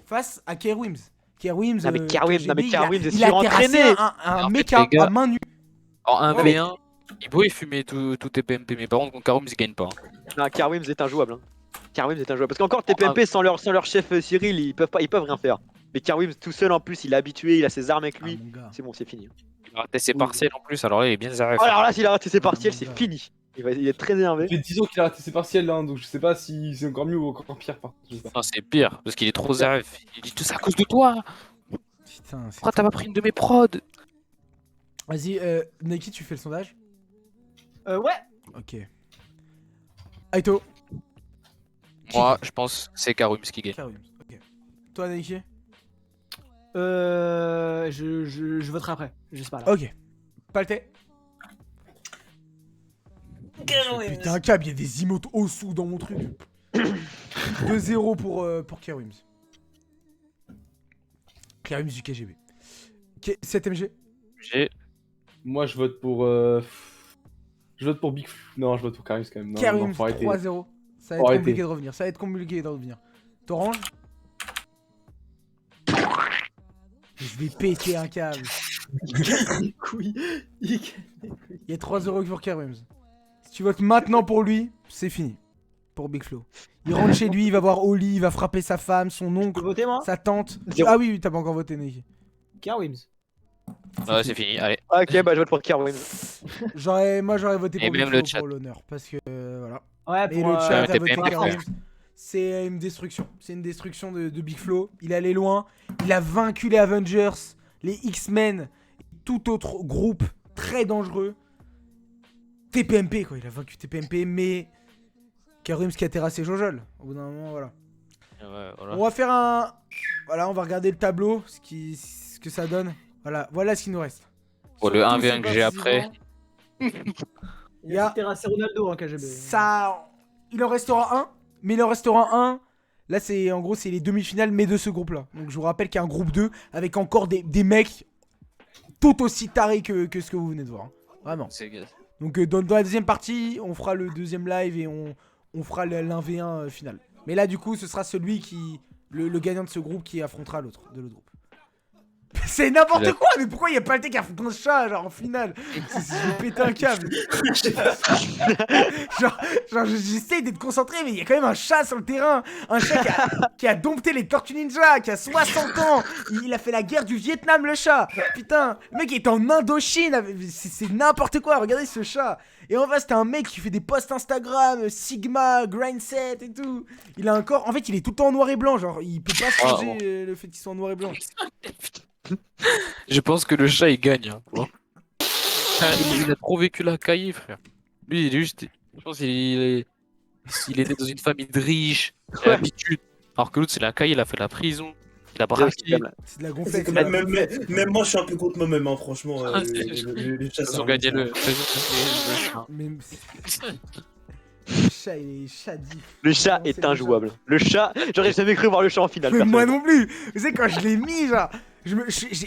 Face à Kerr Wims. Kerr Wims, Non, mais Kerr Wims, non, mais KGB, Kerr Wims est il a surentraîné. terrassé un En fait, mec les gars- à main nue. En 1v1, Ouais, il pourrait fumer tout TPMP, mais par contre, contre Karoum, il gagne pas. Hein. Non, Kerr Wims est injouable. Hein. Kerr Wims est injouable. Parce qu'encore TPMP sans leur chef Cyril, ils peuvent rien faire. Mais Kerr Wims tout seul en plus, il est habitué, il a ses armes avec lui. Ah, mon gars. C'est bon, c'est fini. Il va rater ses partiels en plus, alors là, il est bien zaref. Oh, alors là, s'il a raté ses partiels, mon c'est gars. fini. Il est très énervé. Ça fait 10 ans qu'il a raté ses partiels là, hein, donc je sais pas si c'est encore mieux ou encore pire. Par contre, je sais pas. Non, c'est pire, parce qu'il est trop zaref. Il dit tout ça à cause de toi. Putain, c'est Pourquoi t'as pas pris une de mes prods? Vas-y, Nike, tu fais le sondage? Ouais. Ok. Aito. Moi, je pense que c'est Karoum qui gagne. Kerr Wims, ok. Toi, Nike? Je voterai après. Je sais pas là. Ok. Paltais. Putain, un câble, il y a des emotes Osu dans mon truc. 2-0 pour Kerr Wims. Kerr Wims du KGB. 7MG. J'ai. Moi je vote pour. Je vote pour Big Flo. Non, je vote pour Karim quand même. Non, Kerr non, Wims faut arrêter. 3-0. Ça va Faut être arrêter. compliqué de revenir. Ça va être compliqué de revenir. T'orange. Je vais péter un câble. Oui. Il y a 3-0 pour Kerr Wims. Si tu votes maintenant pour lui, c'est fini. Pour Big Flo. Il rentre chez lui, il va voir Oli, il va frapper sa femme, son Je oncle, peux voter moi? sa tante. Zéro. Ah oui, t'as pas encore voté, Nike. Kerr Wims. Ouais, c'est fini, allez. Ok, bah je vote pour Kerr Wims. Moi j'aurais voté Et pour Big même le Flo chat. pour l'honneur. Parce que voilà. Ouais, Et pour le chat t'es a voté PMP, Kerr frère. Wims. C'est une destruction. C'est une destruction de Big Flo. Il est allé loin. Il a vaincu les Avengers, les X-Men, tout autre groupe très dangereux. TPMP quoi, il a vaincu TPMP, mais Kerr Wims qui a terrassé Jojol. Au bout d'un moment, voilà. Ouais, voilà. On va faire un. Voilà, on va regarder le tableau, ce que ça donne. Voilà ce qu'il nous reste. Pour le Sur tous 1v1 ces que j'ai après. participants, Il a terrassé Ronaldo, hein, KGB. Ça. Il en restera un, mais il en restera un. Là, c'est en gros, c'est les demi-finales, mais de ce groupe-là. Donc, je vous rappelle qu'il y a un groupe 2 avec encore des mecs tout aussi tarés que ce que vous venez de voir. hein. Vraiment. C'est Donc, dans la deuxième partie, on fera le deuxième live et on fera l'1v1 final. Mais là, du coup, ce sera celui qui. Le gagnant de ce groupe qui affrontera l'autre, de l'autre groupe. C'est n'importe quoi, mais pourquoi il y a Palté qui a foutu un chat, genre en finale? Je vais péter un câble. genre j'essaye d'être concentré, mais il y a quand même un chat sur le terrain. Un chat qui a dompté les Tortues Ninja, qui a 60 ans. Il a fait la guerre du Vietnam, le chat. Putain, le mec est en Indochine. C'est n'importe quoi, regardez ce chat. Et en face, t'as un mec qui fait des posts Instagram, Sigma, Grindset et tout. Il a un corps, en fait, il est tout le temps en noir et blanc. Genre, il peut pas changer le fait qu'il soit en noir et blanc. Je pense que le chat il gagne. Hein, tu vois. Il a trop vécu la caille, frère. Lui, il est juste. Je pense qu'il était dans une famille de riches, il a l'habitude. Alors que l'autre, c'est la caille, il a fait la prison. Il a braqué. C'est de la gonflette. Même moi, je suis un peu contre moi-même, hein, franchement. Les chats, Ils ont gagné le. Le chat, il est chadif. Le chat est injouable. Le chat, j'aurais jamais cru voir le chat en finale. Mais moi non plus. Vous savez, quand je l'ai mis, genre.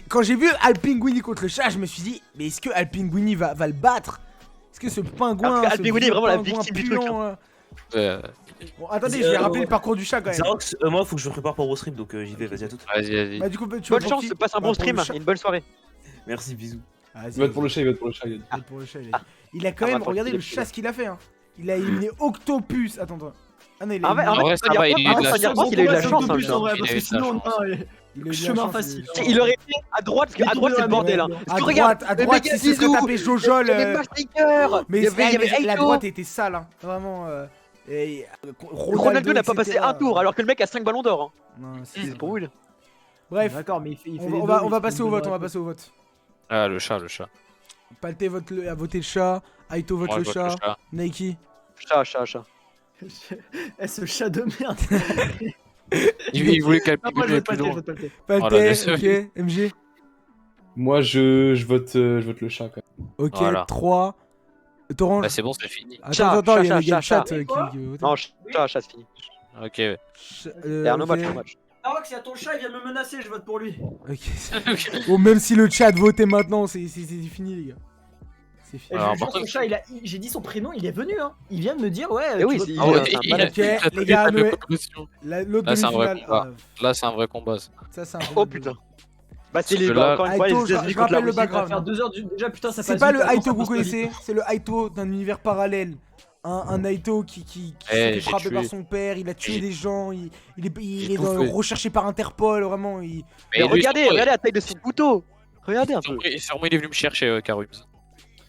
Quand j'ai vu Alpinguini contre le chat, je me suis dit, mais est-ce que Alpinguini va le battre? Est-ce que ce pingouin. Alpinguini est vraiment la victime du truc. Bon, attendez, je vais rappeler le parcours du chat quand même. Xarox, moi, faut que je me prépare pour vos stream, donc j'y vais, vas-y à tout. Vas-y. Bah, du coup, tu bonne chance, passe un bon stream et une bonne soirée. Merci, bisous. Il va être pour le chat, il va être pour le chat. Il a quand même, regardez le chat ce qu'il a fait. Hein. Il a éliminé Octopus. Attends. Ah non, il a en vrai, ça va, il a eu de la chance. Parce que sinon, chemin facile. Il aurait été à droite, parce qu'à droite c'est le bordel. Hein. À droite, il se serait tapé Jojol. Mais la droite était sale. Hein. Vraiment. Ronaldo n'a pas passé un tour alors que le mec a 5 ballons d'or. C'est pour Will. Bref, on va passer au vote. Ah, le chat. Palté a voté le chat. Aito vote le chat. Nike. Chat. Ce chat de merde. Il voulait qu'elle Palté, ok. MG. Moi, je vote le chat quand même. Ok, 3. Torange. Bah, c'est bon, c'est fini. Attends, il y a le chat qui. Non, chat, c'est fini. Ok. Dernier match. Xarox, il y a ton chat, il vient me menacer, je vote pour lui. Ok. Bon, même si le chat votait maintenant, c'est fini, les gars. C'est fini. Son chat, j'ai dit son prénom, il est venu, hein. Il vient de me dire, ouais. Oui, ok, les gars, l'autre demi-finale. Là, c'est un vrai combat. Ça, c'est un Oh putain. Bah, c'est les encore une fois, les je rappelle le background. Ça va faire 2 heures déjà, putain, ça passe. C'est pas le Aito que vous connaissez, c'est le Aito d'un univers parallèle. Un Aito qui s'est fait frapper par son père, il a tué des gens, il est recherché par Interpol, vraiment. Mais regardez la taille de ce couteau. Regardez un peu. Sûrement il est venu me chercher, Karums.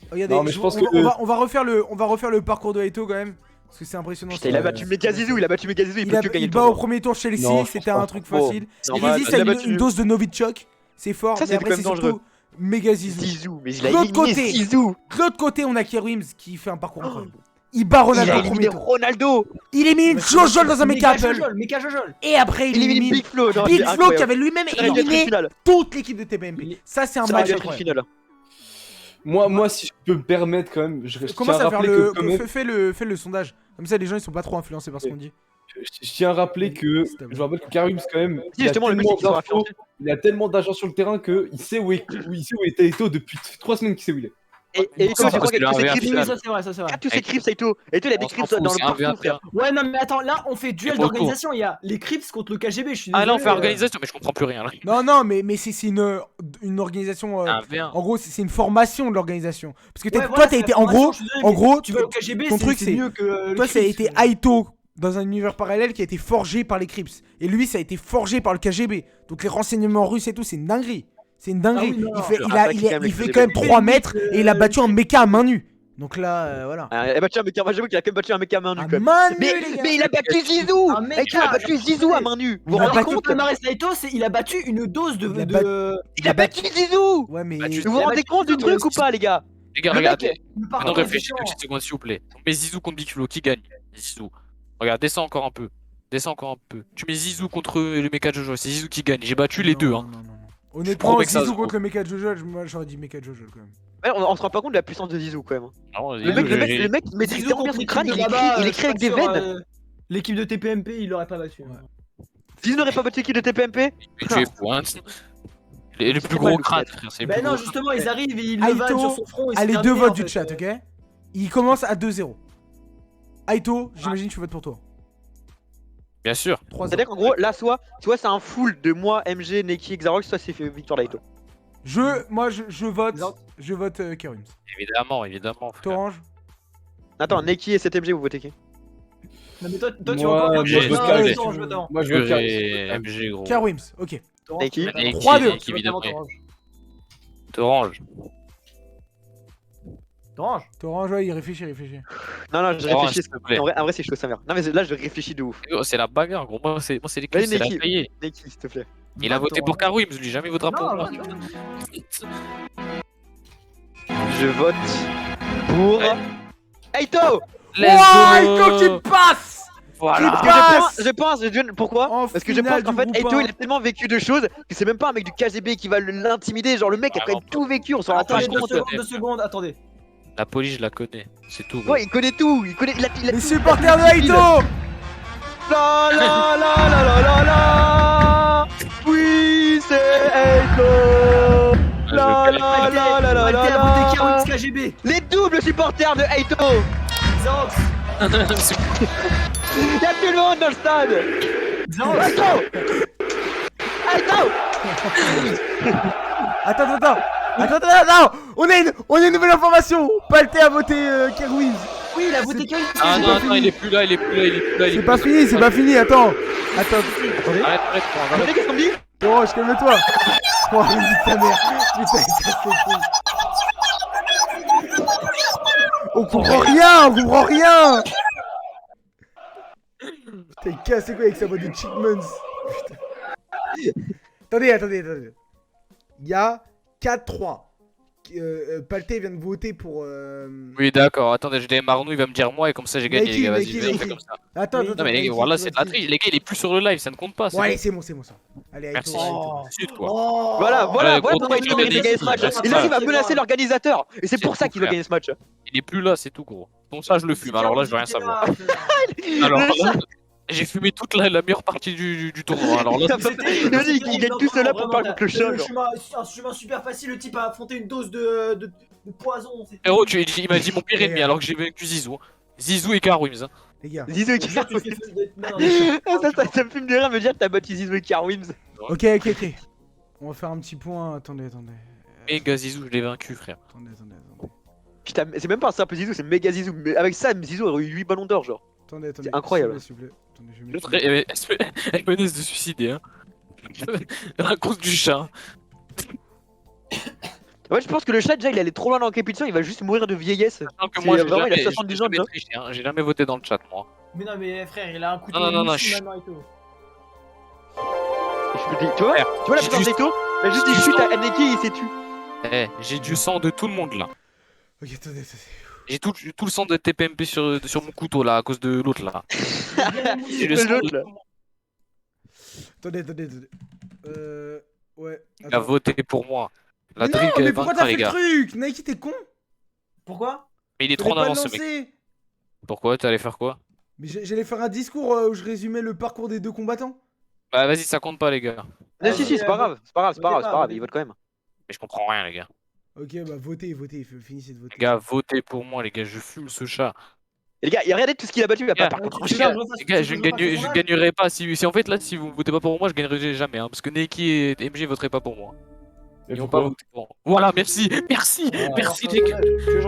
Regardez, on va refaire le parcours de Aito quand même. Parce que c'est impressionnant. Il a battu Megazizou, il peut que gagner. Il bat au premier tour Chelsea, c'était un truc facile. Il résiste à une dose de Novichok, c'est fort. Ça, c'est quand même dangereux. Méga Zizou. Mais il a éliminé Zizou. De l'autre côté, on a Kerwims qui fait un parcours incroyable. Il bat Ronaldo au premier tour. Ronaldo. Il élimine Jojol dans un Mecha Apple. Et après, il élimine Big Flo qui avait lui-même éliminé toute l'équipe de TPMP. Ça, c'est un match incroyable. Moi, si je peux me permettre quand même, je commence à faire fais le sondage. Comme ça, les gens ils sont pas trop influencés par ce qu'on dit. Je tiens à rappeler que je rappelle que Karums quand même, il a tellement d'argent sur le terrain qu'il sait où est Aito depuis 3 semaines qu'il sait où il est. Et Aito, c'est quoi qu'il a tous ses crips? Ça c'est vrai. Tous ses crips, Aito. Aito, il a des crips dans le parcours, frère. Ouais, non, mais attends, là on fait duel d'organisation. Il y a les crips contre le KGB. Je suis désolé. Ah là, on fait organisation, mais je comprends plus rien. Non, mais c'est une organisation. En gros, c'est une formation de l'organisation. Parce que toi, t'as été. En gros, ton truc, c'est. Toi, ça a été Aito dans un univers parallèle qui a été forgé par les Crips. Et lui, ça a été forgé par le KGB. Donc les renseignements russes et tout, c'est une dinguerie. C'est une dinguerie. Il fait quand même 3 mètres et il a battu un mecha à main nue. Donc là, voilà. Il a battu un mecha, j'avoue qu'il a quand même battu un mecha à main nue. Mais il a battu Zizou. Il a battu Zizou à main nue. Vous vous rendez compte? Il a battu une dose de. Il a battu Zizou. Ouais, mais. Vous vous rendez compte du truc ou pas, les gars? Les gars, regardez. Maintenant, réfléchissez 2 petites secondes, s'il vous plaît. On met Zizou contre Big Flo, qui gagne? Zizou. Regarde, descends encore un peu. Tu mets Zizou contre le mecha Jojo, c'est Zizou qui gagne. J'ai battu les deux. Hein. Honnêtement, Zizou contre le mecha Jojo, moi j'aurais dit mecha Jojo quand même. Ouais, on se rend pas compte de la puissance de Zizou quand même. Non, le mec maîtrise tellement bien son crâne, il écrit avec des veines. L'équipe de TPMP, il l'aurait pas battu. Zizou n'aurait pas battu l'équipe de TPMP? Tu es pointe. Le plus gros crâne, frère. Bah non, justement, ils arrivent et ils le vannent sur son front. Allez, 2 votes du chat, ok? Il commence à 2-0. Aito, j'imagine que tu votes pour toi. Bien sûr. 3 ans. C'est-à-dire qu'en gros, là, soit c'est un full de moi, MG, Neki, Xarox, soit c'est victoire d'Aito. Moi, je vote. Je vote Kerims. Évidemment, évidemment. frère. Torange. Attends, Neki et 7MG, vous votez qui? Non, mais toi, tu vas Moi, encore moi, je vote Non, Karims. attends, je vote avant. Moi, je veux Pur Karims. et MG, gros. Kerims, ok. Neki. Neki, 3-2. Neki, évidemment. Torange. Torange. Torange, ouais, il réfléchit. Non, je Torange, réfléchis. s'il te plaît. En vrai, c'est chaud sa mère. Non, mais là, je réfléchis de ouf. C'est la bagarre, gros. Moi, c'est les Vas-y, clips, c'est la Neki. cahier. Neki, s'il te plaît. Il a voté pour Karim, lui, jamais il votera pour moi. Je vote pour Aito. Aito qui passe. Voilà. Parce que je pense, pourquoi? Parce que je pense finale qu'en du fait, groupe Aito un. il a tellement vécu de choses que c'est même pas un mec du KGB qui va l'intimider. Genre, le mec a quand même tout vécu, on s'en rend pas Attendez, compte. 2 secondes, attendez. La police, je la connais. C'est tout. Gros. Ouais, il connaît tout. Il connaît. Les supporters de Aito. La la la la la la la. Oui, c'est Aito. La la la la la la la. KGB. Les doubles supporters de Aito. Xarox. Y'a tout le monde dans le stade. Xarox. Aito. Attends. On a une nouvelle information. Palté a voté Kerims. Oui, il a voté Kerims. Ah non, il est plus là. C'est pas fini, attends. Arrête, Attendez, qu'est-ce qu'on me dit? Torange, calme-toi. Oh, vas-y, ta mère. Putain, il casse les couilles. On comprend rien. Putain, il casse les couilles avec sa voix de Chickmans. Putain. Attendez. Il y a 4-3. Palté vient de voter pour. Oui, d'accord. Attendez, je démarre Marnou, il va me dire moi et comme ça j'ai gagné, les gars. Vas-y, je fais comme ça. Attends. Non, mais les gars, voilà, c'est de la triche. Les gars, il est plus sur le live, ça ne compte pas. Ouais, allez, c'est bon ça. Allez, Merci. Aito. Sud, quoi. Voilà gros, pourquoi il mérite de gagner ce match. Il arrive à menacer l'organisateur. Et c'est pour ça qu'il doit gagner ce match. Il est plus là, c'est tout, gros. Donc ça, je le fume. Alors là, je veux rien savoir. Alors là, j'ai fumé toute la meilleure partie du tournoi. Alors là, il gagne tout cela pour parler contre le chat. Un chemin super facile, le type a affronté une dose de poison. héros, il m'a dit mon pire ennemi alors que j'ai vaincu Zizou. Zizou et Karwims. Les gars. Zizou et Karwims. Ça me fume de rire me dire que t'as battu Zizou et Karwims. Ok. On va faire un petit point. Attendez. Méga Zizou, je l'ai vaincu, frère. Attendez. Putain, c'est même pas un simple Zizou, c'est méga Zizou. Mais avec ça, Zizou aurait eu 8 ballons d'or, genre. Attendez. C'est incroyable. S'il vous plaît. Attendez, je vais L'autre, mettre- elle menace de suicider, hein. À cause du chat. Ouais, je pense que le chat, déjà, il allait trop loin dans la compétition, il va juste mourir de vieillesse. Que moi, Vraiment, il a 70 ans déjà. J'ai jamais voté dans le chat, moi. Mais non, mais frère, il a un couteau. Non, maintenant et tout. Tu vois la puissance d'Aito? Il a juste dit chute à Neki et il s'est tué. Eh, j'ai du sang de tout le monde là. Ok, attendez. J'ai tout le sang de TPMP sur mon couteau là, à cause de l'autre là. J'ai le sang l'autre, de- là. Attendez. Ouais. Il a voté pour moi. La Non, drill mais qu'elle pourquoi vaincra, t'as fait les le gars. truc? Nike, t'es con? Pourquoi? Mais il est Fallait trop en pas avance le ce mec. lancer. Pourquoi? T'allais faire quoi? Mais j'allais faire un discours où je résumais le parcours des deux combattants. Bah vas-y, ça compte pas les gars. Non, si, c'est pas grave, c'est pas grave, il vote quand même. Mais je comprends rien les gars. Ok, bah votez, finissez de voter. Les gars, votez pour moi les gars, je fume ce chat. Et les gars, regardez tout ce qu'il a battu, il a pas par contre. Les gars, je ne gagnerai pas. Si en fait là, si vous votez pas pour moi, je gagnerai jamais. Hein, parce que Neki et MG voteraient pas pour moi. Ils vont pas voter pour moi. Voilà, merci les gars.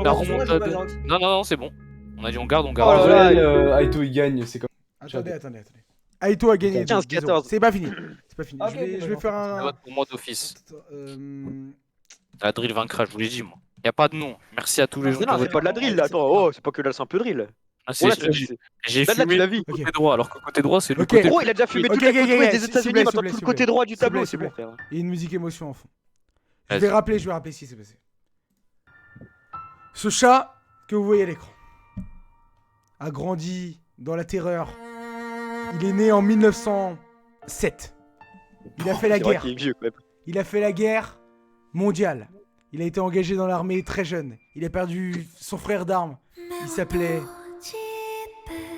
La remontada. Non, c'est bon. On a dit on garde. Oh là là, Aito il gagne, c'est comme. Attendez. Aito a gagné. 15-14. C'est pas fini. Ok, Je vais faire Je un. vote pour moi d'office. La drill vaincra, je vous l'ai dit moi. Y a pas de nom. Merci à tous les gens. Non, c'est pas de la drill là, attends, oh, c'est pas que là, c'est un peu drill. Ah, j'ai fumé la le vie. côté droit, alors que le côté droit c'est le Ok. côté. Gros, il a déjà fumé toute la côte ouest des États-Unis, maintenant tout le côté droit du tableau, c'est bon frère. Il y a une musique émotion en fond. Je Vas-y. vais rappeler ce qui s'est passé. Ce chat que vous voyez à l'écran a grandi dans la terreur. Il est né en 1907. Il a fait la guerre. Il a fait la guerre mondiale. Il a été engagé dans l'armée très jeune. Il a perdu son frère d'armes. Il s'appelait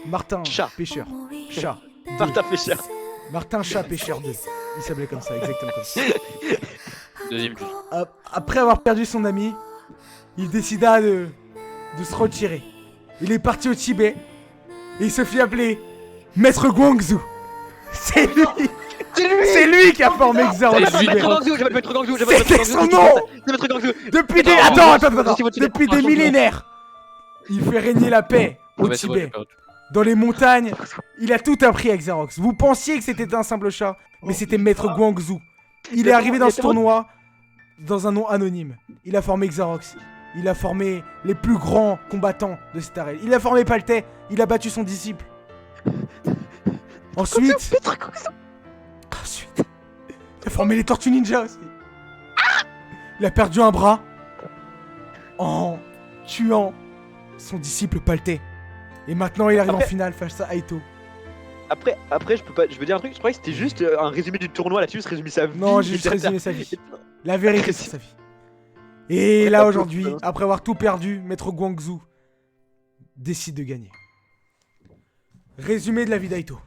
Martin Pêcheur. Chat. Martin Pêcheur. Martin Chat Pêcheur 2. Il s'appelait comme ça, exactement comme ça. Deuxième but. Après avoir perdu son ami, il décida de se retirer. Il est parti au Tibet et il se fit appeler Maître Guangzhou. C'est lui. C'est lui qui a formé Xarox. Je vais mettre Gangzhou, je vais mettre Gangzhou, C'était son nom. Je vais mettre Gangzhou. Depuis des... Attends. Depuis des millénaires. Il fait régner la paix au Tibet. Dans les montagnes, il a tout appris à Xarox. Vous pensiez que c'était un simple chat, mais c'était Maître Guangzhou. Il est arrivé dans ce tournoi dans un nom anonyme. Il a formé Xarox. Il a formé les plus grands combattants de cette arène. Il a formé Paltais. Il a battu son disciple. Ensuite, il a formé les Tortues Ninja aussi. Il a perdu un bras en tuant son disciple Paltais. Et maintenant il arrive en finale face à Aito. Après, je veux dire un truc, je croyais que c'était juste un résumé du tournoi là-dessus, juste résumé sa vie. Non, j'ai juste résumé sa vie. La vérité sur sa vie. Et là aujourd'hui, après avoir tout perdu, Maître Guangzhou décide de gagner. Résumé de la vie d'Aito.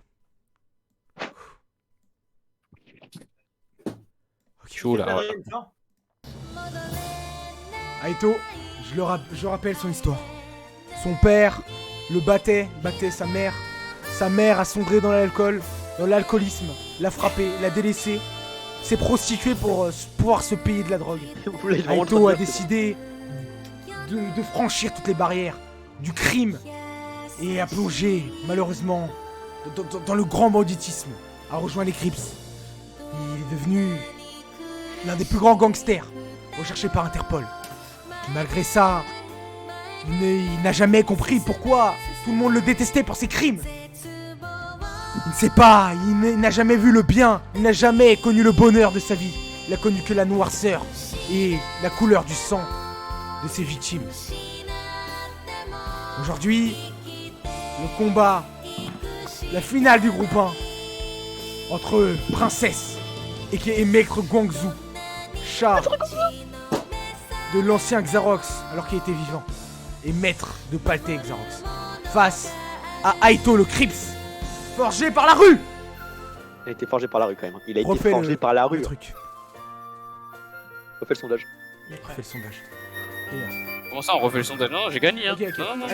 Chaud là. Aito, je rappelle son histoire. Son père le battait sa mère. Sa mère a sombré dans l'alcool, dans l'alcoolisme, l'a frappé, l'a délaissé, s'est prostitué pour pouvoir se payer de la drogue. Aito a décidé de franchir toutes les barrières du crime et a plongé, malheureusement, dans le grand banditisme, a rejoint les Crips. Il est devenu l'un des plus grands gangsters recherchés par Interpol. Malgré ça, il n'a jamais compris pourquoi tout le monde le détestait pour ses crimes. Il ne sait pas, il n'a jamais vu le bien, il n'a jamais connu le bonheur de sa vie. Il a connu que la noirceur et la couleur du sang de ses victimes. Aujourd'hui, le combat, la finale du groupe 1 entre Princesse et Maître Guangzhou, chat de l'ancien Xarox alors qu'il était vivant, et maître de Paltais Xarox, face à Aito le Crips, forgé par la rue. Il a été forgé par la rue quand même. Il a été forgé par la rue. Truc. Refais le sondage. Refais le sondage. Comment ça on refait le sondage? Non, j'ai gagné hein. Non,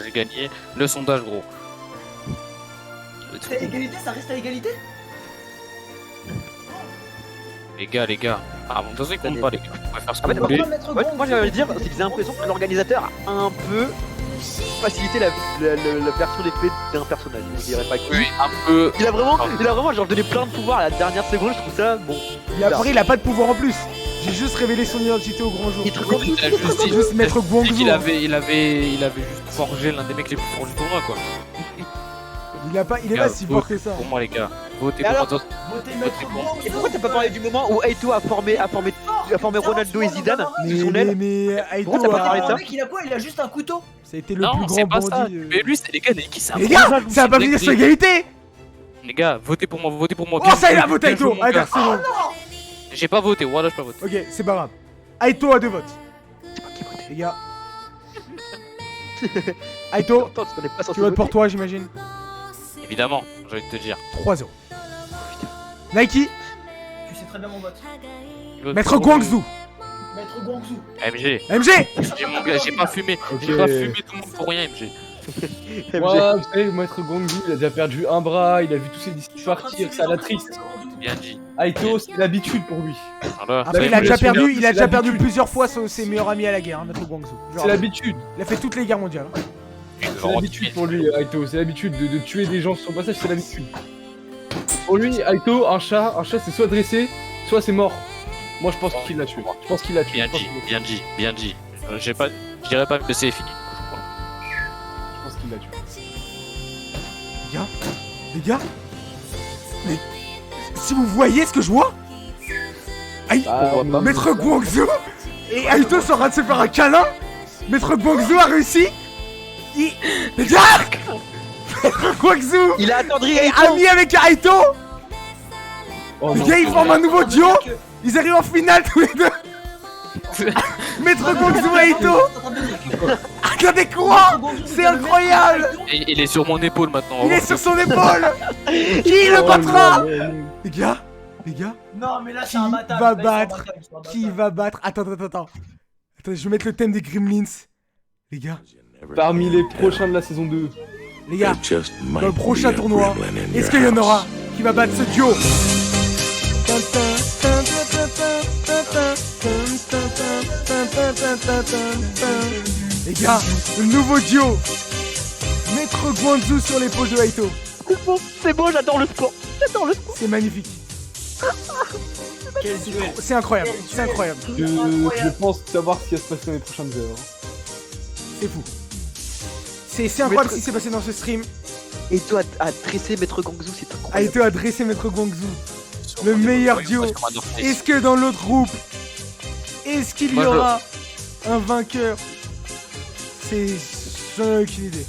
j'ai gagné le sondage gros. C'est égalité, ça reste à égalité? Les gars. Ah bon, de toute façon, ils comptent pas, les gars. On va faire ce que vous voulez. Moi, j'ai envie de dire, c'est que j'ai l'impression que l'organisateur a un peu facilité la version des faits d'un personnage. Je dirais pas que. Oui, un peu. Il a vraiment genre donné plein de pouvoirs à la dernière seconde, je trouve ça bon. Et après, il a pas de pouvoir en plus. J'ai juste révélé son identité au grand jour. Il juste Maître Guangzhou. Il avait juste forgé l'un des mecs les plus forts du tournoi, quoi. Il est pas si fort que ça. Pour moi, les gars, votez pour moi. Et pourquoi t'as pas parlé du moment où Aito a formé Ronaldo et Zidane sous son aile? Mais Aito t'as pas parlé de ça? Le mec, il a quoi? Il a juste un couteau. Ça a été le plus grand bandit. Mais lui, c'est les gars, qui ça. Les gars, ça va pas finir sur égalité. Les gars, votez pour moi. Oh, ça il a voté Aito. Allez, c'est bon. J'ai pas voté, voilà, j'ai pas voté. Ok, c'est pas grave. Aito a 2 votes. Les gars. Aito, tu votes pour toi, j'imagine. Évidemment, j'ai envie de te dire. 3-0. Nike. Tu sais très bien mon vote. Maître Guangzhou. Maître Guangzhou. MG. J'ai pas fumé. J'ai pas fumé tout le monde pour rien, MG. Moi, vous savez, Maître Guangzhou, il a déjà perdu un bras, il a vu tous ses disciples partir, ça l'a triste. Bien dit. Aito, c'est l'habitude pour lui. Après, il a déjà perdu plusieurs fois ses meilleurs amis à la guerre, Maître Guangzhou. C'est l'habitude. Il a fait toutes les guerres mondiales. C'est l'habitude pour lui, Aito, c'est l'habitude de tuer des gens sur son passage, c'est l'habitude. Pour lui, Aito, un chat c'est soit dressé, soit c'est mort. Moi je pense qu'il l'a tué. Bien dit. Je dirais pas que c'est fini. Je pense qu'il l'a tué. Les gars, mais si vous voyez ce que je vois, Maître Guangzhou et Aito sont en train de se faire un câlin. Maître Guangzhou a réussi. Les gars, Maître Guangzhou, il a attendri ami avec Aito. Les gars, ils forment un nouveau duo. Ils arrivent en finale tous les deux. Maître Guangzhou et Aito. Attendez quoi? C'est incroyable. Il est sur mon épaule maintenant. Il est sur son épaule. Qui le battra? Les gars. Non mais là c'est un bâtard. Qui va battre? Attends. Attends, je vais mettre le thème des Gremlins. Les gars, parmi les prochains de la saison 2. Les gars, dans le prochain tournoi, est-ce qu'il y en aura qui va battre ce duo? Les gars, le nouveau duo, Maître Guangzhou sur l'épaule de Haito. C'est beau, j'adore le sport. J'adore le sport. C'est magnifique. Quel duel. C'est incroyable, c'est incroyable. Je pense savoir ce qui va se passer dans les prochaines heures. C'est fou. C'est incroyable ce qui s'est passé dans ce stream. Et toi, à dresser Maître Guangzhou, c'est incroyable. Haito a dressé Maître Guangzhou. Le meilleur duo. Est-ce que dans l'autre groupe, est-ce qu'il y aura un vainqueur? J'en ai aucune idée.